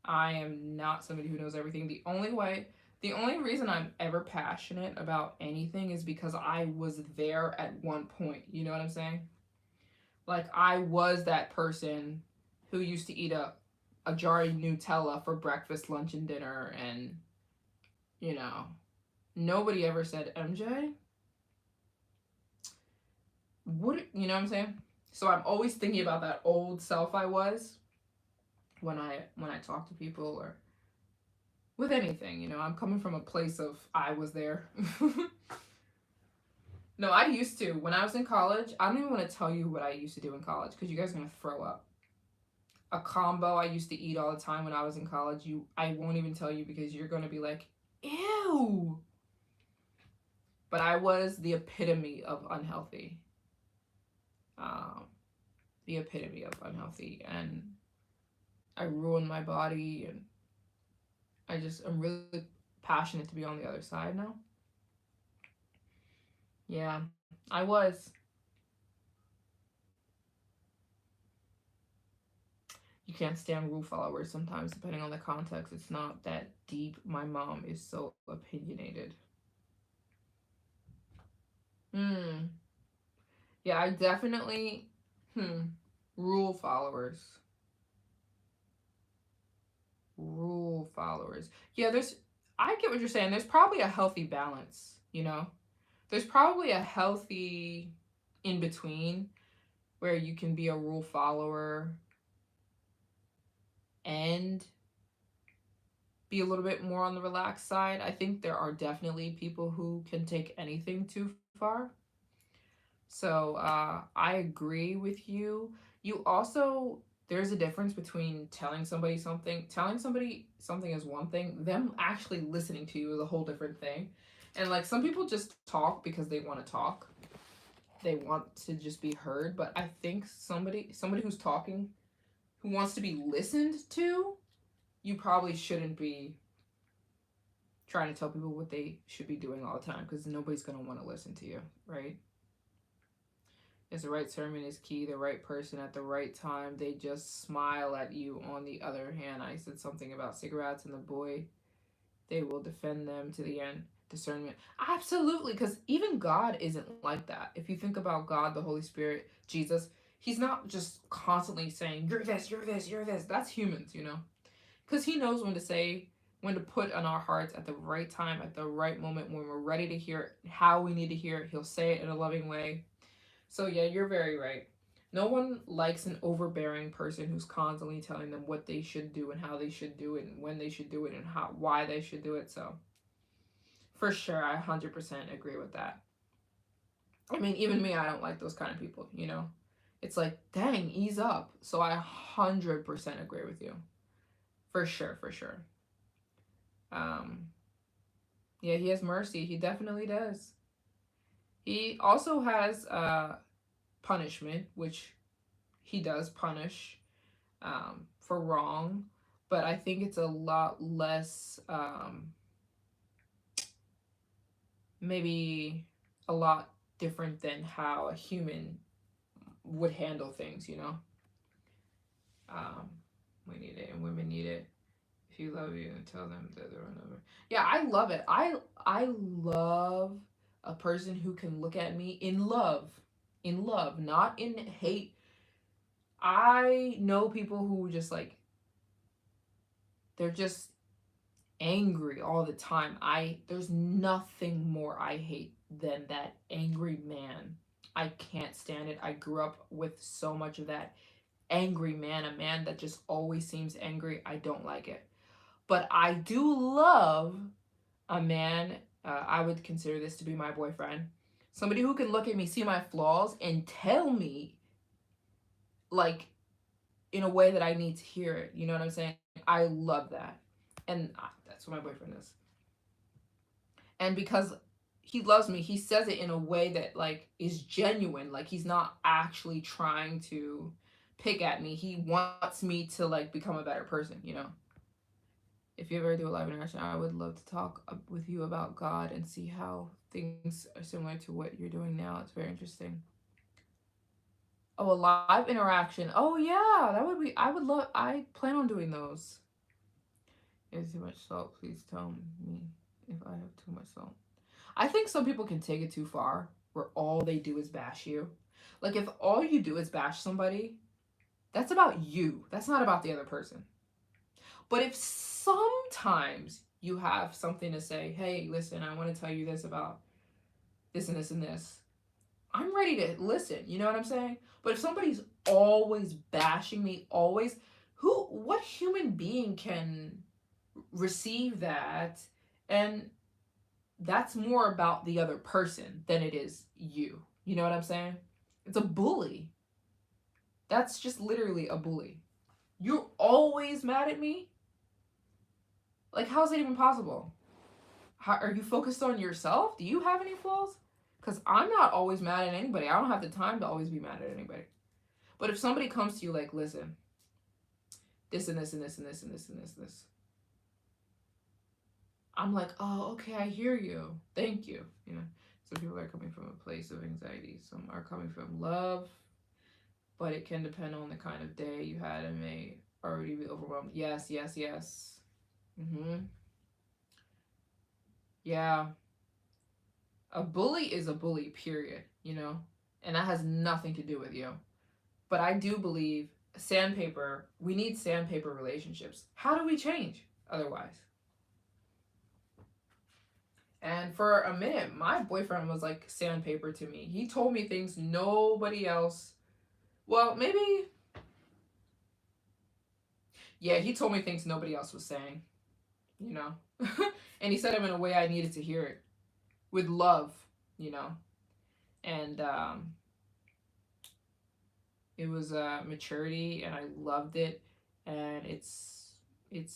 I am not somebody who knows everything. The only reason I'm ever passionate about anything is because I was there at one point. You know what I'm saying? Like, I was that person who used to eat a jar of Nutella for breakfast, lunch, and dinner, and you know, nobody ever said, MJ, what, you know what I'm saying? So I'm always thinking about that old self I was when I talk to people or with anything, you know. I'm coming from a place of I was there. No, I used to. When I was in college, I don't even want to tell you what I used to do in college because you guys are going to throw up. A combo I used to eat all the time when I was in college, I won't even tell you because you're going to be like, ew. But I was the epitome of unhealthy. Um, the epitome of unhealthy, and I ruined my body, and I'm really passionate to be on the other side now. Yeah, I was. You can't stand rule followers sometimes, depending on the context. It's not that deep. My mom is so opinionated. Hmm. Yeah, I definitely. Hmm. Rule followers. Rule followers. Yeah, I get what you're saying. There's probably a healthy balance, you know? There's probably a healthy in between where you can be a rule follower and be a little bit more on the relaxed side. I think there are definitely people who can take anything too far. So I agree with you. You also, there's a difference between telling somebody something is one thing, them actually listening to you is a whole different thing. And like some people just talk because they want to talk. They want to just be heard, but I think somebody who's talking who wants to be listened to, you probably shouldn't be trying to tell people what they should be doing all the time because nobody's going to want to listen to you, right? Is the right sermon is key, the right person at the right time. They just smile at you. On the other hand, I said something about cigarettes and the boy, they will defend them to the end. Discernment. Absolutely, because even God isn't like that. If you think about God, the Holy Spirit, Jesus, he's not just constantly saying, you're this, you're this, you're this. That's humans, you know? Because he knows when to say, when to put on our hearts at the right time, at the right moment, when we're ready to hear it, how we need to hear it. He'll say it in a loving way. So yeah, you're very right. No one likes an overbearing person who's constantly telling them what they should do and how they should do it and when they should do it and why they should do it. So for sure, I 100% agree with that. I mean, even me, I don't like those kind of people, you know? It's like, dang, ease up. So I 100% agree with you. For sure, for sure. Um, yeah, he has mercy. He definitely does. He also has punishment, which he does punish for wrong, but I think it's a lot less, maybe a lot different than how a human would handle things, you know? Um, we need it and women need it. If you love you, tell them that they're another. Yeah, I love it. I love a person who can look at me in love, not in hate. I know people who just like they're just angry all the time. There's nothing more I hate than that angry man. I can't stand it. I grew up with so much of that angry man, a man that just always seems angry. I don't like it. But I do love a man, I would consider this to be my boyfriend. Somebody who can look at me, see my flaws, and tell me, like, in a way that I need to hear it. You know what I'm saying? I love that. And that's what my boyfriend is. And because he loves me, he says it in a way that, like, is genuine. Like, he's not actually trying to. pick at me. He wants me to like become a better person, you know. If you ever do a live interaction, I would love to talk with you about God and see how things are similar to what you're doing now. It's very interesting. Oh, a live interaction. Oh yeah, that would be. I would love. I plan on doing those. Is too much salt? Please tell me if I have too much salt. I think some people can take it too far, where all they do is bash you. Like if all you do is bash somebody, that's about you. That's not about the other person. But if sometimes you have something to say, hey, listen, I want to tell you this about this and this and this, I'm ready to listen. You know what I'm saying? But if somebody's always bashing me, always, what human being can receive that? And that's more about the other person than it is you. You know what I'm saying? It's a bully. That's just literally a bully. You're always mad at me? Like, how is that even possible? How, are you focused on yourself? Do you have any flaws? Because I'm not always mad at anybody. I don't have the time to always be mad at anybody. But if somebody comes to you like, listen, this and this and this and this and this and this and this, I'm like, oh, okay, I hear you. Thank you. You know, some people are coming from a place of anxiety. Some are coming from love, but it can depend on the kind of day you had and may already be overwhelmed. Yes, yes, yes. Mm-hmm. Yeah. A bully is a bully, period, you know? And that has nothing to do with you. But I do believe sandpaper, we need sandpaper relationships. How do we change otherwise? And for a minute, my boyfriend was like sandpaper to me. He told me things nobody else, well, maybe, yeah, he told me things nobody else was saying, you know? And he said them in a way I needed to hear it with love, you know? And it was maturity, and I loved it. And it's it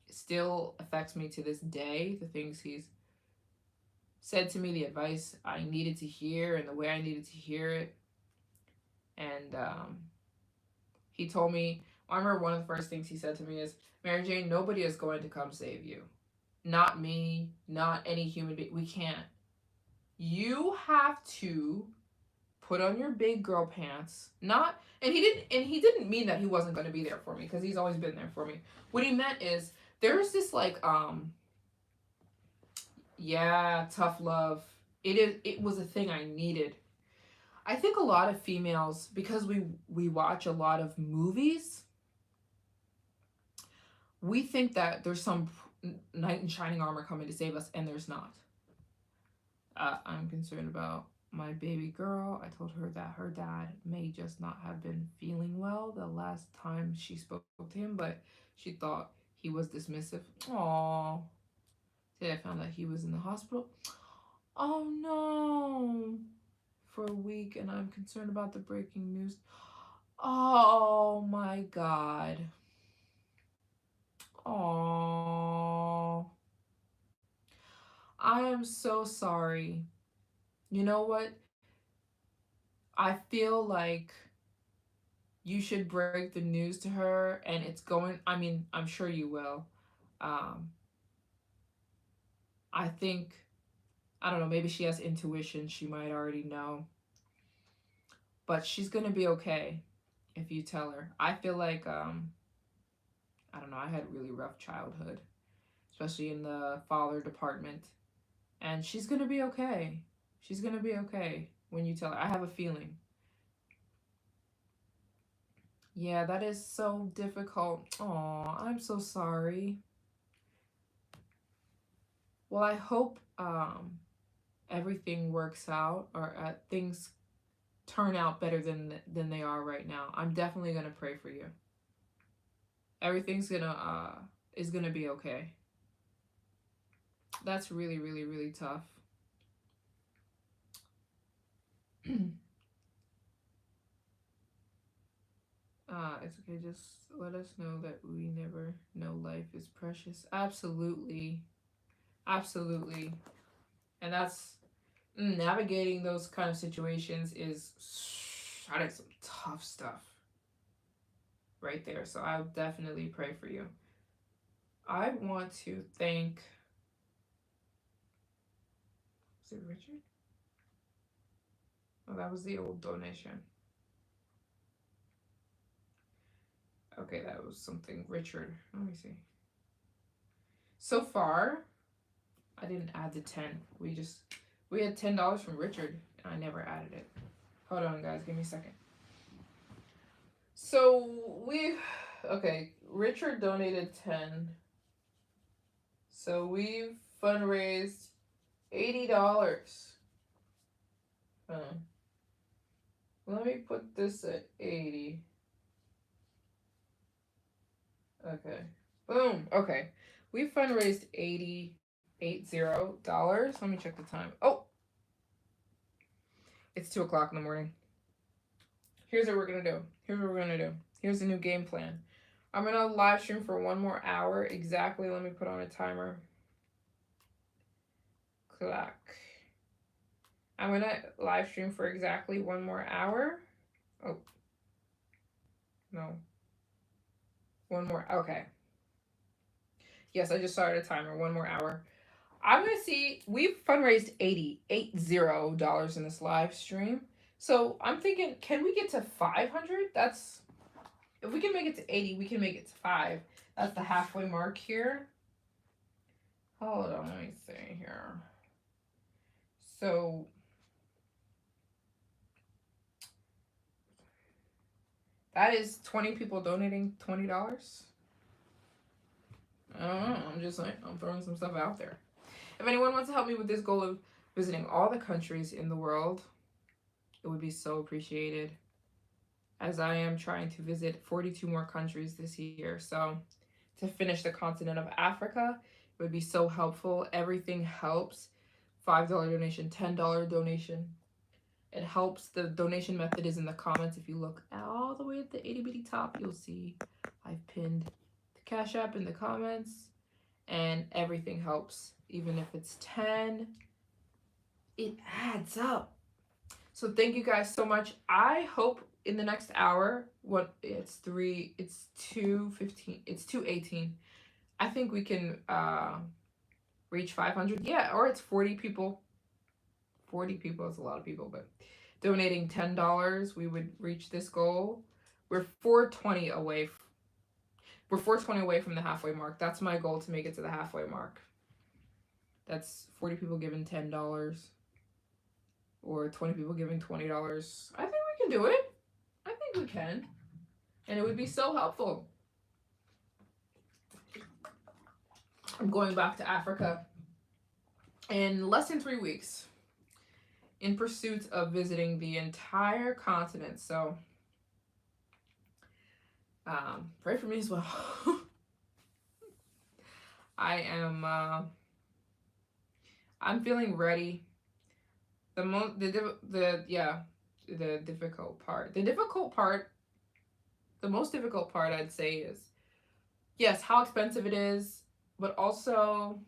still affects me to this day. The things he's said to me, the advice I needed to hear, and the way I needed to hear it. And he told me, I remember one of the first things he said to me is, Maryjane, nobody is going to come save you. Not me, not any human being. We can't. You have to put on your big girl pants. Not, and he didn't mean that he wasn't going to be there for me, because he's always been there for me. What he meant is there's this like yeah, tough love. It was a thing I needed. I think a lot of females, because we watch a lot of movies, we think that there's some knight in shining armor coming to save us, and there's not. I'm concerned about my baby girl. I told her that her dad may just not have been feeling well the last time she spoke to him, but she thought he was dismissive. Aww. Today I found that he was in the hospital. Oh no. For a week, and I'm concerned about the breaking news. Oh my god. Oh. I am so sorry. You know what? I feel like you should break the news to her, and it's going, I mean, I'm sure you will. Um I think, I don't know, maybe she has intuition, she might already know. But she's going to be okay if you tell her. I feel like I don't know, I had a really rough childhood, especially in the father department. And she's going to be okay. She's going to be okay when you tell her. I have a feeling. Yeah, that is so difficult. Aw, I'm so sorry. Well, I hope everything works out, or things turn out better than they are right now. I'm definitely going to pray for you. Everything's going to is going to be okay. That's really, really, really tough. It's okay. Just let us know that we never know life is precious. Absolutely. Absolutely. And that's navigating those kind of situations is, that is some tough stuff. right there. So I'll definitely pray for you. I want to thank, is it Richard? Oh, that was the old donation. Okay, that was something Richard. Let me see. So far, I didn't add the 10. We had $10 from Richard, and I never added it. Hold on, guys. Give me a second. So okay, Richard donated 10. So we've fundraised $80. Let me put this at 80. Okay. Boom. Okay. We fundraised $80. Let me check the time. Oh, it's 2 o'clock in the morning. Here's what we're gonna do. Here's the new game plan. I'm gonna live stream for 1 more hour exactly. Let me put on a timer. Clock. I'm gonna live stream for exactly 1 more hour. Oh. No. 1 more. Okay. Yes, I just started a timer. 1 more hour. I'm gonna see. We've fundraised $80 in this live stream. So I'm thinking, can we get to 500? That's, if we can make it to 80, we can make it to 5. That's the halfway mark here. Hold on, let me see here. So that is 20 people donating $20. I don't know. I'm throwing some stuff out there. If anyone wants to help me with this goal of visiting all the countries in the world, it would be so appreciated, as I am trying to visit 42 more countries this year. So to finish the continent of Africa, it would be so helpful. Everything helps. $5 donation, $10 donation. It helps. The donation method is in the comments. If you look all the way at the itty bitty top, you'll see I've pinned the Cash App in the comments, and everything helps. Even if it's 10, it adds up. So thank you guys so much. I hope in the next hour, it's 2:15, it's 2:18. I think we can reach 500. Yeah, or it's 40 people. 40 people is a lot of people, but donating $10, we would reach this goal. We're 420 away. We're 420 away from the halfway mark. That's my goal, to make it to the halfway mark. That's 40 people giving $10 or 20 people giving $20. I think we can do it. I think we can. And it would be so helpful. I'm going back to Africa in less than 3 weeks in pursuit of visiting the entire continent. So pray for me as well. I'm feeling ready. The most difficult part I'd say is, yes, how expensive it is, but also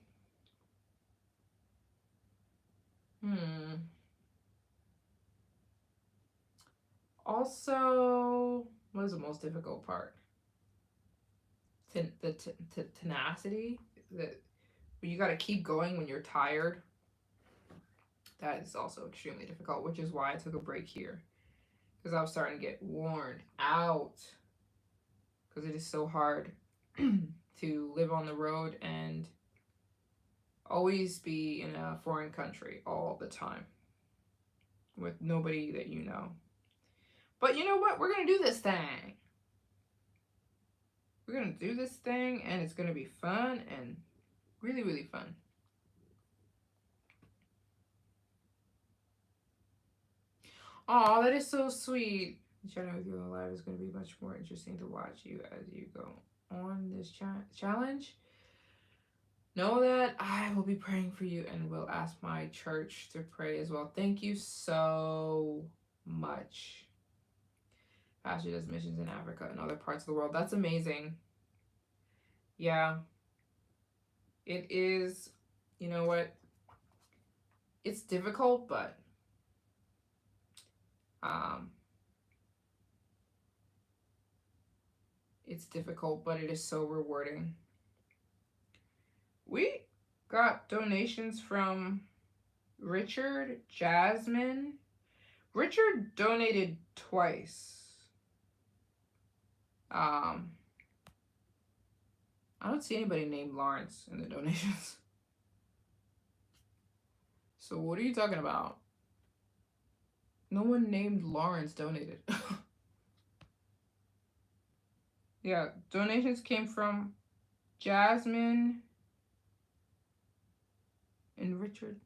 what is the most difficult part? The tenacity, that you got to keep going when you're tired. That is also extremely difficult, which is why I took a break here, because I was starting to get worn out, because it is so hard to live on the road and always be in a foreign country all the time with nobody that you know. But you know what? We're going to do this thing. We're going to do this thing, and it's going to be fun, and really, really fun. Oh, that is so sweet. Chatting with you on live is going to be much more interesting to watch you as you go on this challenge. Know that I will be praying for you, and will ask my church to pray as well. Thank you so much. Pastor does missions in Africa and other parts of the world. That's amazing. Yeah. It is, you know what? It's difficult, but It's difficult, but it is so rewarding. We got donations from Richard, Jasmine. Richard donated twice. Um, I don't see anybody named Lawrence in the donations. So what are you talking about? No one named Lawrence donated. Yeah, donations came from Jasmine and Richard.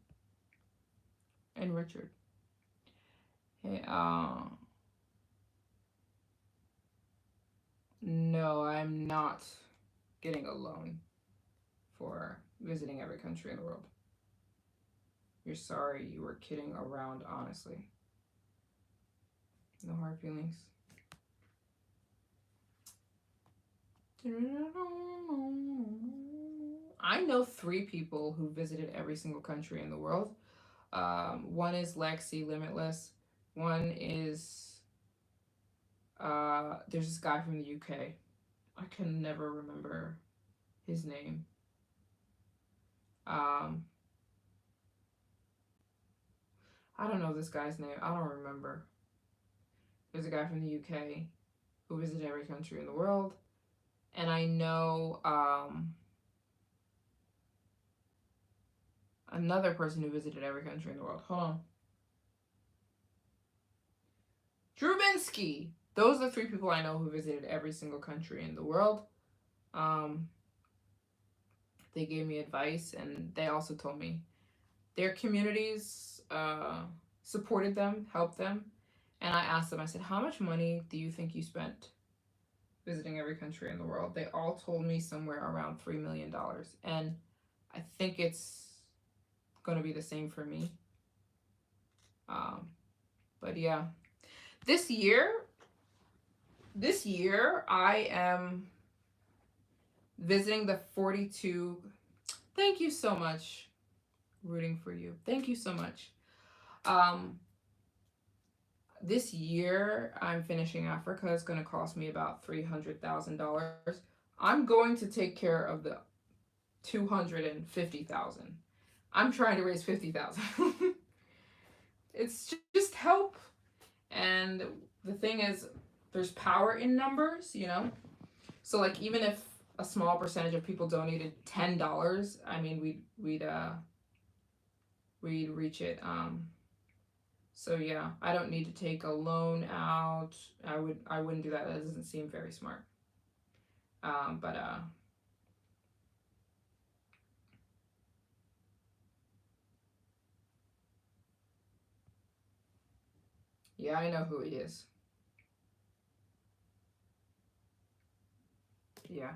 And Richard. Hey, no, I'm not getting a loan for visiting every country in the world. You're sorry, you were kidding around, honestly. No hard feelings. I know 3 people who visited every single country in the world. One is Lexi Limitless. One is there's this guy from the UK. I can never remember his name. Um, I don't know this guy's name. I don't remember. There's a guy from the UK who visited every country in the world. And I know another person who visited every country in the world. Hold on. Drubinsky. Those are the 3 people I know who visited every single country in the world. They gave me advice, and they also told me their communities supported them, helped them. And I asked them, I said, how much money do you think you spent visiting every country in the world? They all told me somewhere around $3 million. And I think it's going to be the same for me. But yeah, this year I am visiting the 42. Thank you so much. Rooting for you. Thank you so much. This year I'm finishing Africa. It's going to cost me about $300,000. I'm going to take care of the 250,000. I'm trying to raise 50,000. It's just help. And the thing is, there's power in numbers, you know? So like even if a small percentage of people donated $10, I mean we'd reach it. So yeah, I don't need to take a loan out. I wouldn't do that. That doesn't seem very smart. But yeah, I know who he is. Yeah.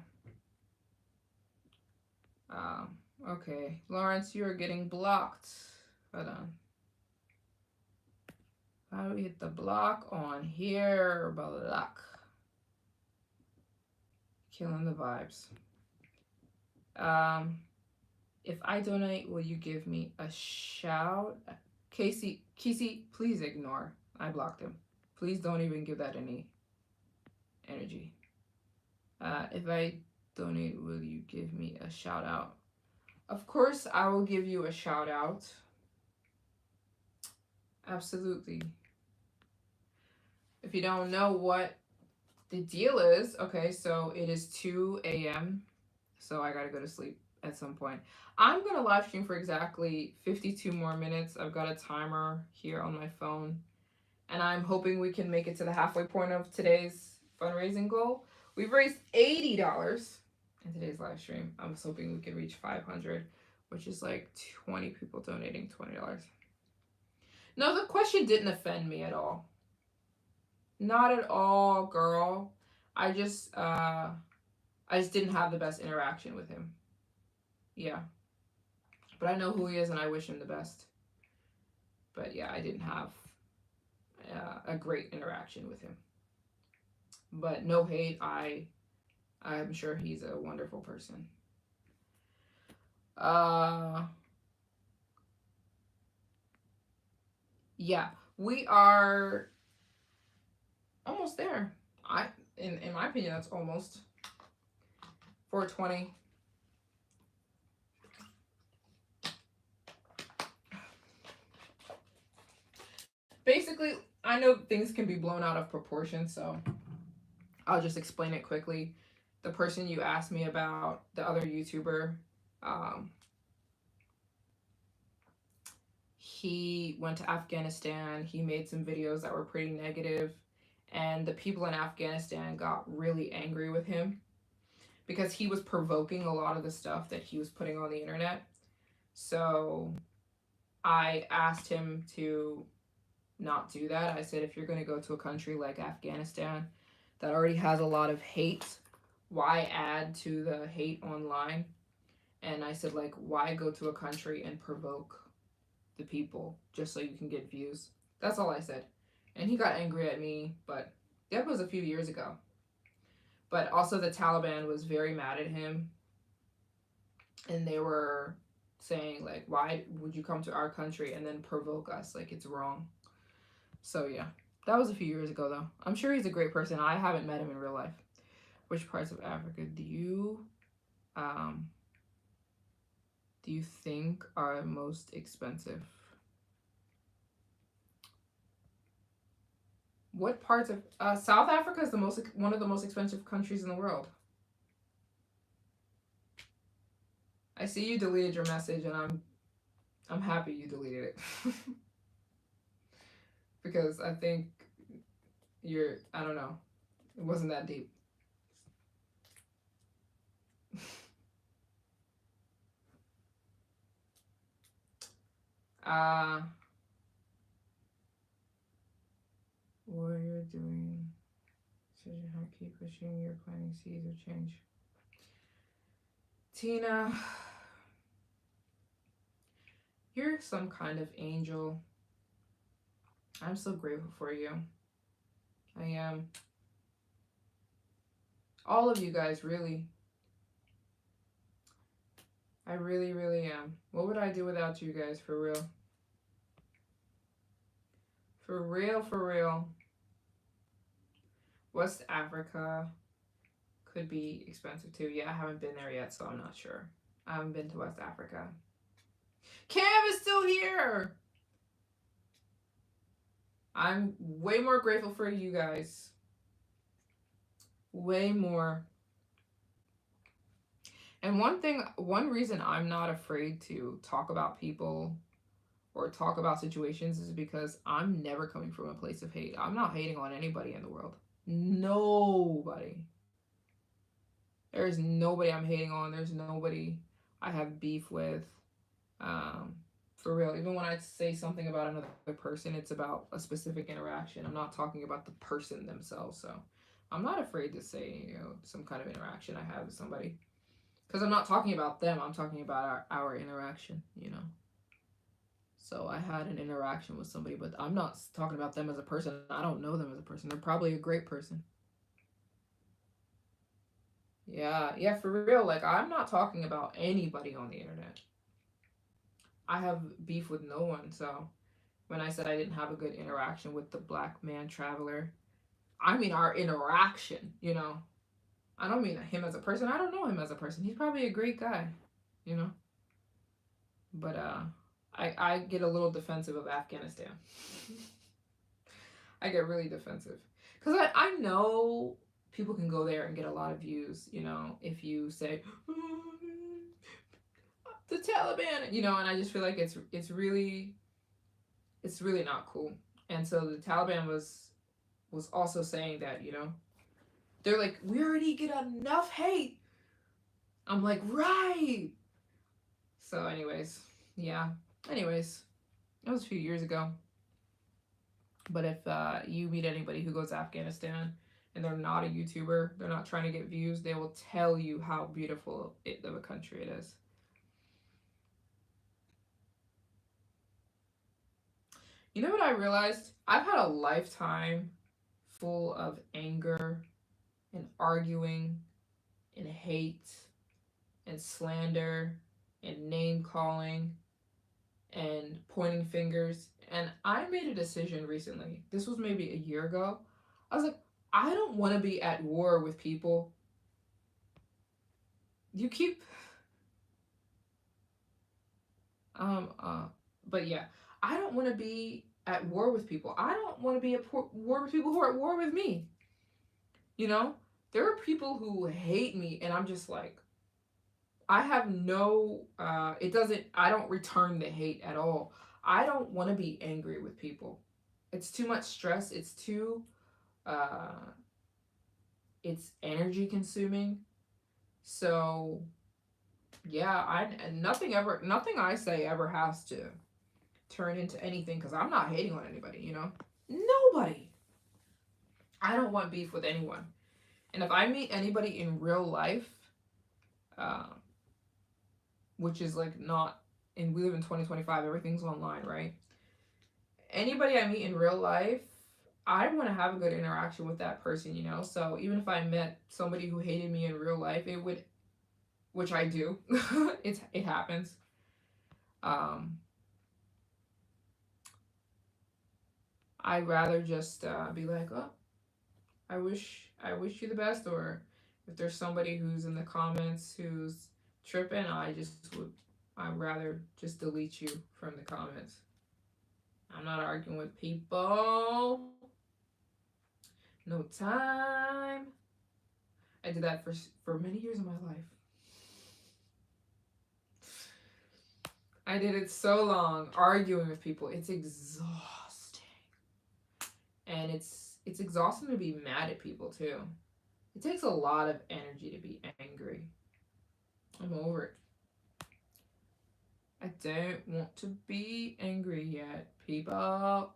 Okay, Lawrence, you are getting blocked. Hold on. How do we hit the block on here? Block. Killing the vibes. If I donate, will you give me a shout? Casey, please ignore. I blocked him. Please don't even give that any energy. If I donate, will you give me a shout out? Of course, I will give you a shout out. Absolutely. If you don't know what the deal is, okay, so it is 2 a.m. So I gotta go to sleep at some point. I'm gonna live stream for exactly 52 more minutes. I've got a timer here on my phone, and I'm hoping we can make it to the halfway point of today's fundraising goal. We've raised $80 in today's live stream. I was hoping we could reach 500, which is like 20 people donating $20. No, the question didn't offend me at all. Not at all, girl. I just didn't have the best interaction with him. Yeah. But I know who he is and I wish him the best. But yeah, I didn't have a great interaction with him. But no hate. I'm sure he's a wonderful person. Yeah, we are almost there. in my opinion, that's almost 420. Basically, I know things can be blown out of proportion, so I'll just explain it quickly. The person you asked me about, the other YouTuber, um, he went to Afghanistan. He made some videos that were pretty negative, and the people in Afghanistan got really angry with him because he was provoking a lot of the stuff that he was putting on the internet. So I asked him to not do that. I said, if you're going to go to a country like Afghanistan that already has a lot of hate, why add to the hate online? And I said, like, why go to a country and provoke the people just so you can get views? That's all I said. And he got angry at me, but that was a few years ago. But also, the Taliban was very mad at him, and they were saying, like, why would you come to our country and then provoke us? Like, it's wrong. So, yeah. That was a few years ago, though. I'm sure he's a great person. I haven't met him in real life. Which parts of Africa do you think are most expensive? What parts of South Africa is one of the most expensive countries in the world. I see you deleted your message, and I'm happy you deleted it. Because I think I don't know, it wasn't that deep. What you're doing, so you have to keep pushing your planting seeds of change. Tina, you're some kind of angel. I'm so grateful for you. I am. All of you guys, really. I really, really am. What would I do without you guys, for real? For real, for real. West Africa could be expensive too. Yeah, I haven't been there yet, so I'm not sure. I haven't been to West Africa. Cam is still here! I'm way more grateful for you guys. Way more. And one reason I'm not afraid to talk about people or talk about situations is because I'm never coming from a place of hate. I'm not hating on anybody in the world. Nobody. There's nobody I'm hating on. There's nobody I have beef with. For real. Even when I say something about another person, it's about a specific interaction. I'm not talking about the person themselves. So I'm not afraid to say, some kind of interaction I have with somebody. Because I'm not talking about them. I'm talking about our interaction, So I had an interaction with somebody, but I'm not talking about them as a person. I don't know them as a person. They're probably a great person. Yeah, for real. Like, I'm not talking about anybody on the internet. I have beef with no one. So when I said I didn't have a good interaction with the black man traveler, I mean our interaction, I don't mean him as a person. I don't know him as a person. He's probably a great guy, But I get a little defensive of Afghanistan. I get really defensive. Because I know people can go there and get a lot of views, if you say, the Taliban, and I just feel like it's really not cool. And so the Taliban was also saying that, they're like, we already get enough hate. I'm like, right. So anyways, yeah. Anyways, that was a few years ago. But if you meet anybody who goes to Afghanistan and they're not a YouTuber, they're not trying to get views, they will tell you how beautiful of a country it is. You know what I realized? I've had a lifetime full of anger and arguing and hate and slander and name calling and pointing fingers. And I made a decision recently. This was maybe a year ago. I was like, I don't want to be at war with people. You keep um uh but yeah, I don't want to be at war with people. I don't want to be at war with people who are at war with me. You know? There are people who hate me and I'm just like, I have no it doesn't I don't return the hate at all. I don't want to be angry with people. It's too much stress. Uh it's energy consuming. So, yeah, I nothing I say ever has to turn into anything cuz I'm not hating on anybody, you know? Nobody. I don't want beef with anyone. And if I meet anybody in real life, um which is like not and we live in 2025, everything's online, right? Anybody I meet in real life, I want to have a good interaction with that person, you know? So even if I met somebody who hated me in real life, it would, which I do, it happens. Um, I'd rather just be like, oh, I wish you the best, or if there's somebody who's in the comments who's tripping, I'd rather just delete you from the comments. I'm not arguing with people. No time. I did that for many years of my life. I did it so long, arguing with people. It's exhausting, and it's exhausting to be mad at people too. It takes a lot of energy to be angry. I'm over it. I don't want to be angry yet, people.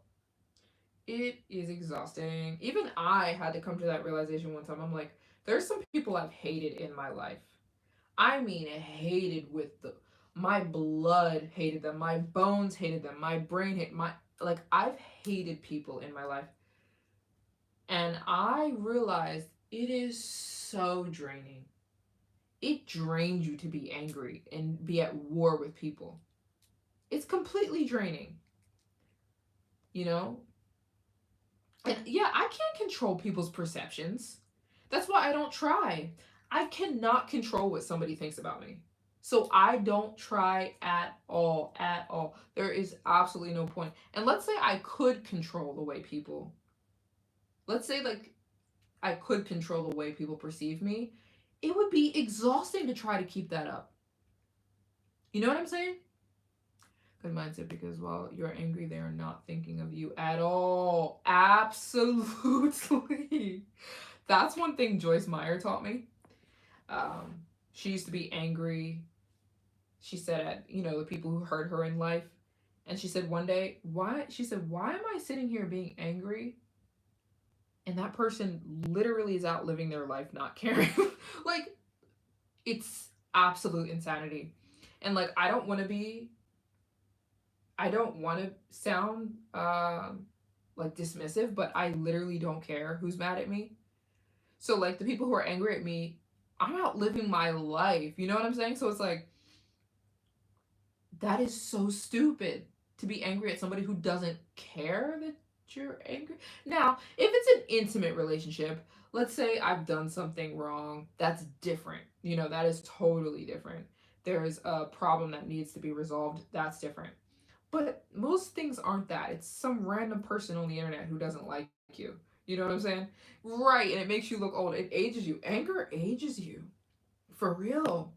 It is exhausting. Even I had to come to that realization one time. I'm like, there's some people I've hated in my life. I mean, hated with the my blood hated them, my bones hated them, my brain hate my like I've hated people in my life, and I realized it is so draining. It drains you to be angry and be at war with people. It's completely draining, you know? And yeah, I can't control people's perceptions. That's why I don't try. I cannot control what somebody thinks about me. So I don't try at all, at all. There is absolutely no point. And let's say I could control the way people, let's say like I could control the way people perceive me, it would be exhausting to try to keep that up. You know what I'm saying? Good mindset, because while you're angry, they are not thinking of you at all. Absolutely. That's one thing Joyce Meyer taught me. Um, she used to be angry. She said at the people who hurt her in life, and she said one day, why? She said, why am I sitting here being angry? And that person literally is out living their life, not caring. Like, it's absolute insanity. And like, I don't want to sound like dismissive, but I literally don't care who's mad at me. So like the people who are angry at me, I'm out living my life. You know what I'm saying? So it's like that is so stupid to be angry at somebody who doesn't care that you're angry. Now, if it's an intimate relationship, let's say I've done something wrong, that's different. That is totally different. There's a problem that needs to be resolved, that's different. But most things aren't that. It's some random person on the internet who doesn't like you. You know what I'm saying? Right, and it makes you look old. It ages you. Anger ages you. For real.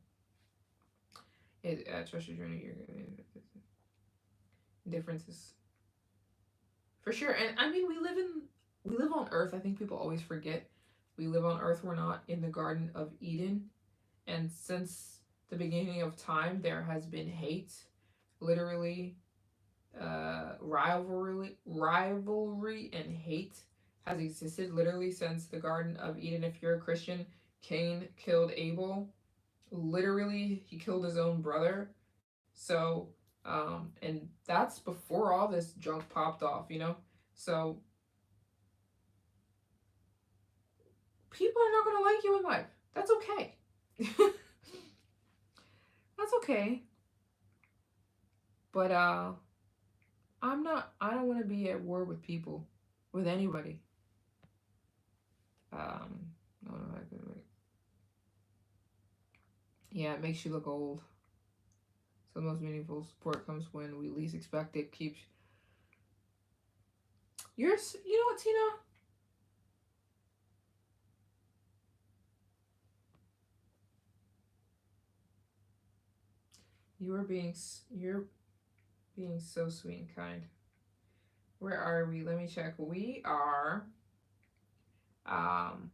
Trust your journey. Differences. For sure. And I mean, we live on Earth. I think people always forget. We live on Earth. We're not in the Garden of Eden. And since the beginning of time, there has been hate. Literally, rivalry and hate has existed literally since the Garden of Eden. If you're a Christian, Cain killed Abel. Literally, he killed his own brother. So, and that's before all this junk popped off. So people are not gonna like you in life. That's okay. That's okay. But I don't want to be at war with people, with anybody. No, no, wait. Yeah, it makes you look old. So the most meaningful support comes when we least expect it. Keeps yours. You know what, Tina? You're being so sweet and kind. Where are we? Let me check. Um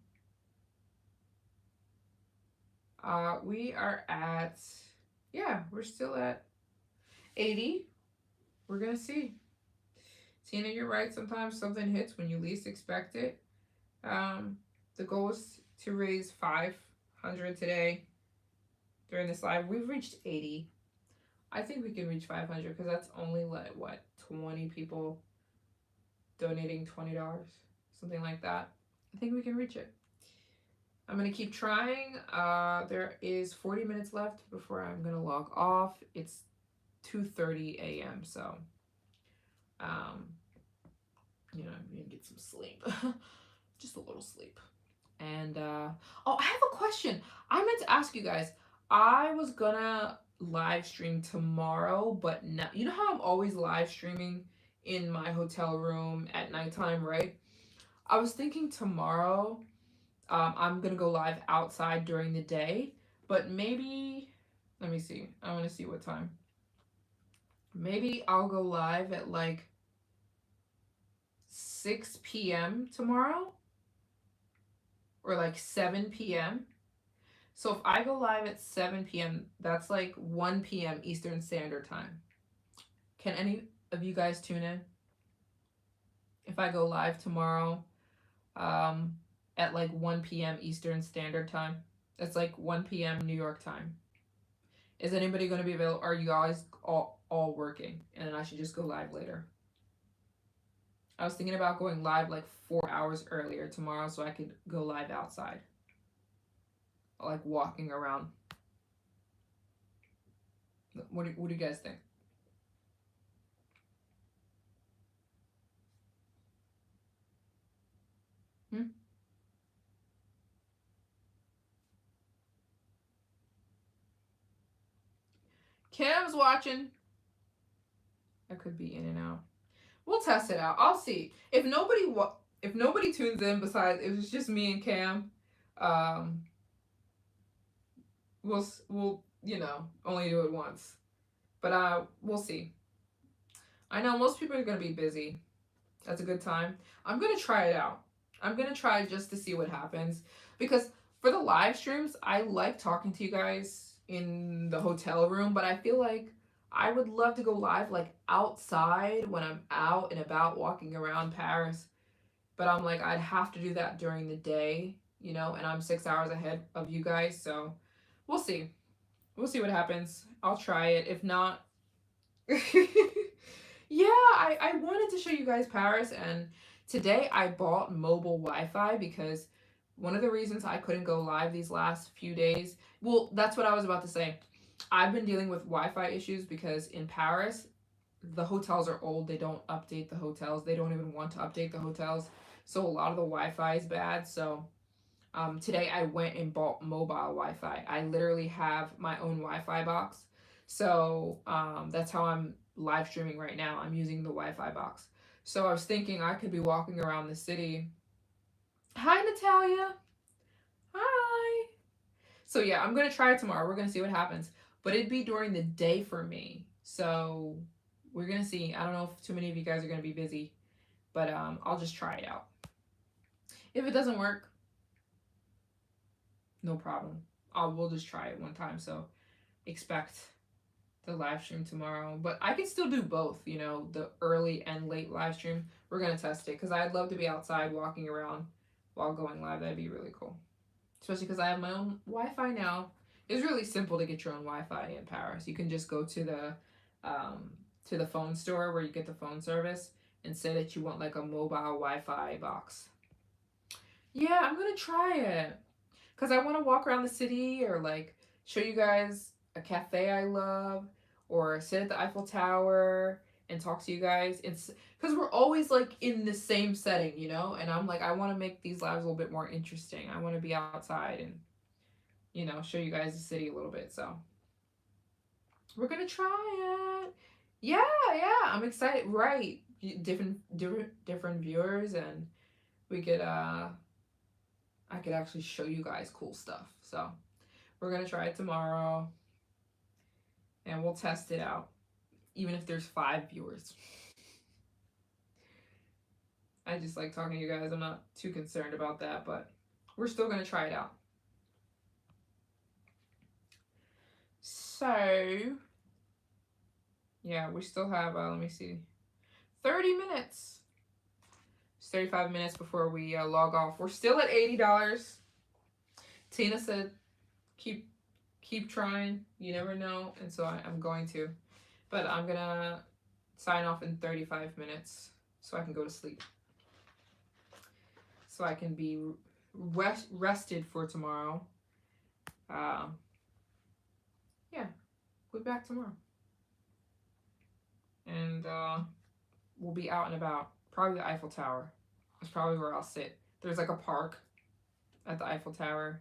we are at, yeah, we're still at 80. We're gonna see. Tina, you're right. Sometimes something hits when you least expect it. Um, the goal is to raise 500 today during this live. We've reached 80. I think we can reach 500 because that's only like what, 20 people donating $20, something like that. I think we can reach it. I'm gonna keep trying. There is 40 minutes left before I'm gonna log off. It's 2:30 a.m. So, um, I'm gonna get some sleep, just a little sleep. And oh, I have a question. I meant to ask you guys. I was gonna live stream tomorrow, but now you know how I'm always live streaming in my hotel room at nighttime, right? I was thinking tomorrow, I'm gonna go live outside during the day, but maybe let me see. I want to see what time. Maybe I'll go live at like 6 p.m. tomorrow or like 7 p.m. So if I go live at 7 p.m., that's like 1 p.m. Eastern Standard Time. Can any of you guys tune in? If I go live tomorrow um, at like 1 p.m. Eastern Standard Time, that's like 1 p.m. New York time. Is anybody going to be available? Are you guys all working? And then I should just go live later. I was thinking about going live like 4 hours earlier tomorrow so I could go live outside, like walking around. What do you guys think? Hmm? Kim's watching. I could be in and out. We'll test it out. I'll see. If nobody tunes in besides if it's just me and Cam, um, we'll only do it once. But we'll see. I know most people are gonna be busy. That's a good time. I'm gonna try it out. I'm gonna try just to see what happens because for the live streams, I like talking to you guys in the hotel room, but I feel like I would love to go live like outside when I'm out and about walking around Paris. But I'm like, I'd have to do that during the day, and I'm 6 hours ahead of you guys, so we'll see. We'll see what happens. I'll try it. If not, yeah, I wanted to show you guys Paris, and today I bought mobile Wi-Fi because one of the reasons I couldn't go live these last few days, well, that's what I was about to say. I've been dealing with Wi-Fi issues because in Paris, the hotels are old. They don't update the hotels. They don't even want to update the hotels. So a lot of the Wi-Fi is bad. So today I went and bought mobile Wi-Fi. I literally have my own Wi-Fi box. So that's how I'm live streaming right now. I'm using the Wi-Fi box. So I was thinking I could be walking around the city. Hi, Natalia. Hi. So yeah, I'm gonna try it tomorrow. We're gonna see what happens. But it'd be during the day for me. So we're gonna see. I don't know if too many of you guys are gonna be busy, but I'll just try it out. If it doesn't work, no problem. We'll just try it one time. So expect the live stream tomorrow. But I can still do both, the early and late live stream. We're going to test it because I'd love to be outside walking around while going live. That'd be really cool. Especially because I have my own Wi Fi now. It's really simple to get your own Wi Fi in Paris. You can just go to the phone store where you get the phone service and say that you want like a mobile Wi Fi box. Yeah, I'm going to try it. Because I want to walk around the city or like show you guys a cafe I love or sit at the Eiffel Tower and talk to you guys. It's because we're always like in the same setting, you know? And I'm like, I want to make these lives a little bit more interesting. I want to be outside and, you know, show you guys the city a little bit. So we're going to try it. Yeah, yeah. I'm excited. Right. Different viewers, and we could, I could actually show you guys cool stuff. So we're going to try it tomorrow and we'll test it out, even if there's 5 viewers. I just like talking to you guys. I'm not too concerned about that, but we're still going to try it out. So, yeah, we still have, let me see, 30 minutes. It's 35 minutes before we log off. We're still at $80. Tina said, keep trying. You never know. And so I'm going to. But I'm going to sign off in 35 minutes so I can go to sleep. So I can be rested for tomorrow. Yeah, we'll be back tomorrow. And we'll be out and about. Probably the Eiffel Tower. That's probably where I'll sit. There's like a park at the Eiffel Tower,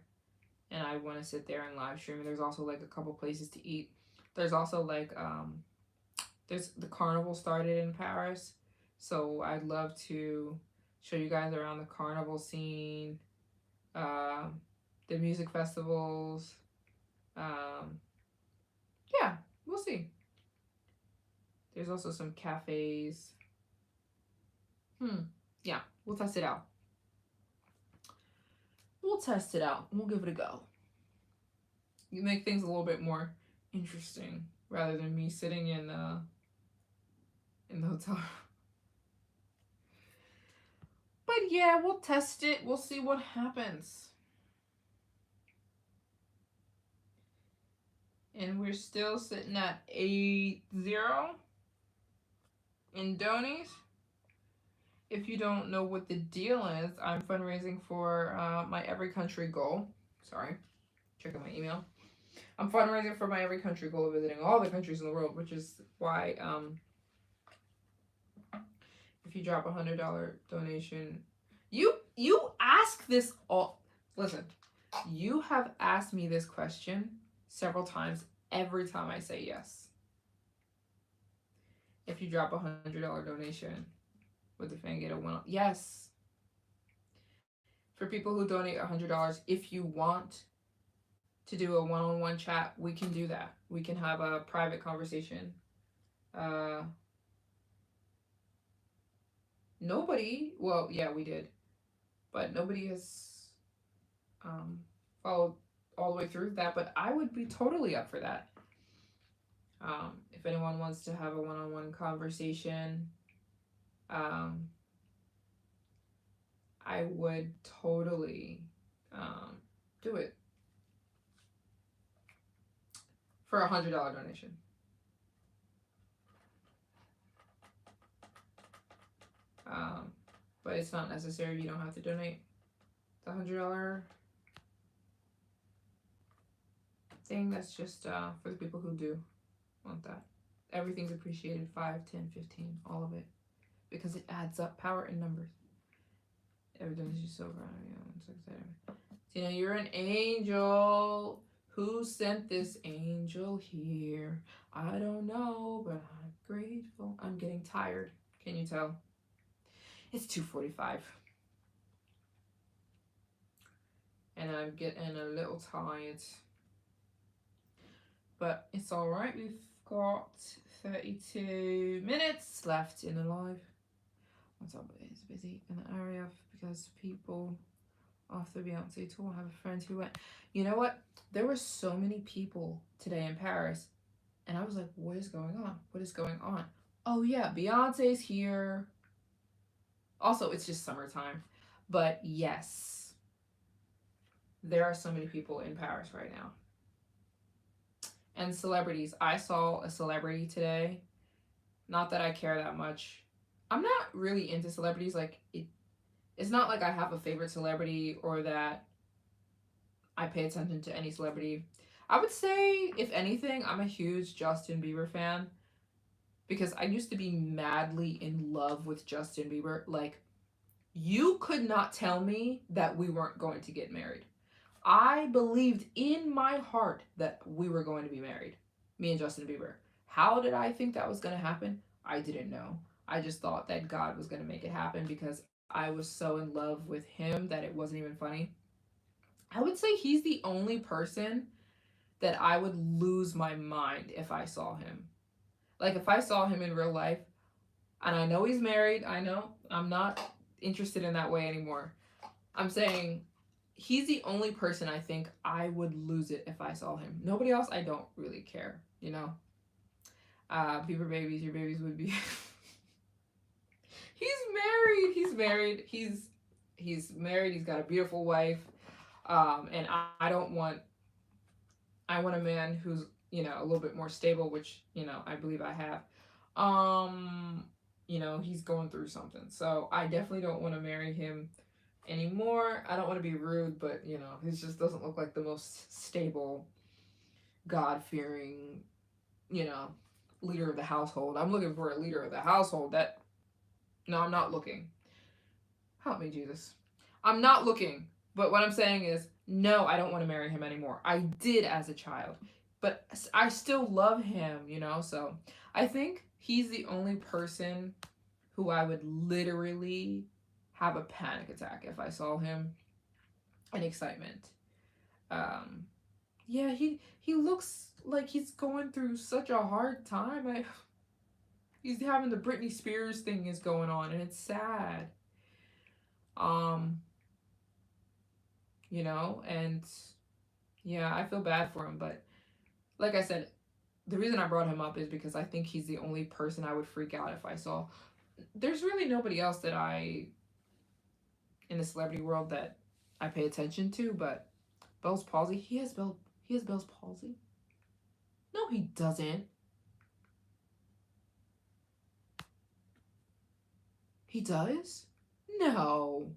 and I want to sit there and live stream. And there's also like a couple places to eat. There's also like there's the carnival started in Paris, so I'd love to show you guys around the carnival scene, the music festivals. Yeah, we'll see. There's also some cafes. Yeah, we'll test it out. We'll test it out. We'll give it a go. You make things a little bit more interesting rather than me sitting in the hotel. But yeah, we'll test it. We'll see what happens. And we're still sitting at 8-0 in donies. If you don't know what the deal is, I'm fundraising for my every country goal. Sorry, checking my email. I'm fundraising for my every country goal of visiting all the countries in the world, which is why if you drop $100 donation, you ask this all. Listen, you have asked me this question several times. Every time I say yes. If you drop $100 donation, would the fan get a one? Yes. For people who donate $100, if you want to do a one-on-one chat, we can do that. We can have a private conversation. Nobody, well, yeah, we did, but nobody has followed all the way through that, but I would be totally up for that. If anyone wants to have a one-on-one conversation, I would totally do it for $100 donation. But it's not necessary. You don't have to donate the $100 thing. That's just for the people who do want that. Everything's appreciated. 5, 10, 15, all of it, because it adds up. Power in numbers. Evidence is so proud of you. I'm so excited. Tina, you're an angel. Who sent this angel here? I don't know, but I'm grateful. I'm getting tired. Can you tell? It's 2:45. And I'm getting a little tired. But it's alright. We've got 32 minutes left in the live. What's up? It's busy in the area because people after Beyonce tour. I have a friend who went. You know what? There were so many people today in Paris, and I was like, what is going on? What is going on? Oh yeah, Beyonce's here. Also, it's just summertime. But yes, there are so many people in Paris right now. And celebrities. I saw a celebrity today. Not that I care that much. I'm not really into celebrities. Like, it's not like I have a favorite celebrity or that I pay attention to any celebrity. I would say, if anything, I'm a huge Justin Bieber fan. because I used to be madly in love with Justin Bieber. Like, you could not tell me that we weren't going to get married. I believed in my heart that we were going to be married, me and Justin Bieber. How did I think that was going to happen? I didn't know. I just thought that God was going to make it happen because I was so in love with him that it wasn't even funny. I would say he's the only person that I would lose my mind if I saw him. Like, if I saw him in real life, and I know he's married, I know I'm not interested in that way anymore. I'm saying he's the only person I think I would lose it if I saw him. Nobody else, I don't really care, you know? Bieber babies, your babies would be. He's married. He's married. He's got a beautiful wife. And I don't want. I want a man who's, a little bit more stable, which I believe I have. Um, he's going through something, so I definitely don't want to marry him anymore. I don't want to be rude, but he just doesn't look like the most stable, God fearing, you know, leader of the household. I'm looking for a leader of the household that. No, I'm not looking. Help me, Jesus. I'm not looking. But what I'm saying is, no, I don't want to marry him anymore. I did as a child. But I still love him, So I think he's the only person who I would literally have a panic attack if I saw him in excitement. Um, yeah, he looks like he's going through such a hard time. He's having the Britney Spears thing is going on, and it's sad. Um, and yeah, I feel bad for him, but like I said, the reason I brought him up is because I think he's the only person I would freak out if I saw. There's really nobody else that in the celebrity world that I pay attention to, but Bell's palsy, he has Bell's palsy. No, he doesn't. He does? No.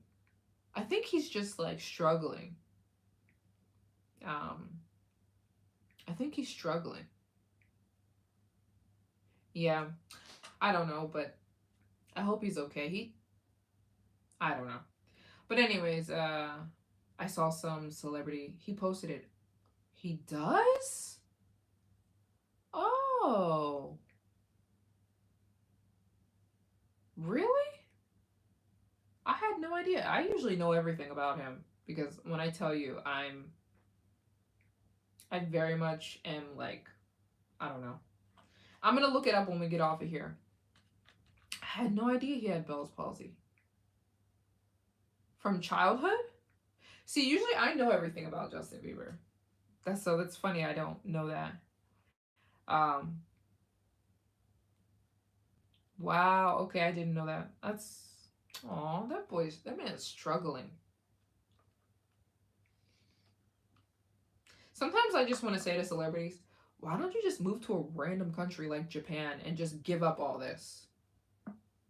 I think he's just like struggling. Um, I think he's struggling. Yeah, I don't know, but I hope he's okay. I don't know. But anyways, I saw some celebrity. He posted it. He does? Oh, really? I had no idea. I usually know everything about him because when I tell you, I very much am like, I don't know. I'm gonna look it up when we get off of here. I had no idea he had Bell's palsy. From childhood? See, usually I know everything about Justin Bieber. That's funny. I don't know that. Um, wow. Okay, I didn't know that. That man is struggling. Sometimes I just want to say to celebrities, why don't you just move to a random country like Japan and just give up all this?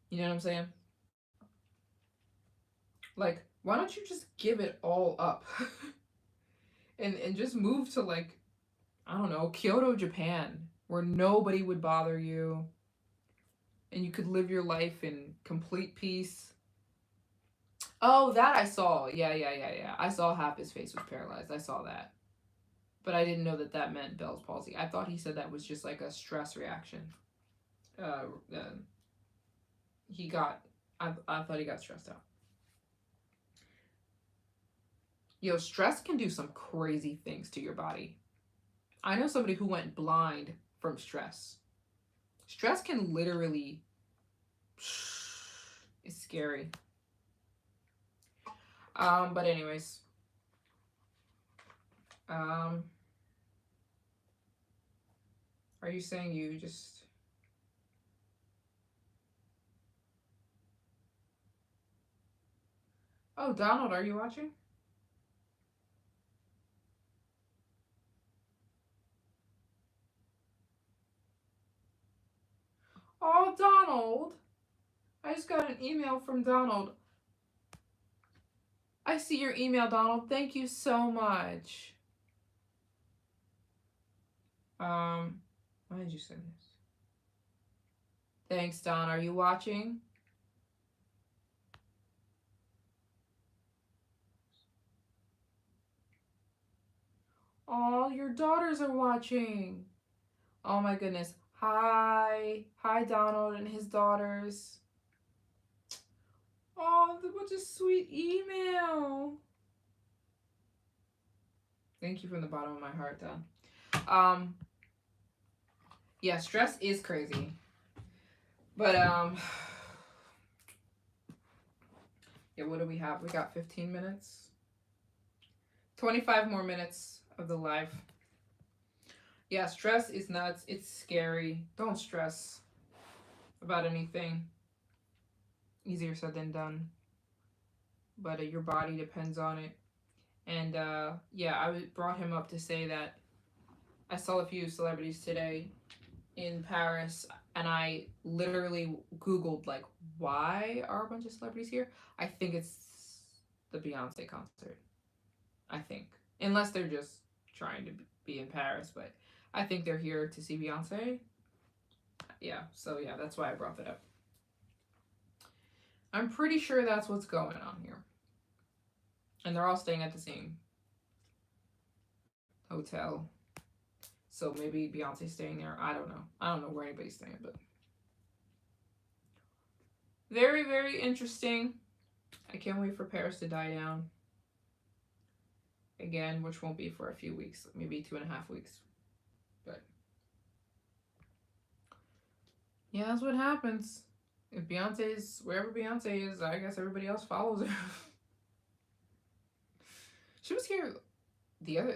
You know what I'm saying? Like, why don't you just give it all up and just move to, like, I don't know, Kyoto, Japan, where nobody would bother you and you could live your life in complete peace. Oh, that I saw. Yeah. I saw half his face was paralyzed. I saw that. But I didn't know that that meant Bell's palsy. I thought he said that was just like a stress reaction. Uh, uh he got, I thought he got stressed out. Yo, stress can do some crazy things to your body. I know somebody who went blind from stress. Stress can literally, it's scary. But anyways, um, are you saying you just? Oh, Donald, are you watching? Oh, Donald. I just got an email from Donald. I see your email, Donald. Thank you so much. Why did you send this? Thanks, Don. Are you watching? Oh, your daughters are watching. Oh my goodness. Hi. Hi, Donald and his daughters. Oh, what a sweet email. Thank you from the bottom of my heart, Don. Yeah, stress is crazy. But yeah, what do we have? We got 15 minutes. 25 more minutes of the live. Yeah, stress is nuts. It's scary. Don't stress about anything. Easier said than done. But your body depends on it. And yeah, I brought him up to say that I saw a few celebrities today in Paris, and I literally Googled, like, why are a bunch of celebrities here? I think it's the Beyonce concert. I think. Unless they're just trying to be in Paris, but I think they're here to see Beyonce. Yeah, so yeah, that's why I brought that up. I'm pretty sure that's what's going on here. And they're all staying at the same hotel. So maybe Beyonce's staying there. I don't know. I don't know where anybody's staying, but very, very interesting. I can't wait for Paris to die down. Again, which won't be for a few weeks, maybe 2.5 weeks. But yeah, that's what happens. If Beyonce's wherever Beyonce is, I guess everybody else follows her. She was here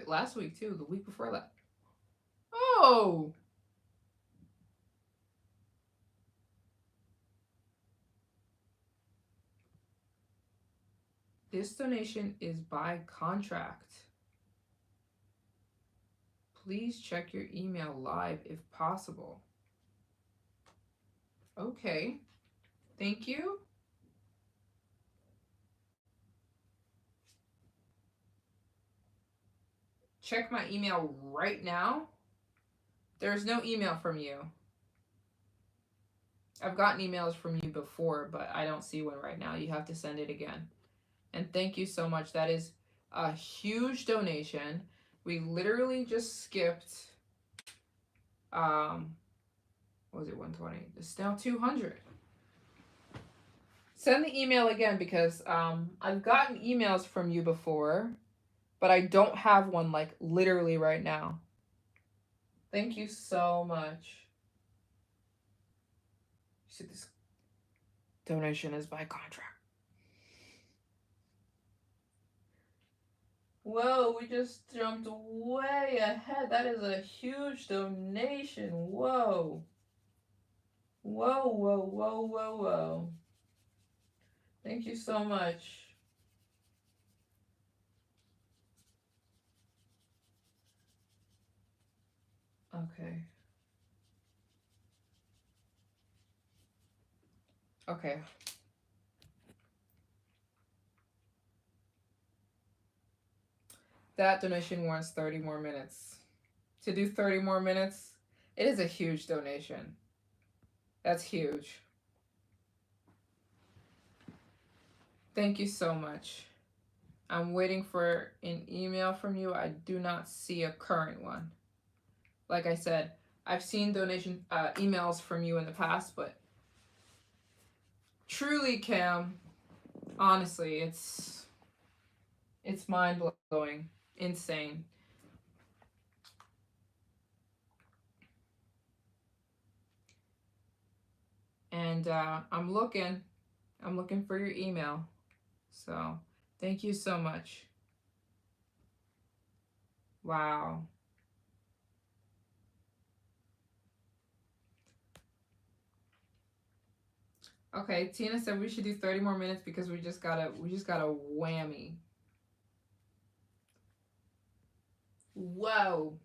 last week too, the week before that. Oh, this donation is by contract. Please check your email live if possible. Okay. Thank you. Check my email right now. There's no email from you. I've gotten emails from you before, but I don't see one right now. You have to send it again. And thank you so much. That is a huge donation. We literally just skipped what was it, 120? It's now 200. Send the email again because I've gotten emails from you before, but I don't have one like literally right now. Thank you so much. You see, this donation is by contract. Whoa, we just jumped way ahead. That is a huge donation. Whoa. Whoa, whoa, whoa, whoa, whoa. Thank you so much. Okay. Okay. That donation wants 30 more minutes. To do 30 more minutes, it is a huge donation. That's huge. Thank you so much. I'm waiting for an email from you. I do not see a current one. Like I said, I've seen donation emails from you in the past, but truly, Cam, honestly, it's mind blowing, insane. And I'm looking for your email. So thank you so much. Wow. Okay, Tina said we should do 30 more minutes because we just got a whammy. Whoa.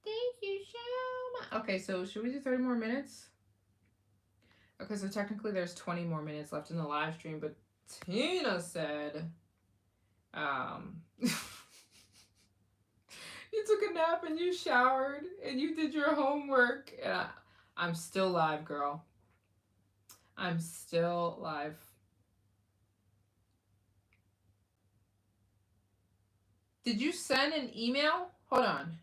Thank you so Okay, so should we do 30 more minutes? Okay, so technically there's 20 more minutes left in the live stream, but Tina said, you took a nap and you showered and you did your homework. And I'm still live, girl. I'm still live. Did you send an email? Hold on.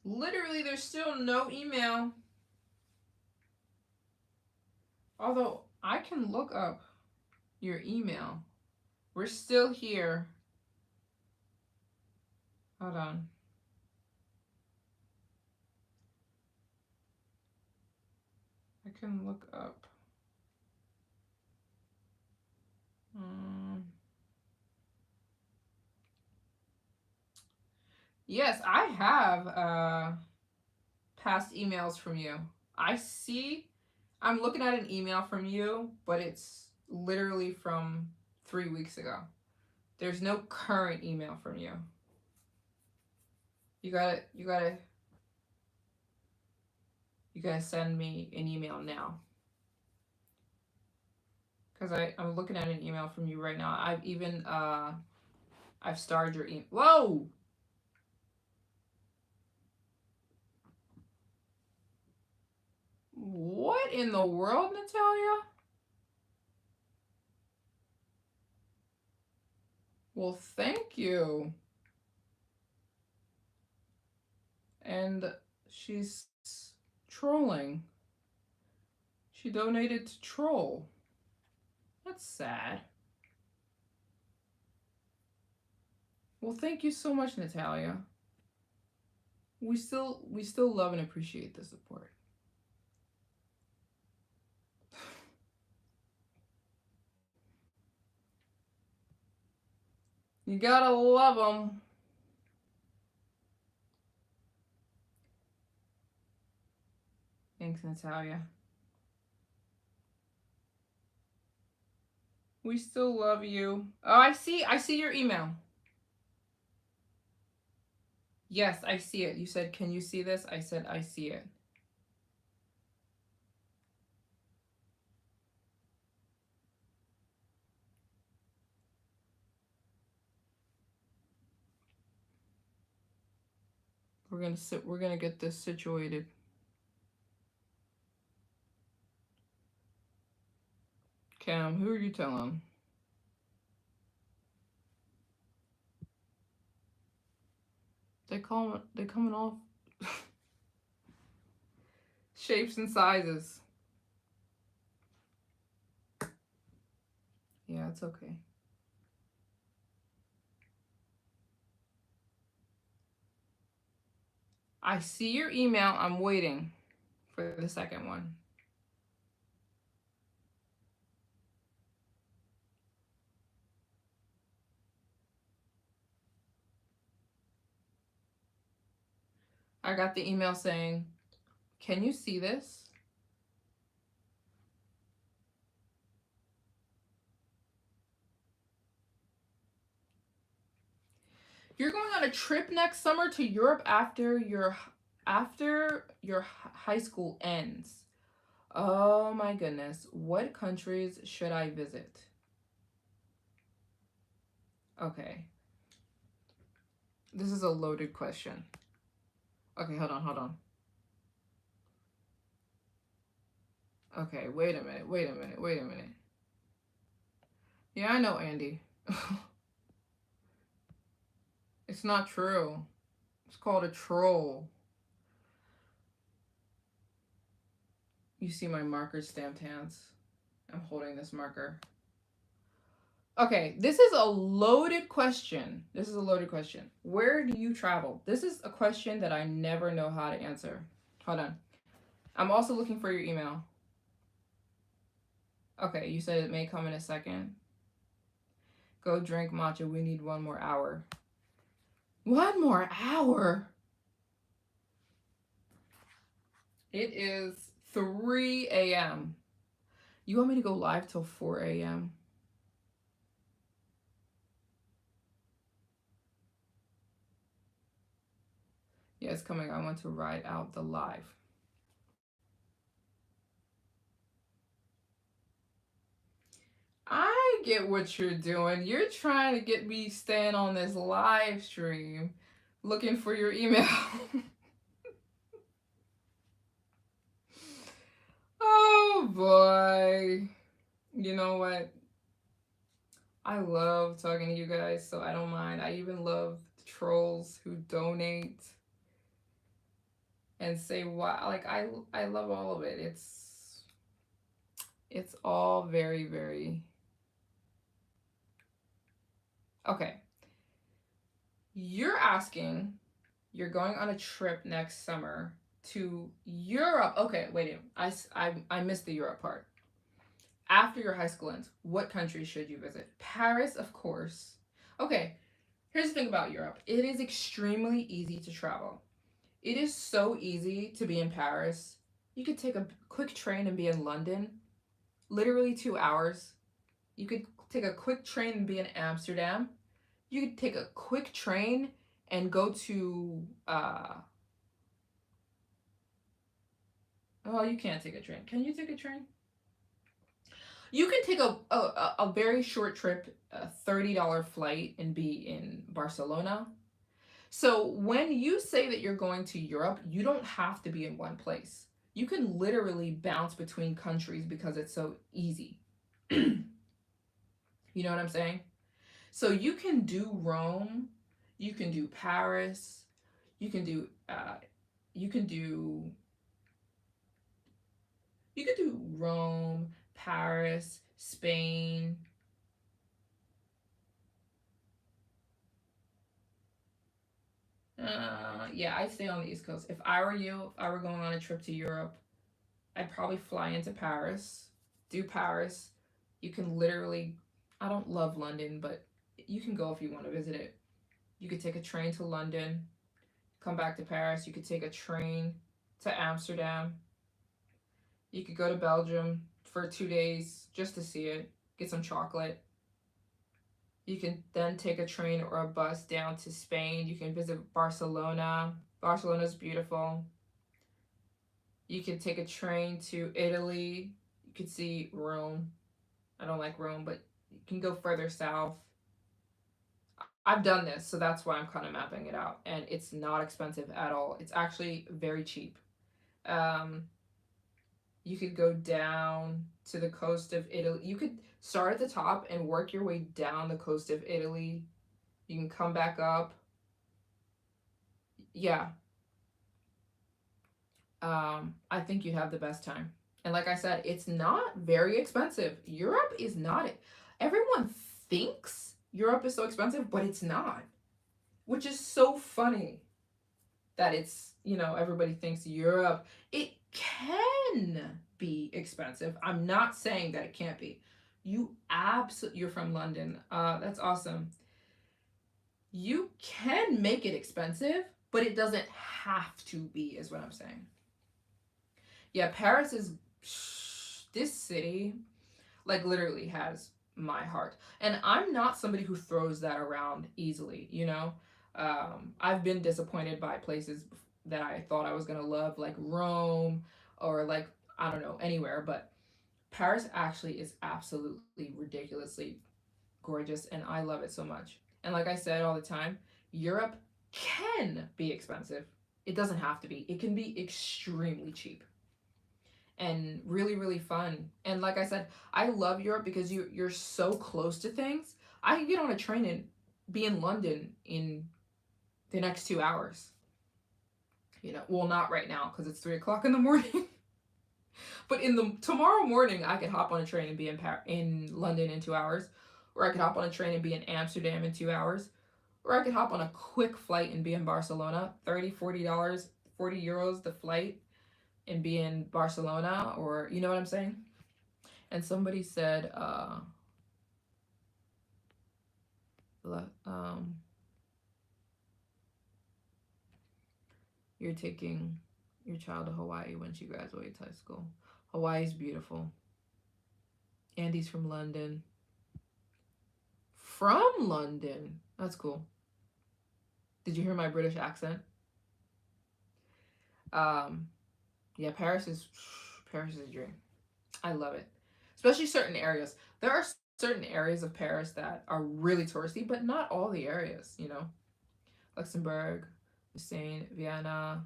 Literally, there's still no email. Although, I can look up your email. We're still here. Hold on. I can look up. Yes, I have past emails from you. I'm looking at an email from you, but it's literally from 3 weeks ago. There's no current email from you. You gotta send me an email now. Because I'm looking at an email from you right now. I've starred your email. Whoa! What in the world, Natalia? Well, thank you. And she's trolling. She donated to troll. That's sad. Well, thank you so much, Natalia. We still love and appreciate the support. You gotta love them. Thanks, Natalia. We still love you. Oh, I see your email. Yes, I see it. You said, can you see this? I said, I see it. We're gonna get this situated. Cam, who are you telling? They coming off shapes and sizes. Yeah, it's okay. I see your email. I'm waiting for the second one. I got the email saying, can you see this? You're going on a trip next summer to Europe after your high school ends. Oh my goodness. What countries should I visit? Okay. This is a loaded question. Okay, hold on. Okay, wait a minute. Yeah, I know Andy. It's not true. It's called a troll. You see my marker stamped hands. I'm holding this marker. Okay, this is a loaded question. Where do you travel? This is a question that I never know how to answer. Hold on. I'm also looking for your email. Okay, you said it may come in a second. Go drink matcha. We need 1 more hour. 1 more hour? It is 3 a.m. You want me to go live till 4 a.m.? Yeah, it's coming. I want to ride out the live. I get what you're doing. You're trying to get me staying on this live stream looking for your email. Oh boy. You know what? I love talking to you guys, so I don't mind. I even love the trolls who donate and say why. Like I love all of it. It's all very very okay. You're asking, you're going on a trip next summer to Europe. Okay, wait. I missed the Europe part. After your high school ends, what country should you visit? Paris, of course. Okay, here's the thing about Europe. It is extremely easy to travel. It is so easy to be in Paris. You could take a quick train and be in London, literally 2 hours. You could take a quick train and be in Amsterdam. You could take a quick train and go to oh, you can't take a train. Can you take a train? You can take a very short trip, a $30 flight, and be in Barcelona. So when you say that you're going to Europe, you don't have to be in one place. You can literally bounce between countries because it's so easy. You know what I'm saying? So you can do Rome, you can do Paris, you can do you can do you can do Rome, Paris, Spain. Yeah, I'd stay on the East Coast. If I were you, if I were going on a trip to Europe, I'd probably fly into Paris, do Paris. You can literally, I don't love London, but you can go if you want to visit it. You could take a train to London, come back to Paris. You could take a train to Amsterdam. You could go to Belgium for 2 days just to see it, get some chocolate. You can then take a train or a bus down to Spain. You can visit Barcelona. Barcelona's beautiful. You can take a train to Italy. You could see Rome. I don't like Rome, but you can go further south. I've done this, so that's why I'm kind of mapping it out. And it's not expensive at all. It's actually very cheap. Um, you could go down to the coast of Italy. You could start at the top and work your way down the coast of Italy. You can come back up. Yeah, I think you'd have the best time. And like I said, it's not very expensive. Europe is not it. Everyone thinks Europe is so expensive, but it's not, which is so funny that it's, everybody thinks Europe. It can be expensive. I'm not saying that it can't be. You're from London. That's awesome. You can make it expensive, but it doesn't have to be, is what I'm saying. Yeah, Paris is this city like literally has my heart. And I'm not somebody who throws that around easily. I've been disappointed by places that I thought I was going to love like Rome or like I don't know, anywhere, but Paris actually is absolutely ridiculously gorgeous and I love it so much. And like I said all the time, Europe can be expensive. It doesn't have to be. It can be extremely cheap and really really fun. And like I said, I love Europe because you're so close to things. I can get on a train and be in London in the next 2 hours. Well, not right now because it's 3 o'clock in the morning. But in the tomorrow morning, I could hop on a train and be in London in 2 hours, or I could hop on a train and be in Amsterdam in 2 hours, or I could hop on a quick flight and be in Barcelona. $30, $40, €40 the flight, and be in Barcelona, or you know what I'm saying? And somebody said, um, you're taking your child to Hawaii when she graduates high school. Hawaii's beautiful. Andy's from London. From London. That's cool. Did you hear my British accent? Um, yeah, Paris is a dream. I love it, especially certain areas. There are certain areas of Paris that are really touristy, but not all the areas. You know, Luxembourg, Seine, Vienna,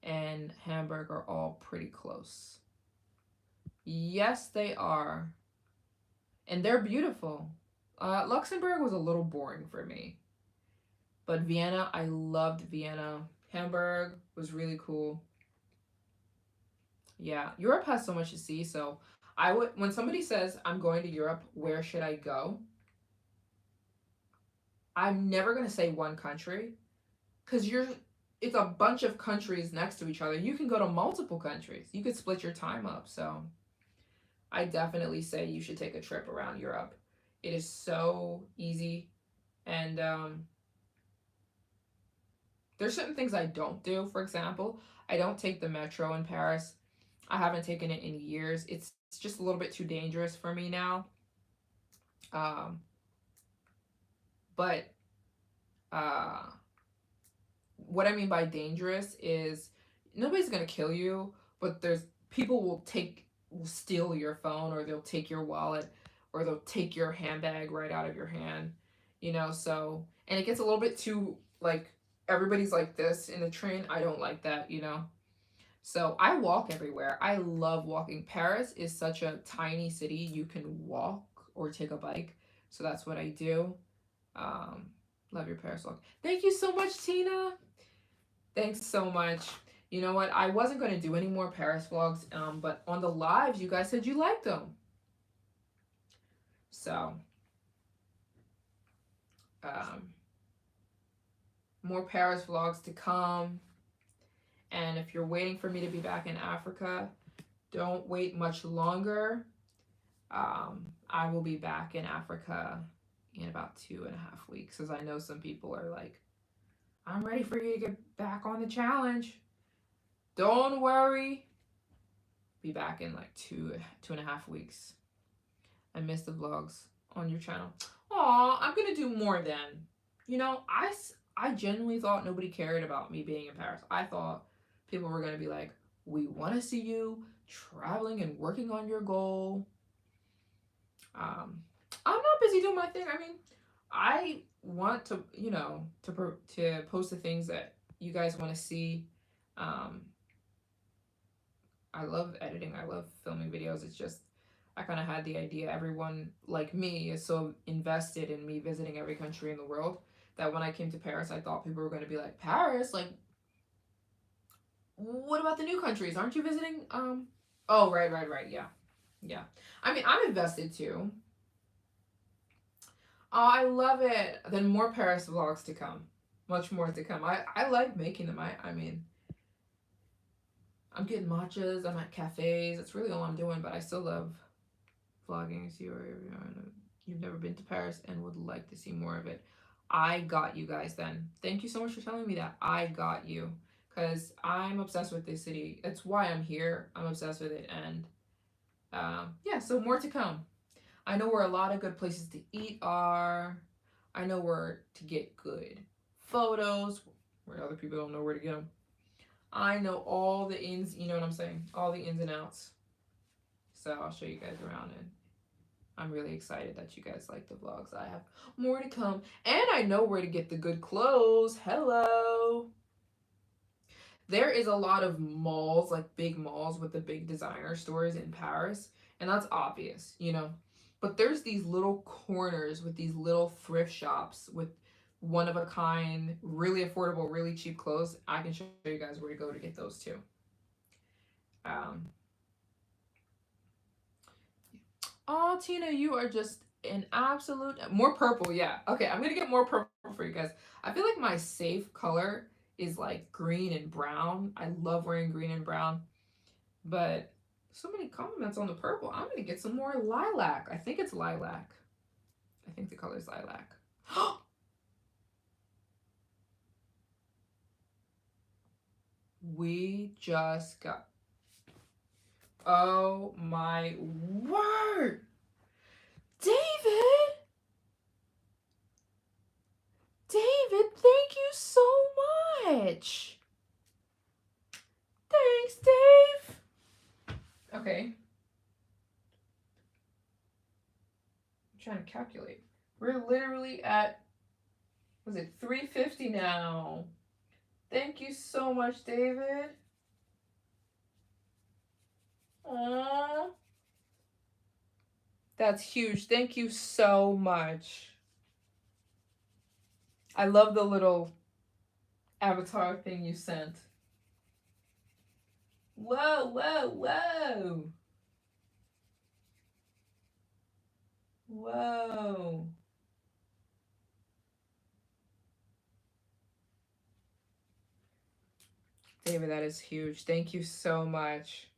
and Hamburg are all pretty close. Yes, they are, and they're beautiful. Luxembourg was a little boring for me, but Vienna, I loved Vienna. Hamburg was really cool. Yeah, Europe has so much to see. So I would, when somebody says I'm going to Europe, where should I go? I'm never gonna say one country because it's a bunch of countries next to each other. You can go to multiple countries. You could split your time up. So I definitely say you should take a trip around Europe. It is so easy, and there's certain things I don't do. For example, I don't take the metro in Paris. I haven't taken it in years. It's just a little bit too dangerous for me now. Um, but uh, what I mean by dangerous is nobody's gonna kill you, but there's people will steal your phone, or they'll take your wallet, or they'll take your handbag right out of your hand. You know, so and it gets a little bit too like everybody's like this in the train. I don't like that, you know. So I walk everywhere. I love walking. Paris is such a tiny city. You can walk or take a bike. So that's what I do. Um, love your Paris walk. Thank you so much, Tina. Thanks so much. You know what? I wasn't going to do any more Paris vlogs, but on the lives, you guys said you liked them. So, um, more Paris vlogs to come. And if you're waiting for me to be back in Africa, don't wait much longer. I will be back in Africa in about 2.5 weeks, as I know some people are like, I'm ready for you to get back on the challenge. Don't worry. Be back in like 2.5 weeks. I missed the vlogs on your channel. Aw, I'm gonna do more then. You know, I genuinely thought nobody cared about me being in Paris. I thought people were gonna be like, we want to see you traveling and working on your goal. I'm not busy doing my thing. I mean, I want to, you know, to post the things that you guys want to see. Um, I love editing. I love filming videos. It's just I kind of had the idea everyone like me is so invested in me visiting every country in the world that when I came to Paris, I thought people were going to be like, Paris, like, what about the new countries? Aren't you visiting? Oh, right. Yeah, yeah. I mean, I'm invested too. Oh, I love it. Then more Paris vlogs to come. Much more to come. I like making them. I mean, I'm getting matchas. I'm at cafes. That's really all I'm doing. But I still love vlogging. So you've never been to Paris and would like to see more of it. I got you guys then. Thank you so much for telling me that. I got you. Because I'm obsessed with this city. That's why I'm here. I'm obsessed with it. And yeah, so more to come. I know where a lot of good places to eat are. I know where to get good photos where other people don't know where to get them. I know all the ins, you know what I'm saying? All the ins and outs. So I'll show you guys around, and I'm really excited that you guys like the vlogs. I have more to come, and I know where to get the good clothes. Hello. There is a lot of malls, like big malls with the big designer stores in Paris, and that's obvious, you know. But there's these little corners with these little thrift shops with one of a kind, really affordable, really cheap clothes. I can show you guys where to go to get those too. Um, oh, Tina, you are just an absolute more purple. Yeah. Okay, I'm gonna get more purple for you guys. I feel like my safe color is like green and brown. I love wearing green and brown, but so many compliments on the purple. I'm gonna get some more lilac. I think it's lilac. I think the color is lilac. We just got. Oh my word, David! David, thank you so much. Okay. I'm trying to calculate. We're literally at, was it 350 now? Thank you so much, David. Aww. That's huge. Thank you so much. I love the little avatar thing you sent. Whoa, whoa, whoa. Whoa. David, that is huge. Thank you so much.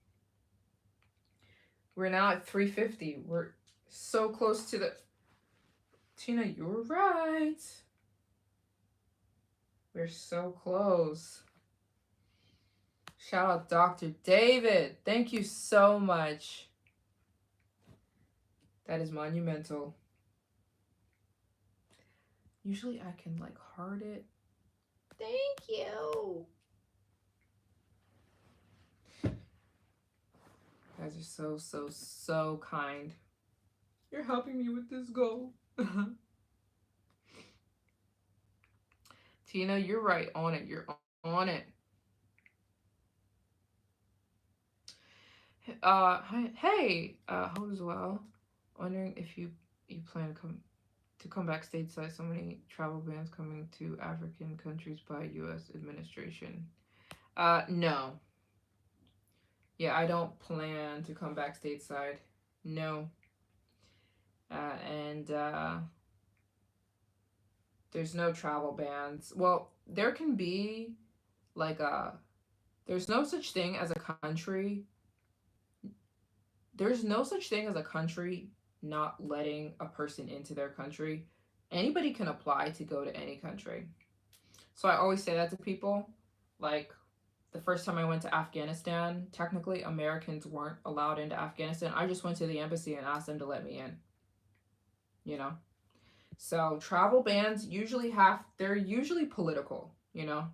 We're now at 350. We're so close to the... Tina, you were right. We're so close. Shout out Dr. David. Thank you so much. That is monumental. Usually I can like heart it. Thank you. You guys are so kind. You're helping me with this goal. Tina, you're right on it. You're on it. Hey, hope as well. Wondering if you plan to come back stateside. So many travel bans coming to African countries by U.S. administration. No. Yeah, I don't plan to come back stateside. No. And there's no travel bans. Well, there can be like there's no such thing as a country. There's no such thing as a country not letting a person into their country. Anybody can apply to go to any country. So I always say that to people. Like the first time I went to Afghanistan, technically Americans weren't allowed into Afghanistan. I just went to the embassy and asked them to let me in. You know? So travel bans they're usually political, you know?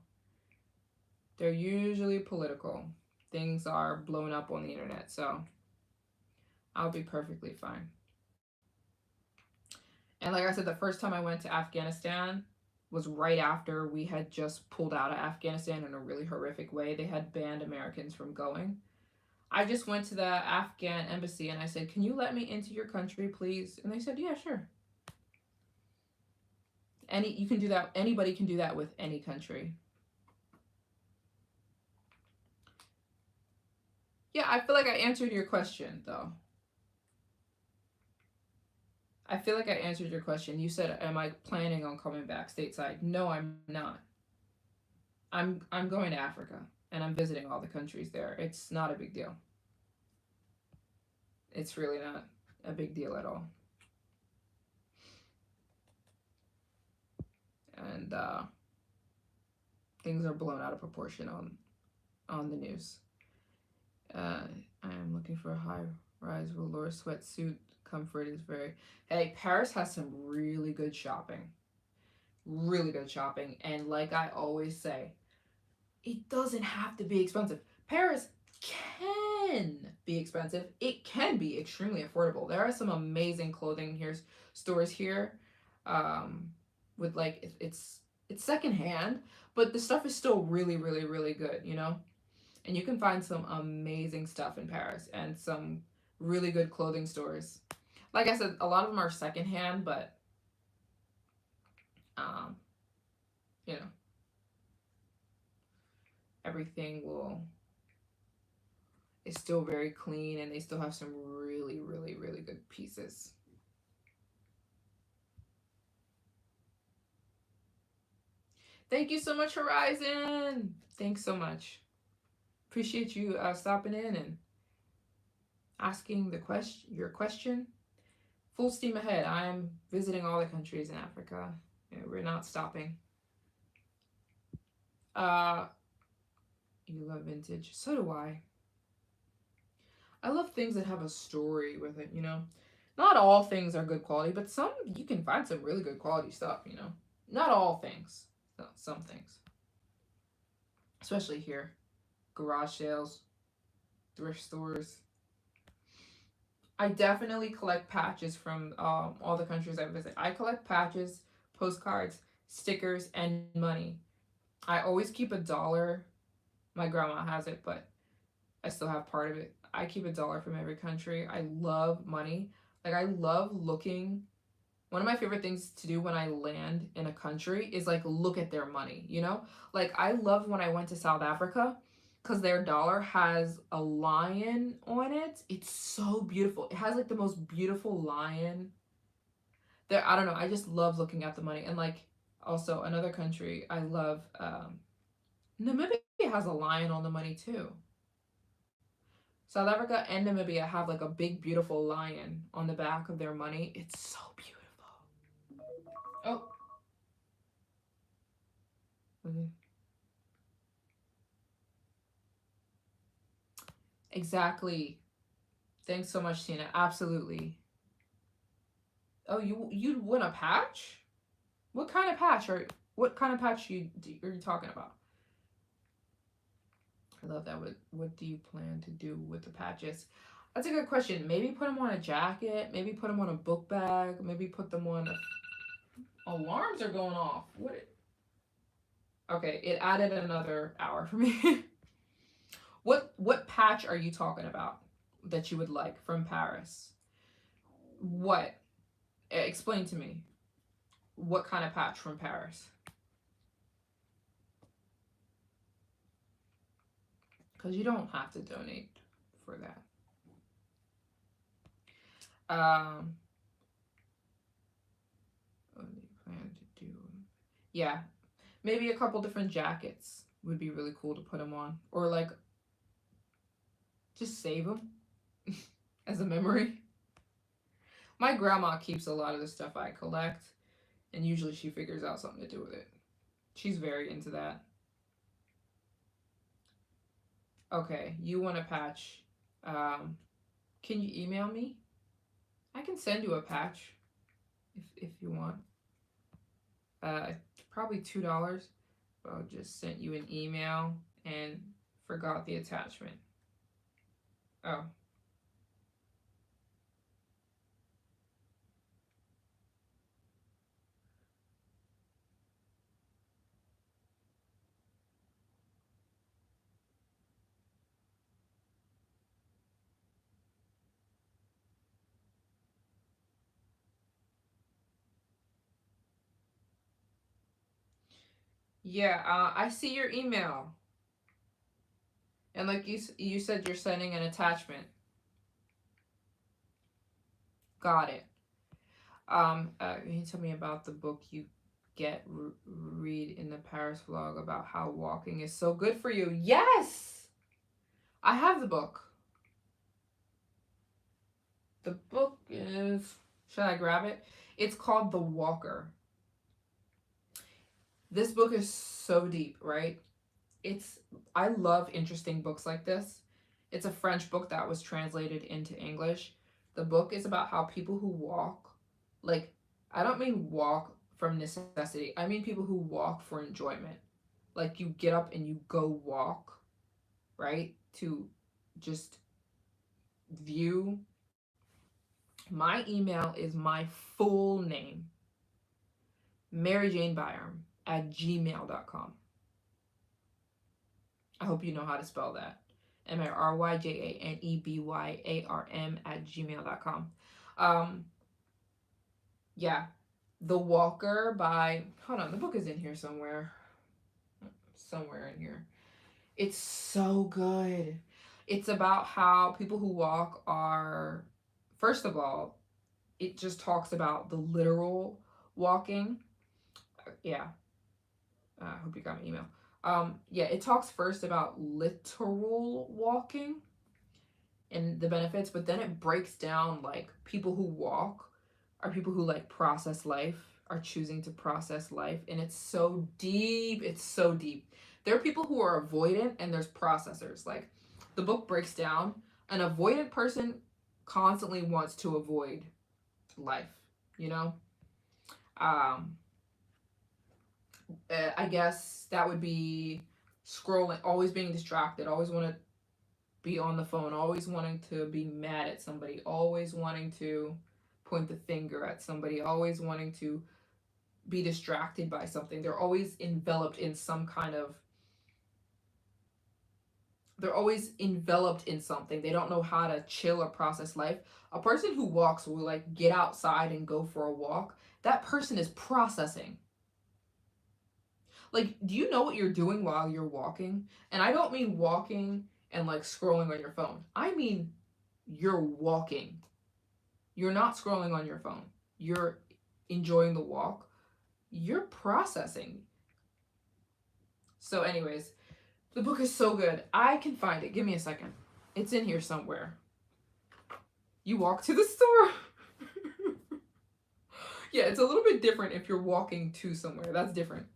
They're usually political. Things are blown up on the internet, so I'll be perfectly fine. And like I said, the first time I went to Afghanistan was right after we had just pulled out of Afghanistan in a really horrific way. They had banned Americans from going. I just went to the Afghan embassy and I said, "Can you let me into your country, please?" And they said, "Yeah, sure." You can do that. Anybody can do that with any country. Yeah, I feel like I answered your question though. I feel like I answered your question. You said, "Am I planning on coming back stateside?" No, I'm not. I'm going to Africa and I'm visiting all the countries there. It's not a big deal. It's really not a big deal at all. And things are blown out of proportion on the news. I am looking for a high rise velour sweatsuit. Comfort is very... Hey, Paris has some really good shopping. Really good shopping. And like I always say, it doesn't have to be expensive. Paris can be expensive. It can be extremely affordable. There are some amazing clothing stores here, with like it's secondhand, but the stuff is still really good, you know. And you can find some amazing stuff in Paris and some really good clothing stores. Like I said, a lot of them are secondhand, but um, you know, everything is still very clean and they still have some really good pieces. Thank you so much, Horizon. Thanks so much. Appreciate you stopping in and asking your question. Full steam ahead. I'm visiting all the countries in Africa. We're not stopping. You love vintage. So do I. I love things that have a story with it, you know? Not all things are good quality, but some you can find some really good quality stuff, you know? Not all things. No, some things. Especially here. Garage sales, thrift stores. I definitely collect patches from all the countries I visit. I collect patches, postcards, stickers, and money. I always keep $1. My grandma has it, but I still have part of it. I keep $1 from every country. I love money. Like, I love looking. One of my favorite things to do when I land in a country is like look at their money, you know? Like, I love when I went to South Africa because their dollar has a lion on it. It's so beautiful. It has like the most beautiful lion. There, I don't know. I just love looking at the money. And like, also another country I love, Namibia has a lion on the money too. South Africa and Namibia have like a big, beautiful lion on the back of their money. It's so beautiful. Oh, exactly. Thanks so much, Tina. Absolutely. Oh, you want a patch? What kind of patch are you talking about? I love that. What do you plan to do with the patches? That's a good question. Maybe put them on a jacket. Maybe put them on a book bag. Maybe put them on. Alarms are going off. What? Okay, it added another hour for me. What patch are you talking about that you would like from Paris? What? Explain to me. What kind of patch from Paris? Because you don't have to donate for that. Um, what do you plan to do? Yeah, maybe a couple different jackets would be really cool to put them on, or like just save them as a memory. My grandma keeps a lot of the stuff I collect, and usually she figures out something to do with it. She's very into that. Okay, you want a patch? Um, can you email me? I can send you a patch if you want. Uh, Probably $2. I'll just sent you an email and forgot the attachment. Oh, yeah. I see your email, and like you said, you're sending an attachment. Got it. Can you tell me about the book you read in the Paris vlog about how walking is so good for you? Yes, I have the book. The book is. Should I grab it? It's called The Walker. This book is so deep, right? It's I love interesting books like this. It's a French book that was translated into English. The book is about how people who walk, like, I don't mean walk from necessity. I mean people who walk for enjoyment. Like, you get up and you go walk, right? To just view. My email is my full name, Maryjane at gmail.com. I hope you know how to spell that. MaryjaneByarm at gmail.com. Um, yeah. The Walker by, hold on, the book is in here somewhere. Somewhere in here. It's so good. It's about how people who walk are, first of all, it just talks about the literal walking. Yeah. I hope you got my email. Yeah, it talks first about literal walking and the benefits, but then it breaks down like people who walk are people who like process life, are choosing to process life, and it's so deep. It's so deep. There are people who are avoidant and there's processors. Like, the book breaks down an avoidant person constantly wants to avoid life, you know? Um I guess that would be scrolling, always being distracted, always want to be on the phone, always wanting to be mad at somebody, always wanting to point the finger at somebody, always wanting to be distracted by something. They're always enveloped in some kind of, they're always enveloped in something. They don't know how to chill or process life. A person who walks will like get outside and go for a walk. That person is processing. Like, do you know what you're doing while you're walking? And I don't mean walking and like scrolling on your phone. I mean you're walking. You're not scrolling on your phone. You're enjoying the walk. You're processing. So anyways, the book is so good. I can find it. Give me a second. It's in here somewhere. You walk to the store. Yeah, it's a little bit different if you're walking to somewhere. That's different.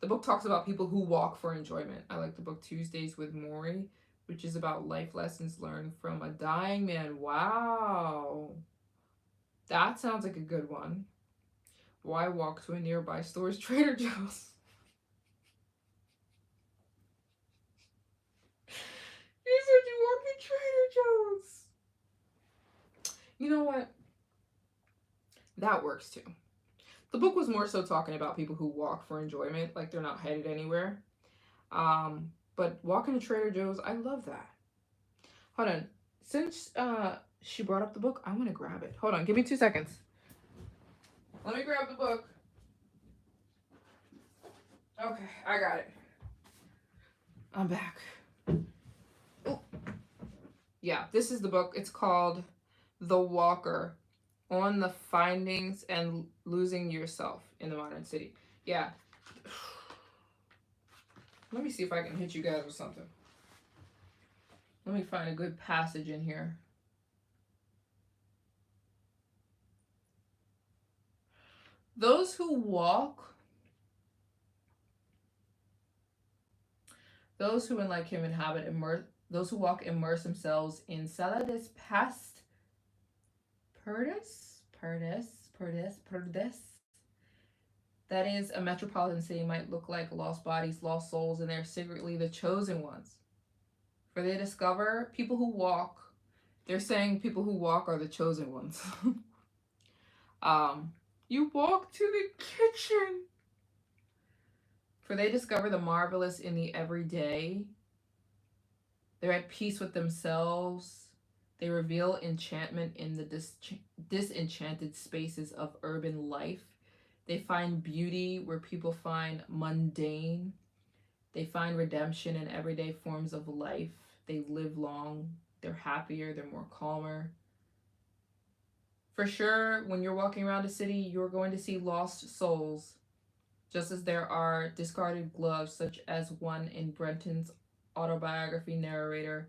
The book talks about people who walk for enjoyment. I like the book Tuesdays with Morrie, which is about life lessons learned from a dying man. Wow. That sounds like a good one. Why walk to a nearby store's Trader Joe's? You said you walk to Trader Joe's. You know what? That works too. The book was more so talking about people who walk for enjoyment, like they're not headed anywhere. But walking to Trader Joe's, I love that. Hold on. Since she brought up the book, I want to grab it. Hold on, give me 2 seconds. Let me grab the book. Okay, I got it. I'm back. Ooh. Yeah, this is the book. It's called The Walker, on the Findings and Losing Yourself in the Modern City. Yeah. Let me see if I can hit you guys with something. Let me find a good passage in here. Those who walk, those who in like him inhabit, those who walk immerse themselves in Sala des Past Perdis. That is, a metropolitan city might look like lost bodies, lost souls, and they're secretly the chosen ones. For they discover people who walk, they're saying people who walk are the chosen ones. You walk to the kitchen. For they discover the marvelous in the everyday. They're at peace with themselves. They reveal enchantment in the disenchanted spaces of urban life. They find beauty where people find mundane. They find redemption in everyday forms of life. They live long. They're happier. They're more calmer. For sure, when you're walking around a city, you're going to see lost souls, just as there are discarded gloves, such as one in Brenton's autobiography narrator.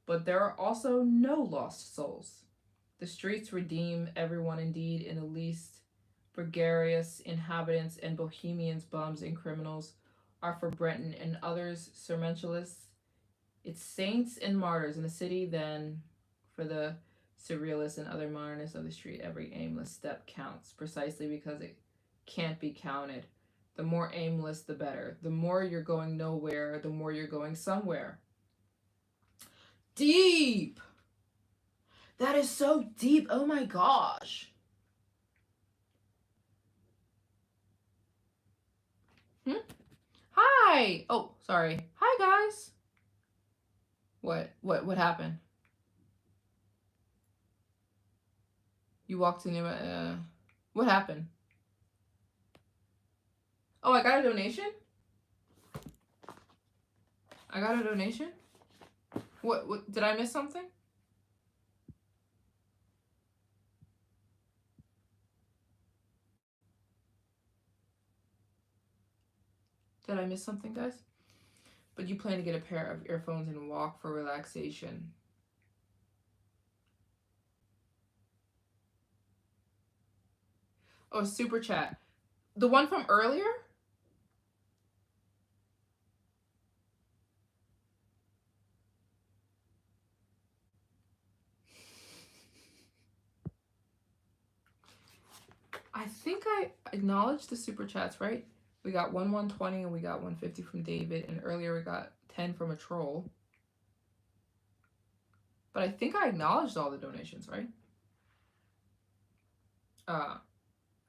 But there are also no lost souls. The streets redeem everyone indeed, in the least gregarious inhabitants and bohemians, bums, and criminals are for Brenton and others surmentalists. It's saints and martyrs in the city, then for the surrealists and other modernists of the street, every aimless step counts, precisely because it can't be counted. The more aimless, the better. The more you're going nowhere, the more you're going somewhere. Deep! That is so deep. Oh my gosh. Hi. Oh, sorry. Hi, guys. What happened? You walked in. What happened? Oh, I got a donation. I got a donation. What? Did I miss something? Did I miss something, guys? But you plan to get a pair of earphones and walk for relaxation. Oh, super chat. The one from earlier? I think I acknowledged the super chats, right? We got 120 and we got 150 from David, and earlier we got 10 from a troll. But I think I acknowledged all the donations, right?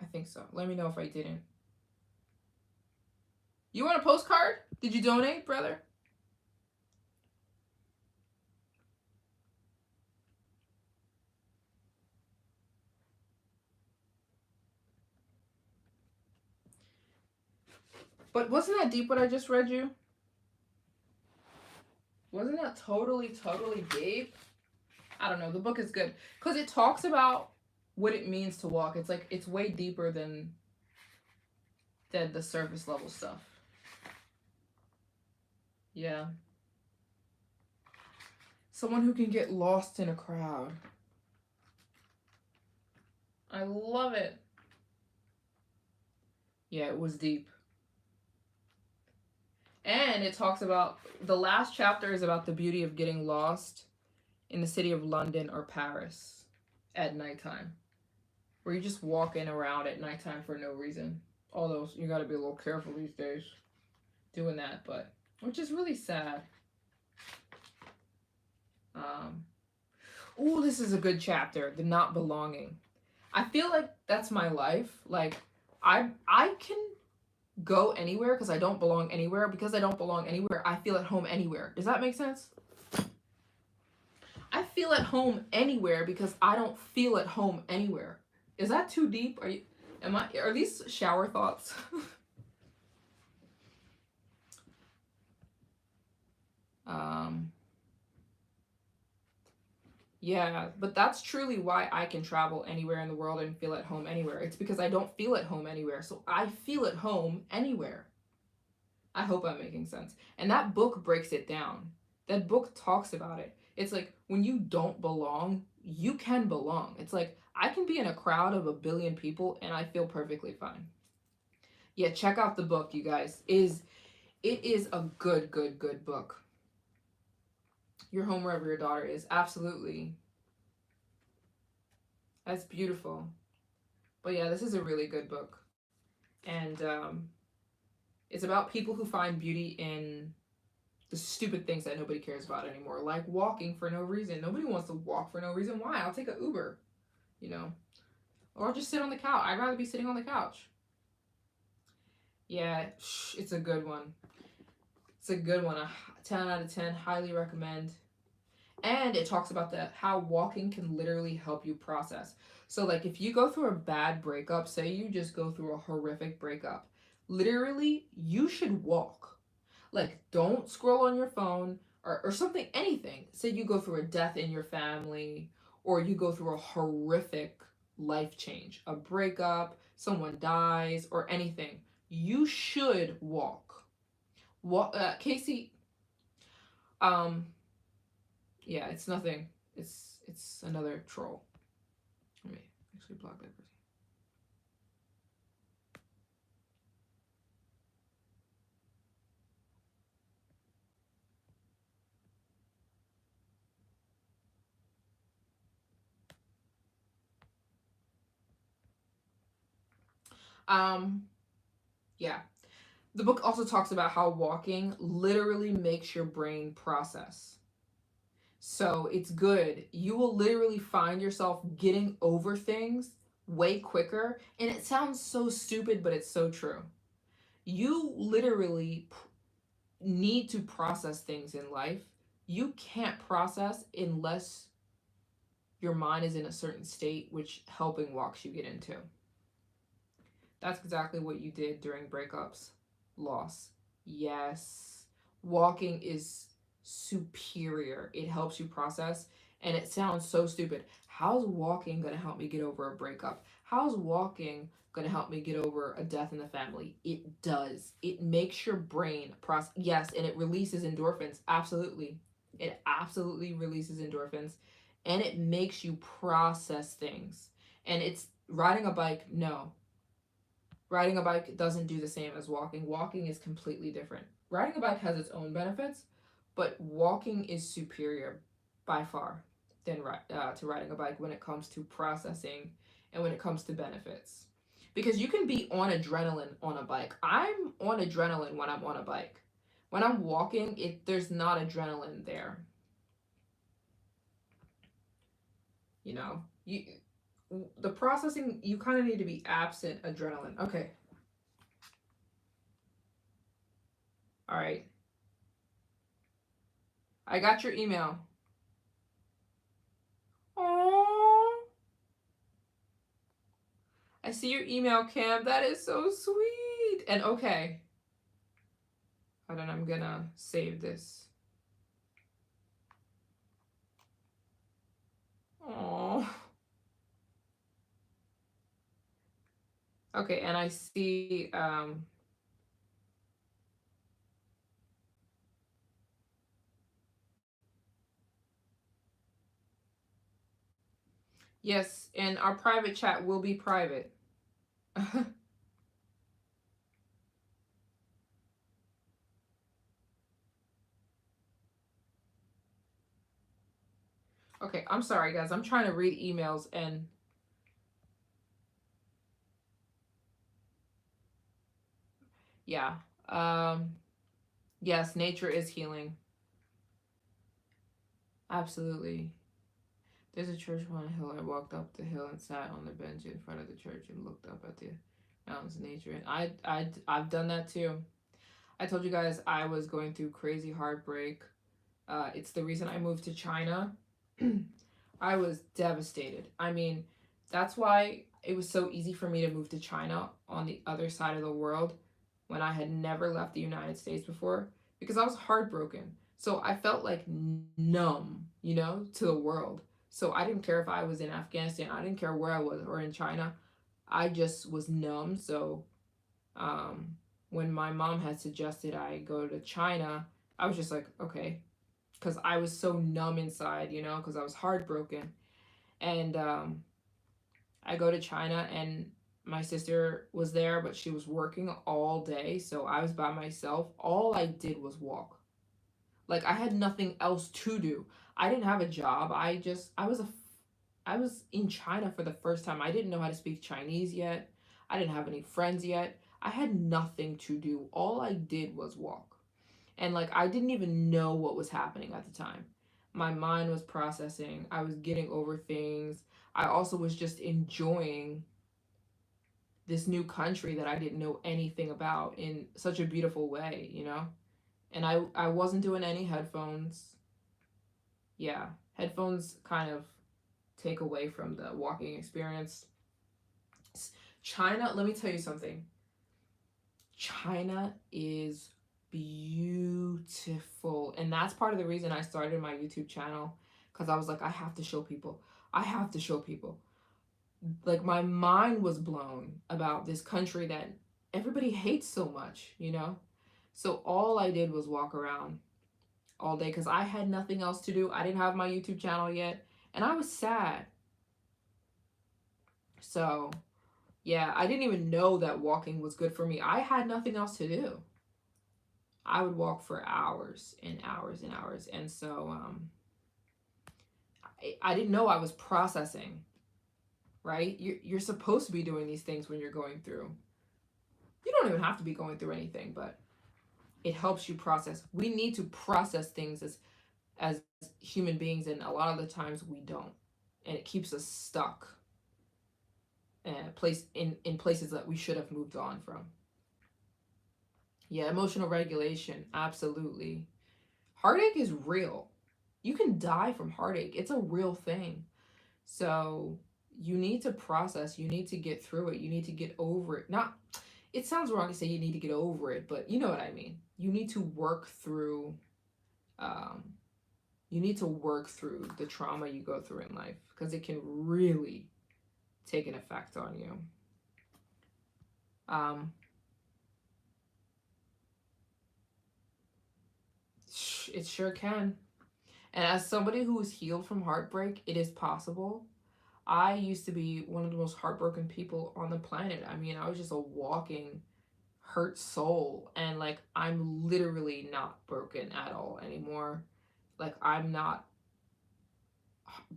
I think so. Let me know if I didn't. You want a postcard? Did you donate, brother? But wasn't that deep what I just read you? Wasn't that totally deep? I don't know. The book is good because it talks about what it means to walk. It's like it's way deeper than the surface level stuff. Yeah. Someone who can get lost in a crowd. I love it. Yeah, it was deep. And it talks about the last chapter is about the beauty of getting lost in the city of London or Paris at nighttime, where you're just walking around at nighttime for no reason. Although you got to be a little careful these days doing that, but which is really sad. Oh, this is a good chapter, the not belonging. I feel like that's my life. Like I can go anywhere because I don't belong anywhere. Because I don't belong anywhere, I feel at home anywhere. Does that make sense? I feel at home anywhere because I don't feel at home anywhere. Is that too deep? Are these shower thoughts? um yeah, but that's truly why I can travel anywhere in the world and feel at home anywhere. It's because I don't feel at home anywhere. So I feel at home anywhere. I hope I'm making sense. And that book breaks it down. That book talks about it. It's like when you don't belong, you can belong. It's like I can be in a crowd of 1 billion people and I feel perfectly fine. Yeah, check out the book, you guys. It is a good book. Your home wherever your daughter is. Absolutely. That's beautiful. But yeah, this is a really good book. And it's about people who find beauty in the stupid things that nobody cares about anymore, like walking for no reason. Nobody wants to walk for no reason. Why? I'll take an Uber, you know, or I'll just sit on the couch. I'd rather be sitting on the couch. Yeah, it's a good one. It's a good one. A 10 out of 10. Highly recommend. And it talks about how walking can literally help you process. So like if you go through a bad breakup, say you just go through a horrific breakup, literally you should walk. Like don't scroll on your phone or something, anything. Say you go through a death in your family or you go through a horrific life change, a breakup, someone dies or anything. You should walk. Casey, um, yeah, it's nothing. It's another troll. Let me actually block that person. Um, yeah. The book also talks about how walking literally makes your brain process. So it's good. You will literally find yourself getting over things way quicker. And it sounds so stupid, but it's so true. You literally need to process things in life. You can't process unless your mind is in a certain state, which helping walks you get into. That's exactly what you did during breakups. Loss. Yes. Walking is superior. It helps you process. And it sounds so stupid. How's walking going to help me get over a breakup? How's walking going to help me get over a death in the family? It does. It makes your brain process. Yes, and it releases endorphins. Absolutely. It absolutely releases endorphins. And it makes you process things. And it's riding a bike, no. Riding a bike doesn't do the same as walking. Walking is completely different. Riding a bike has its own benefits, but walking is superior by far than to riding a bike when it comes to processing and when it comes to benefits. Because you can be on adrenaline on a bike. I'm on adrenaline when I'm on a bike. When I'm walking, there's not adrenaline there. You know, the processing, you kind of need to be absent adrenaline. Okay. All right. I got your email. Oh, I see your email, Cam. That is so sweet. And okay, hold on. I'm gonna save this. Oh. Okay, and I see. Yes, and our private chat will be private. Okay, I'm sorry, guys. I'm trying to read emails and yeah. Um, yes, nature is healing. Absolutely. There's a church on a hill. I walked up the hill and sat on the bench in front of the church and looked up at the mountains and nature. And I've done that too. I told you guys I was going through crazy heartbreak. It's the reason I moved to China. I was devastated. I mean, that's why it was so easy for me to move to China on the other side of the world when I had never left the United States before because I was heartbroken. So I felt like numb, to the world. So I didn't care if I was in Afghanistan, I didn't care where I was or in China. I just was numb. So um, when my mom had suggested I go to China, I was just like, okay, because I was so numb inside, because I was heartbroken. And I go to China, and my sister was there, but she was working all day. So I was by myself. All I did was walk. Like I had nothing else to do. I didn't have a job. I was in China for the first time. I didn't know how to speak Chinese yet. I didn't have any friends yet. I had nothing to do. All I did was walk. And like I didn't even know what was happening at the time. My mind was processing. I was getting over things. I also was just enjoying this new country that I didn't know anything about in such a beautiful way. And I wasn't doing any headphones. Yeah, headphones kind of take away from the walking experience. China, let me tell you something. China is beautiful. And that's part of the reason I started my YouTube channel because I was like, I have to show people. I have to show people. Like, my mind was blown about this country that everybody hates so much. So, all I did was walk around all day because I had nothing else to do. I didn't have my YouTube channel yet. And I was sad. So, yeah, I didn't even know that walking was good for me. I had nothing else to do. I would walk for hours and hours and hours. And so I didn't know I was processing, right? You're supposed to be doing these things when you're going through. You don't even have to be going through anything, but it helps you process. We need to process things as human beings, and a lot of the times we don't. And it keeps us stuck in places that we should have moved on from. Yeah, emotional regulation, absolutely. Heartache is real. You can die from heartache. It's a real thing. So you need to process, you need to get through it, you need to get over it. Not, it sounds wrong to say you need to get over it, but you know what I mean. You need to work through, um, you need to work through the trauma you go through in life because it can really take an effect on you. Um, it sure can. And as somebody who is healed from heartbreak, it is possible. I used to be one of the most heartbroken people on the planet. I mean, I was just a walking hurt soul. And like, I'm literally not broken at all anymore. Like, I'm not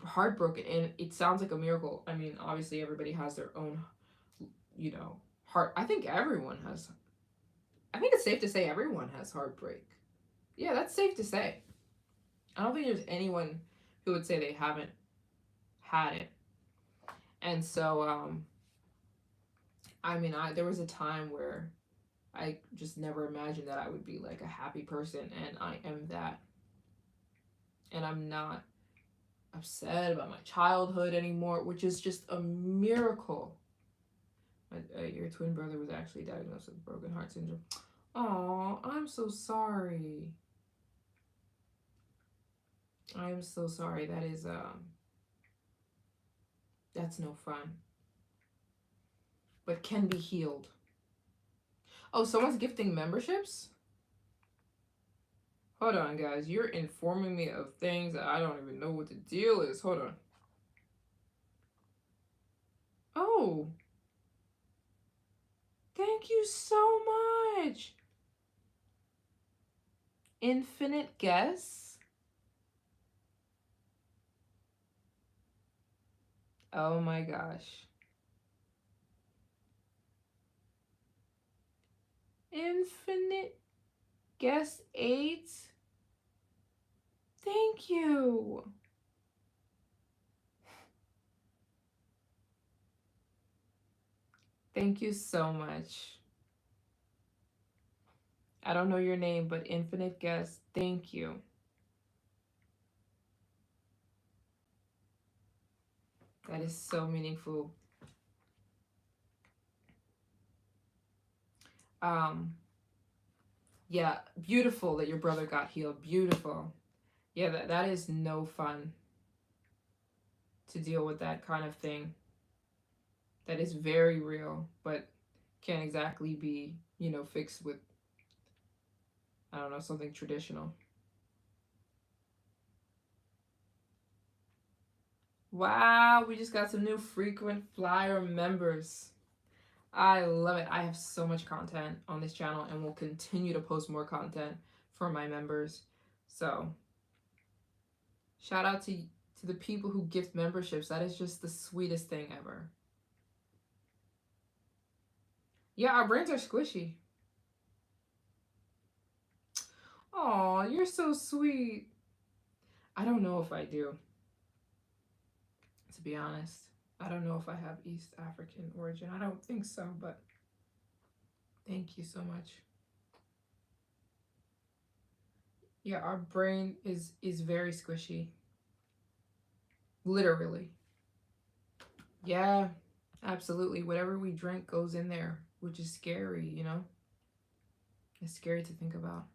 heartbroken. And it sounds like a miracle. I mean, obviously, everybody has their own, heart. I think it's safe to say everyone has heartbreak. Yeah, that's safe to say. I don't think there's anyone who would say they haven't had it. And so, I mean, there was a time where I just never imagined that I would be like a happy person, and I am that. And I'm not upset about my childhood anymore, which is just a miracle. Your twin brother was actually diagnosed with broken heart syndrome. Oh, I'm so sorry. I'm so sorry. That's no fun, but can be healed. Oh, someone's gifting memberships? Hold on, guys. You're informing me of things that I don't even know what the deal is. Hold on. Oh, thank you so much. Infinite Guess? Oh my gosh. Infinite Guess 8? Thank you. Thank you so much. I don't know your name, but Infinite Guess, thank you. That is so meaningful. Um, yeah, beautiful that your brother got healed. Beautiful. Yeah, that is no fun to deal with that kind of thing. That is very real, but can't exactly be, fixed with, I don't know, something traditional. Wow, we just got some new frequent flyer members. I love it. I have so much content on this channel and will continue to post more content for my members. So, shout out to the people who gift memberships. That is just the sweetest thing ever. Yeah, our brains are squishy. Aw, you're so sweet. I don't know if I do, to be honest. I don't know if I have East African origin. I don't think so, but thank you so much. Yeah, our brain is very squishy. Literally. Yeah, absolutely. Whatever we drink goes in there, which is scary, It's scary to think about.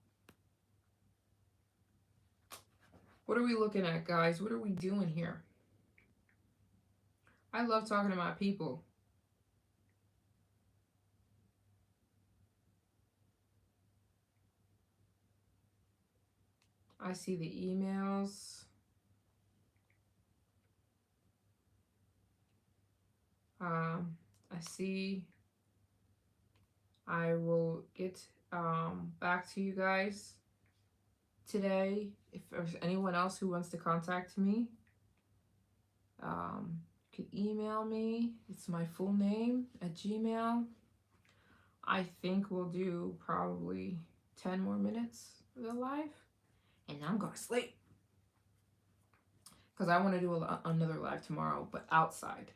What are we looking at, guys? What are we doing here? I love talking to my people. I see the emails. I see. I will get back to you guys today. If there's anyone else who wants to contact me, you can email me. It's my full name at Gmail. I think we'll do probably 10 more minutes of the live, and I'm gonna sleep because I want to do another live tomorrow, but outside.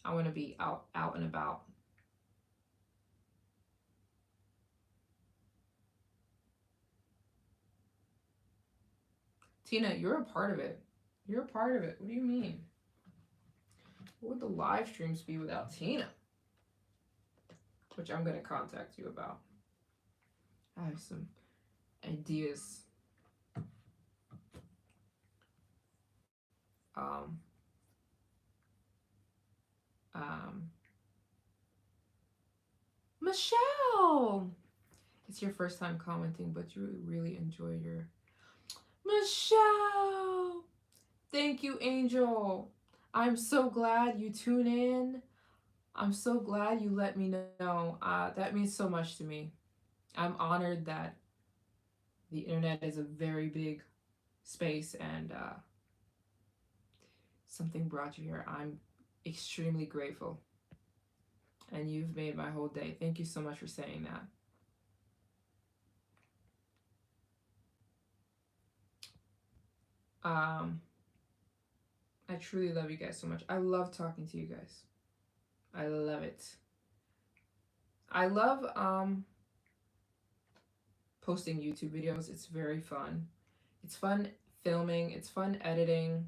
I want to be out and about. Tina, you're a part of it. You're a part of it. What do you mean? What would the live streams be without Tina? Which I'm going to contact you about. I have some ideas. Um, um, Michelle! It's your first time commenting, but you really enjoy your... Michelle! Thank you, Angel. I'm so glad you tune in. I'm so glad you let me know. That means so much to me. I'm honored that the internet is a very big space and something brought you here. I'm extremely grateful. And you've made my whole day. Thank you so much for saying that. Um, I truly love you guys so much. I love talking to you guys. I love it. I love posting YouTube videos. It's very fun. It's fun filming, it's fun editing.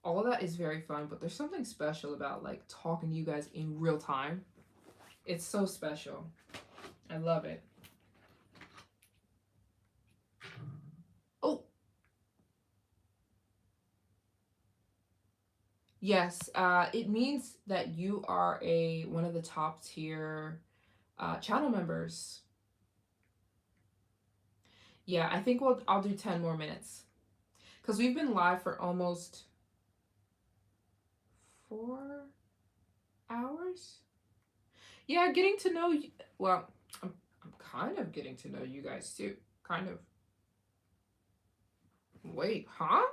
All of that is very fun, but there's something special about like talking to you guys in real time. It's so special. I love it. Oh, yes. It means that you are one of the top tier channel members. Yeah, I think I'll do 10 more minutes because we've been live for almost 4 hours. Yeah, getting to know you. Well, I'm kind of getting to know you guys too. Kind of. Wait, huh?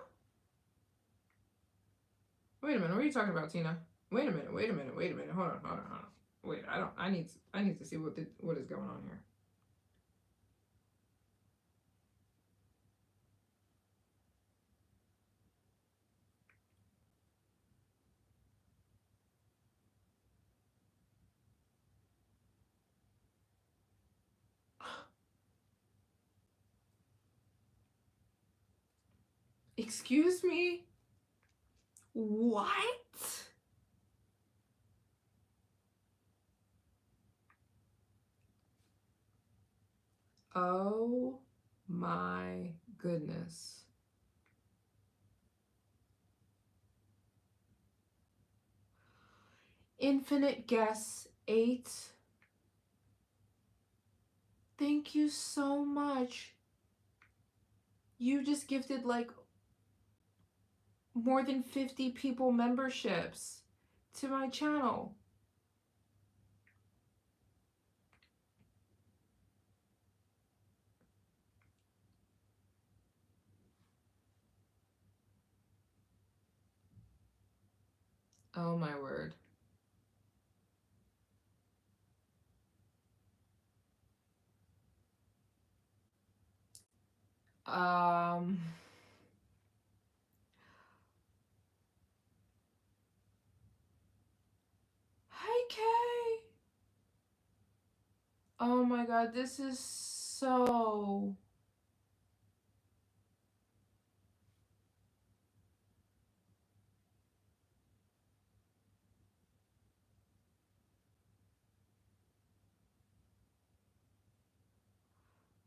Wait a minute. What are you talking about, Tina? Wait a minute. Wait a minute. Wait a minute. Hold on. Hold on. Hold on. Wait. I don't. I need to see what is going on here. Excuse me. What? Oh my goodness. Infinite Guess 8. Thank you so much. You just gifted like more than 50 people memberships to my channel. Oh my word. Um Hi Kay. Oh my god, this is so.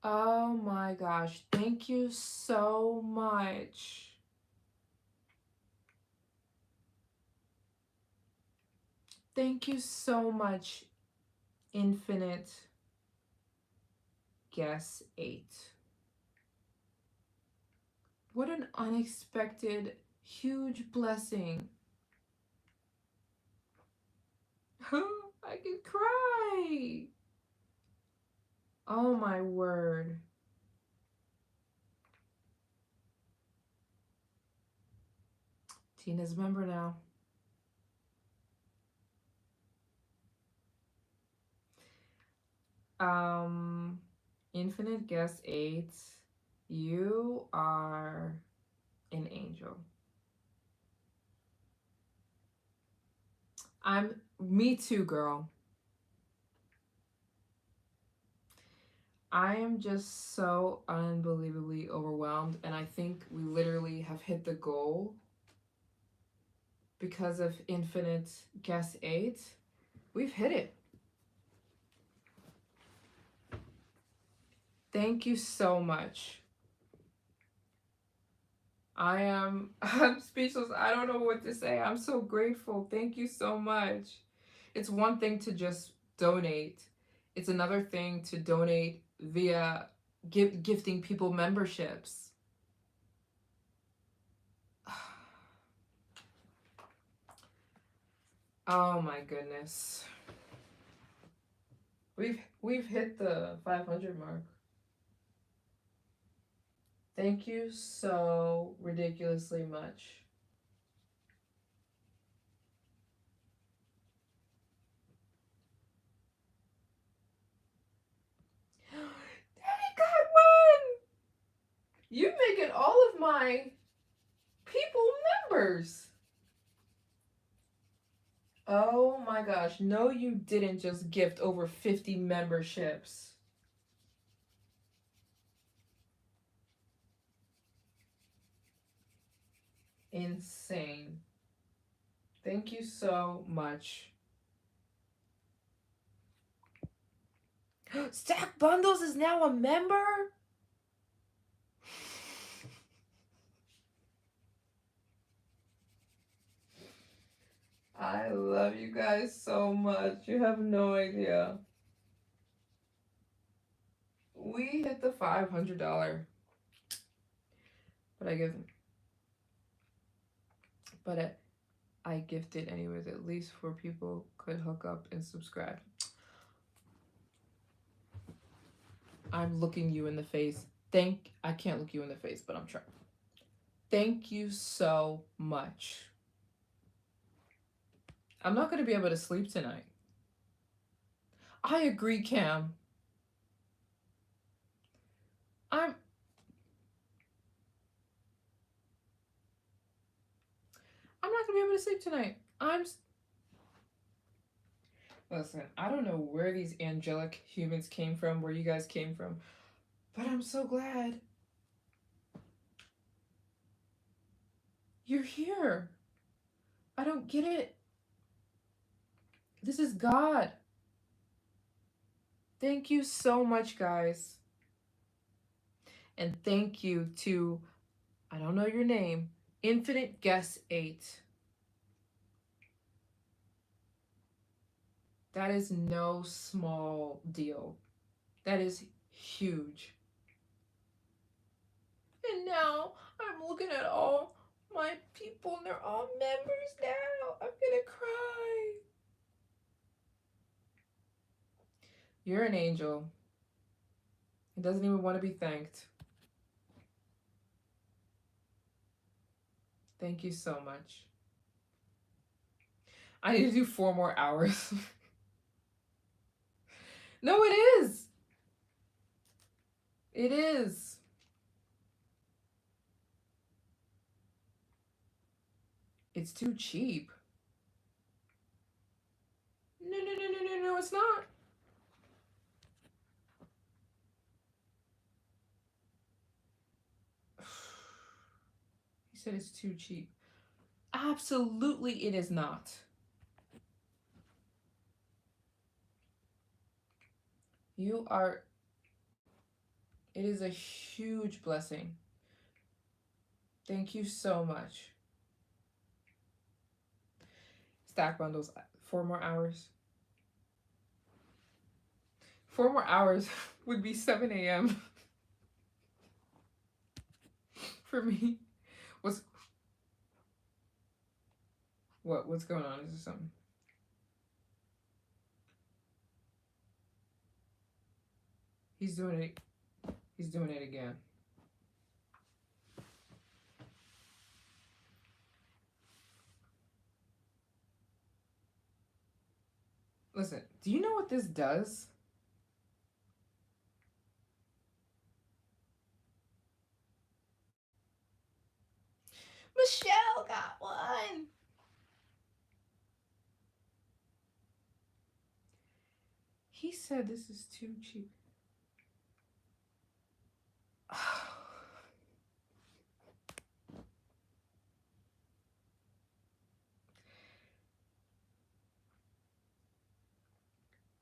Oh my gosh, thank you so much. Thank you so much, Infinite Guess 8. What an unexpected, huge blessing. I can cry. Oh my word. Tina's a member now. Infinite Guess 8, you are an angel. Me too, girl. I am just so unbelievably overwhelmed, and I think we literally have hit the goal because of Infinite Guess 8. We've hit it. Thank you so much. I'm speechless. I don't know what to say. I'm so grateful. Thank you so much. It's one thing to just donate. It's another thing to donate via gifting people memberships. Oh my goodness. We've hit the 500 mark. Thank you so ridiculously much. Daddy got one! You making all of my people members. gosh, no, you didn't just gift over 50 memberships. Insane. Thank you so much. Stack Bundles is now a member? I love you guys so much. You have no idea. We hit the $500. But I gifted anyways, at least 4 people could hook up and subscribe. I'm looking you in the face. I can't look you in the face, but I'm trying. Thank you so much. I'm not going to be able to sleep tonight. I agree, Cam. I'm not going to be able to sleep tonight. Listen, I don't know where these angelic humans came from, where you guys came from, but I'm so glad you're here. I don't get it. This is God. Thank you so much, guys. And thank you to, I don't know your name, Infinite Guest 8. That is no small deal. That is huge. And now I'm looking at all my people and they're all members now. I'm gonna cry. You're an angel. It doesn't even want to be thanked. Thank you so much. I need to do 4 more hours. No, it is. It is. It's too cheap. No, it's not. He said it's too cheap. Absolutely, it is not. You are. It is a huge blessing. Thank you so much. Stack bundles, 4 more hours. 4 more hours would be 7 a.m. for me. What's going on? Is there something? He's doing it. He's doing it again. Listen, do you know what this does? Michelle got one. He said this is too cheap.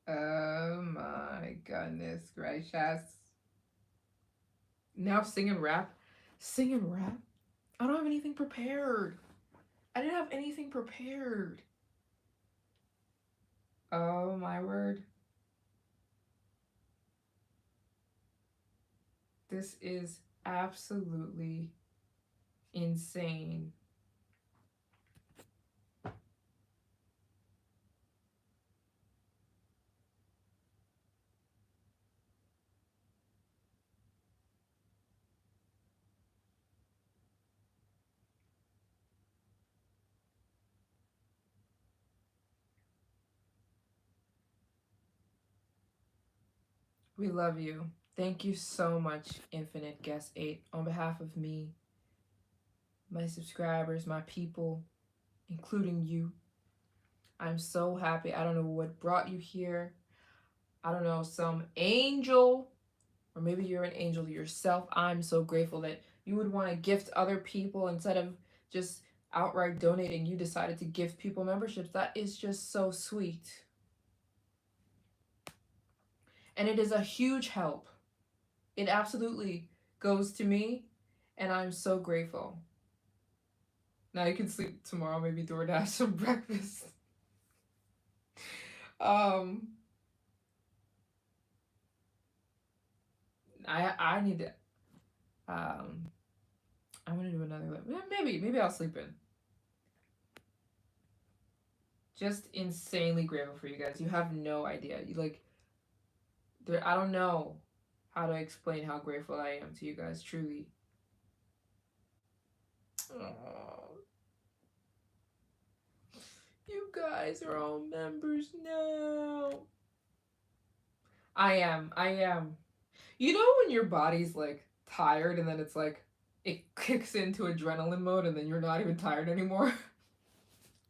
Oh my goodness gracious. Now singing rap? Singing rap? I don't have anything prepared. I didn't have anything prepared. Oh my word. This is absolutely insane. We love you. Thank you so much, Infinite Guest 8, on behalf of me, my subscribers, my people, including you. I'm so happy. I don't know what brought you here. I don't know, some angel, or maybe you're an angel yourself. I'm so grateful that you would want to gift other people instead of just outright donating. You decided to gift people memberships. That is just so sweet. And it is a huge help. It absolutely goes to me, and I'm so grateful. Now you can sleep tomorrow, maybe DoorDash some breakfast. Um, I need to. I'm gonna do another. Maybe I'll sleep in. Just insanely grateful for you guys. You have no idea. You like there. I don't know how to explain how grateful I am to you guys. Truly. Aww. You guys are all members now. I am. I am. You know when your body's like tired and then it's like it kicks into adrenaline mode and then you're not even tired anymore?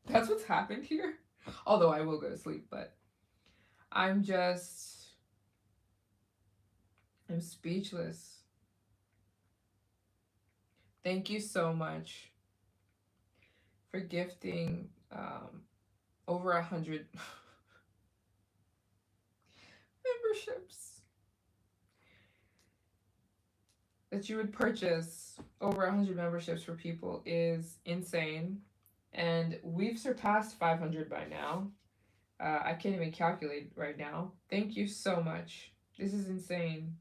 That's what's happened here. Although I will go to sleep, but I'm just I'm speechless. Thank you so much for gifting over 100 memberships. That you would purchase over 100 memberships for people is insane. And we've surpassed 500 by now. I can't even calculate right now. Thank you so much. This is insane.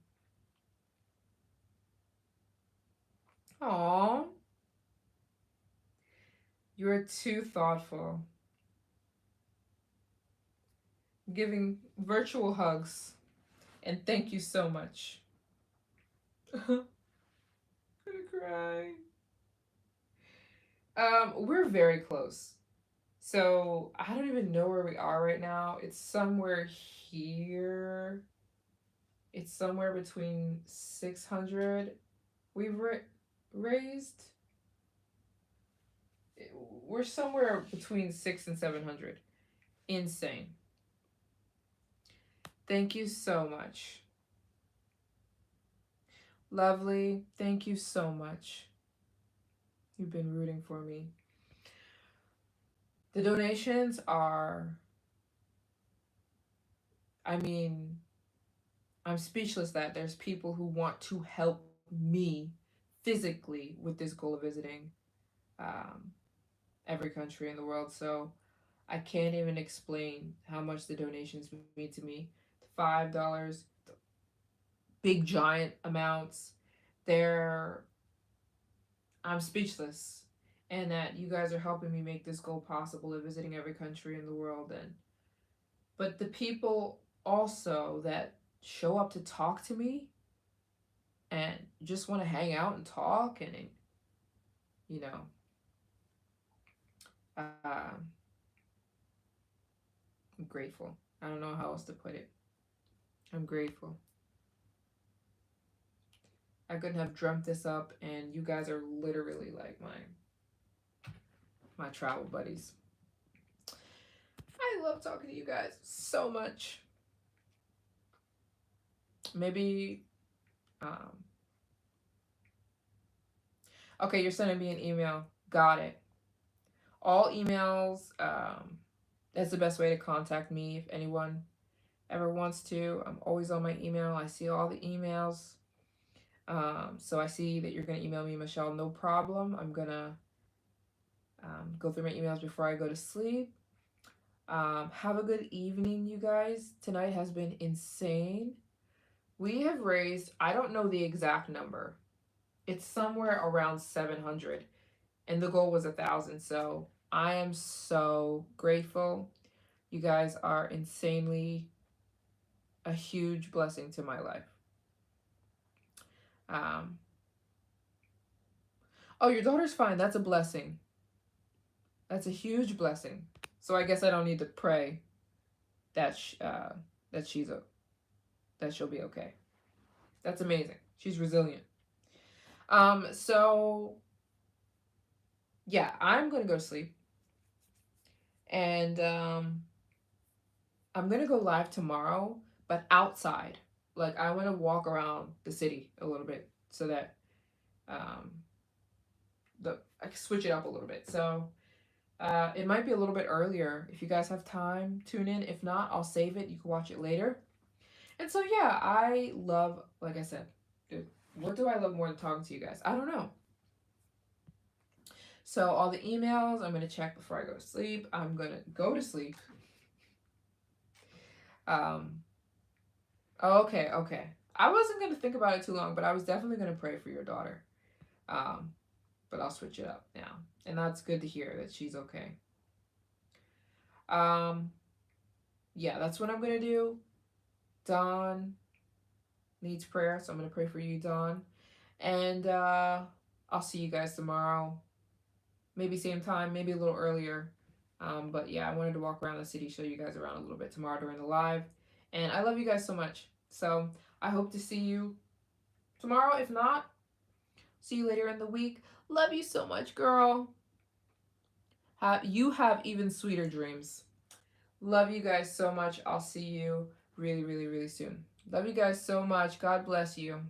Aww. You're too thoughtful. Giving virtual hugs. And thank you so much. I'm gonna cry. We're very close. So I don't even know where we are right now. It's somewhere here. It's somewhere between 600. We've raised. We're somewhere between 600 and 700. Insane. Thank you so much. Lovely. Thank you so much. You've been rooting for me. The donations are, I mean, I'm speechless that there's people who want to help me physically with this goal of visiting um, every country in the world. So I can't even explain how much the donations mean to me. $5, big giant amounts. They're I'm speechless. And that you guys are helping me make this goal possible of visiting every country in the world. And but the people also that show up to talk to me and just want to hang out and talk and you know I'm grateful. I don't know how else to put it. I'm grateful. I couldn't have dreamt this up, and you guys are literally like my travel buddies. I love talking to you guys so much. Maybe um okay, you're sending me an email. Got it. All emails, that's the best way to contact me if anyone ever wants to. I'm always on my email. I see all the emails. So I see that you're going to email me, Michelle. No problem. I'm going to go through my emails before I go to sleep. Have a good evening, you guys. Tonight has been insane. We have raised, I don't know the exact number. It's somewhere around 700. And the goal was 1,000. So I am so grateful. You guys are insanely a huge blessing to my life. Um, oh, your daughter's fine. That's a blessing. That's a huge blessing. So I guess I don't need to pray that that that she'll be okay. That's amazing. She's resilient. So yeah, I'm gonna go to sleep. And I'm gonna go live tomorrow, but outside. Like I want to walk around the city a little bit so that um, I can switch it up a little bit. So it might be a little bit earlier. If you guys have time, tune in. If not, I'll save it. You can watch it later. And so yeah, I love, like I said, dude, what do I love more than talking to you guys? I don't know. So all the emails I'm gonna check before I go to sleep. I'm gonna go to sleep. Um, okay, okay. I wasn't gonna think about it too long, but I was definitely gonna pray for your daughter. Um, but I'll switch it up now, and that's good to hear that she's okay. Um, yeah, that's what I'm gonna do. Dawn needs prayer, so I'm gonna pray for you, Dawn, and I'll see you guys tomorrow. Maybe same time, maybe a little earlier. But yeah, I wanted to walk around the city, show you guys around a little bit tomorrow during the live, and I love you guys so much. So I hope to see you tomorrow. If not, see you later in the week. Love you so much, girl. You have even sweeter dreams. Love you guys so much. I'll see you really, really, really soon. Love you guys so much. God bless you.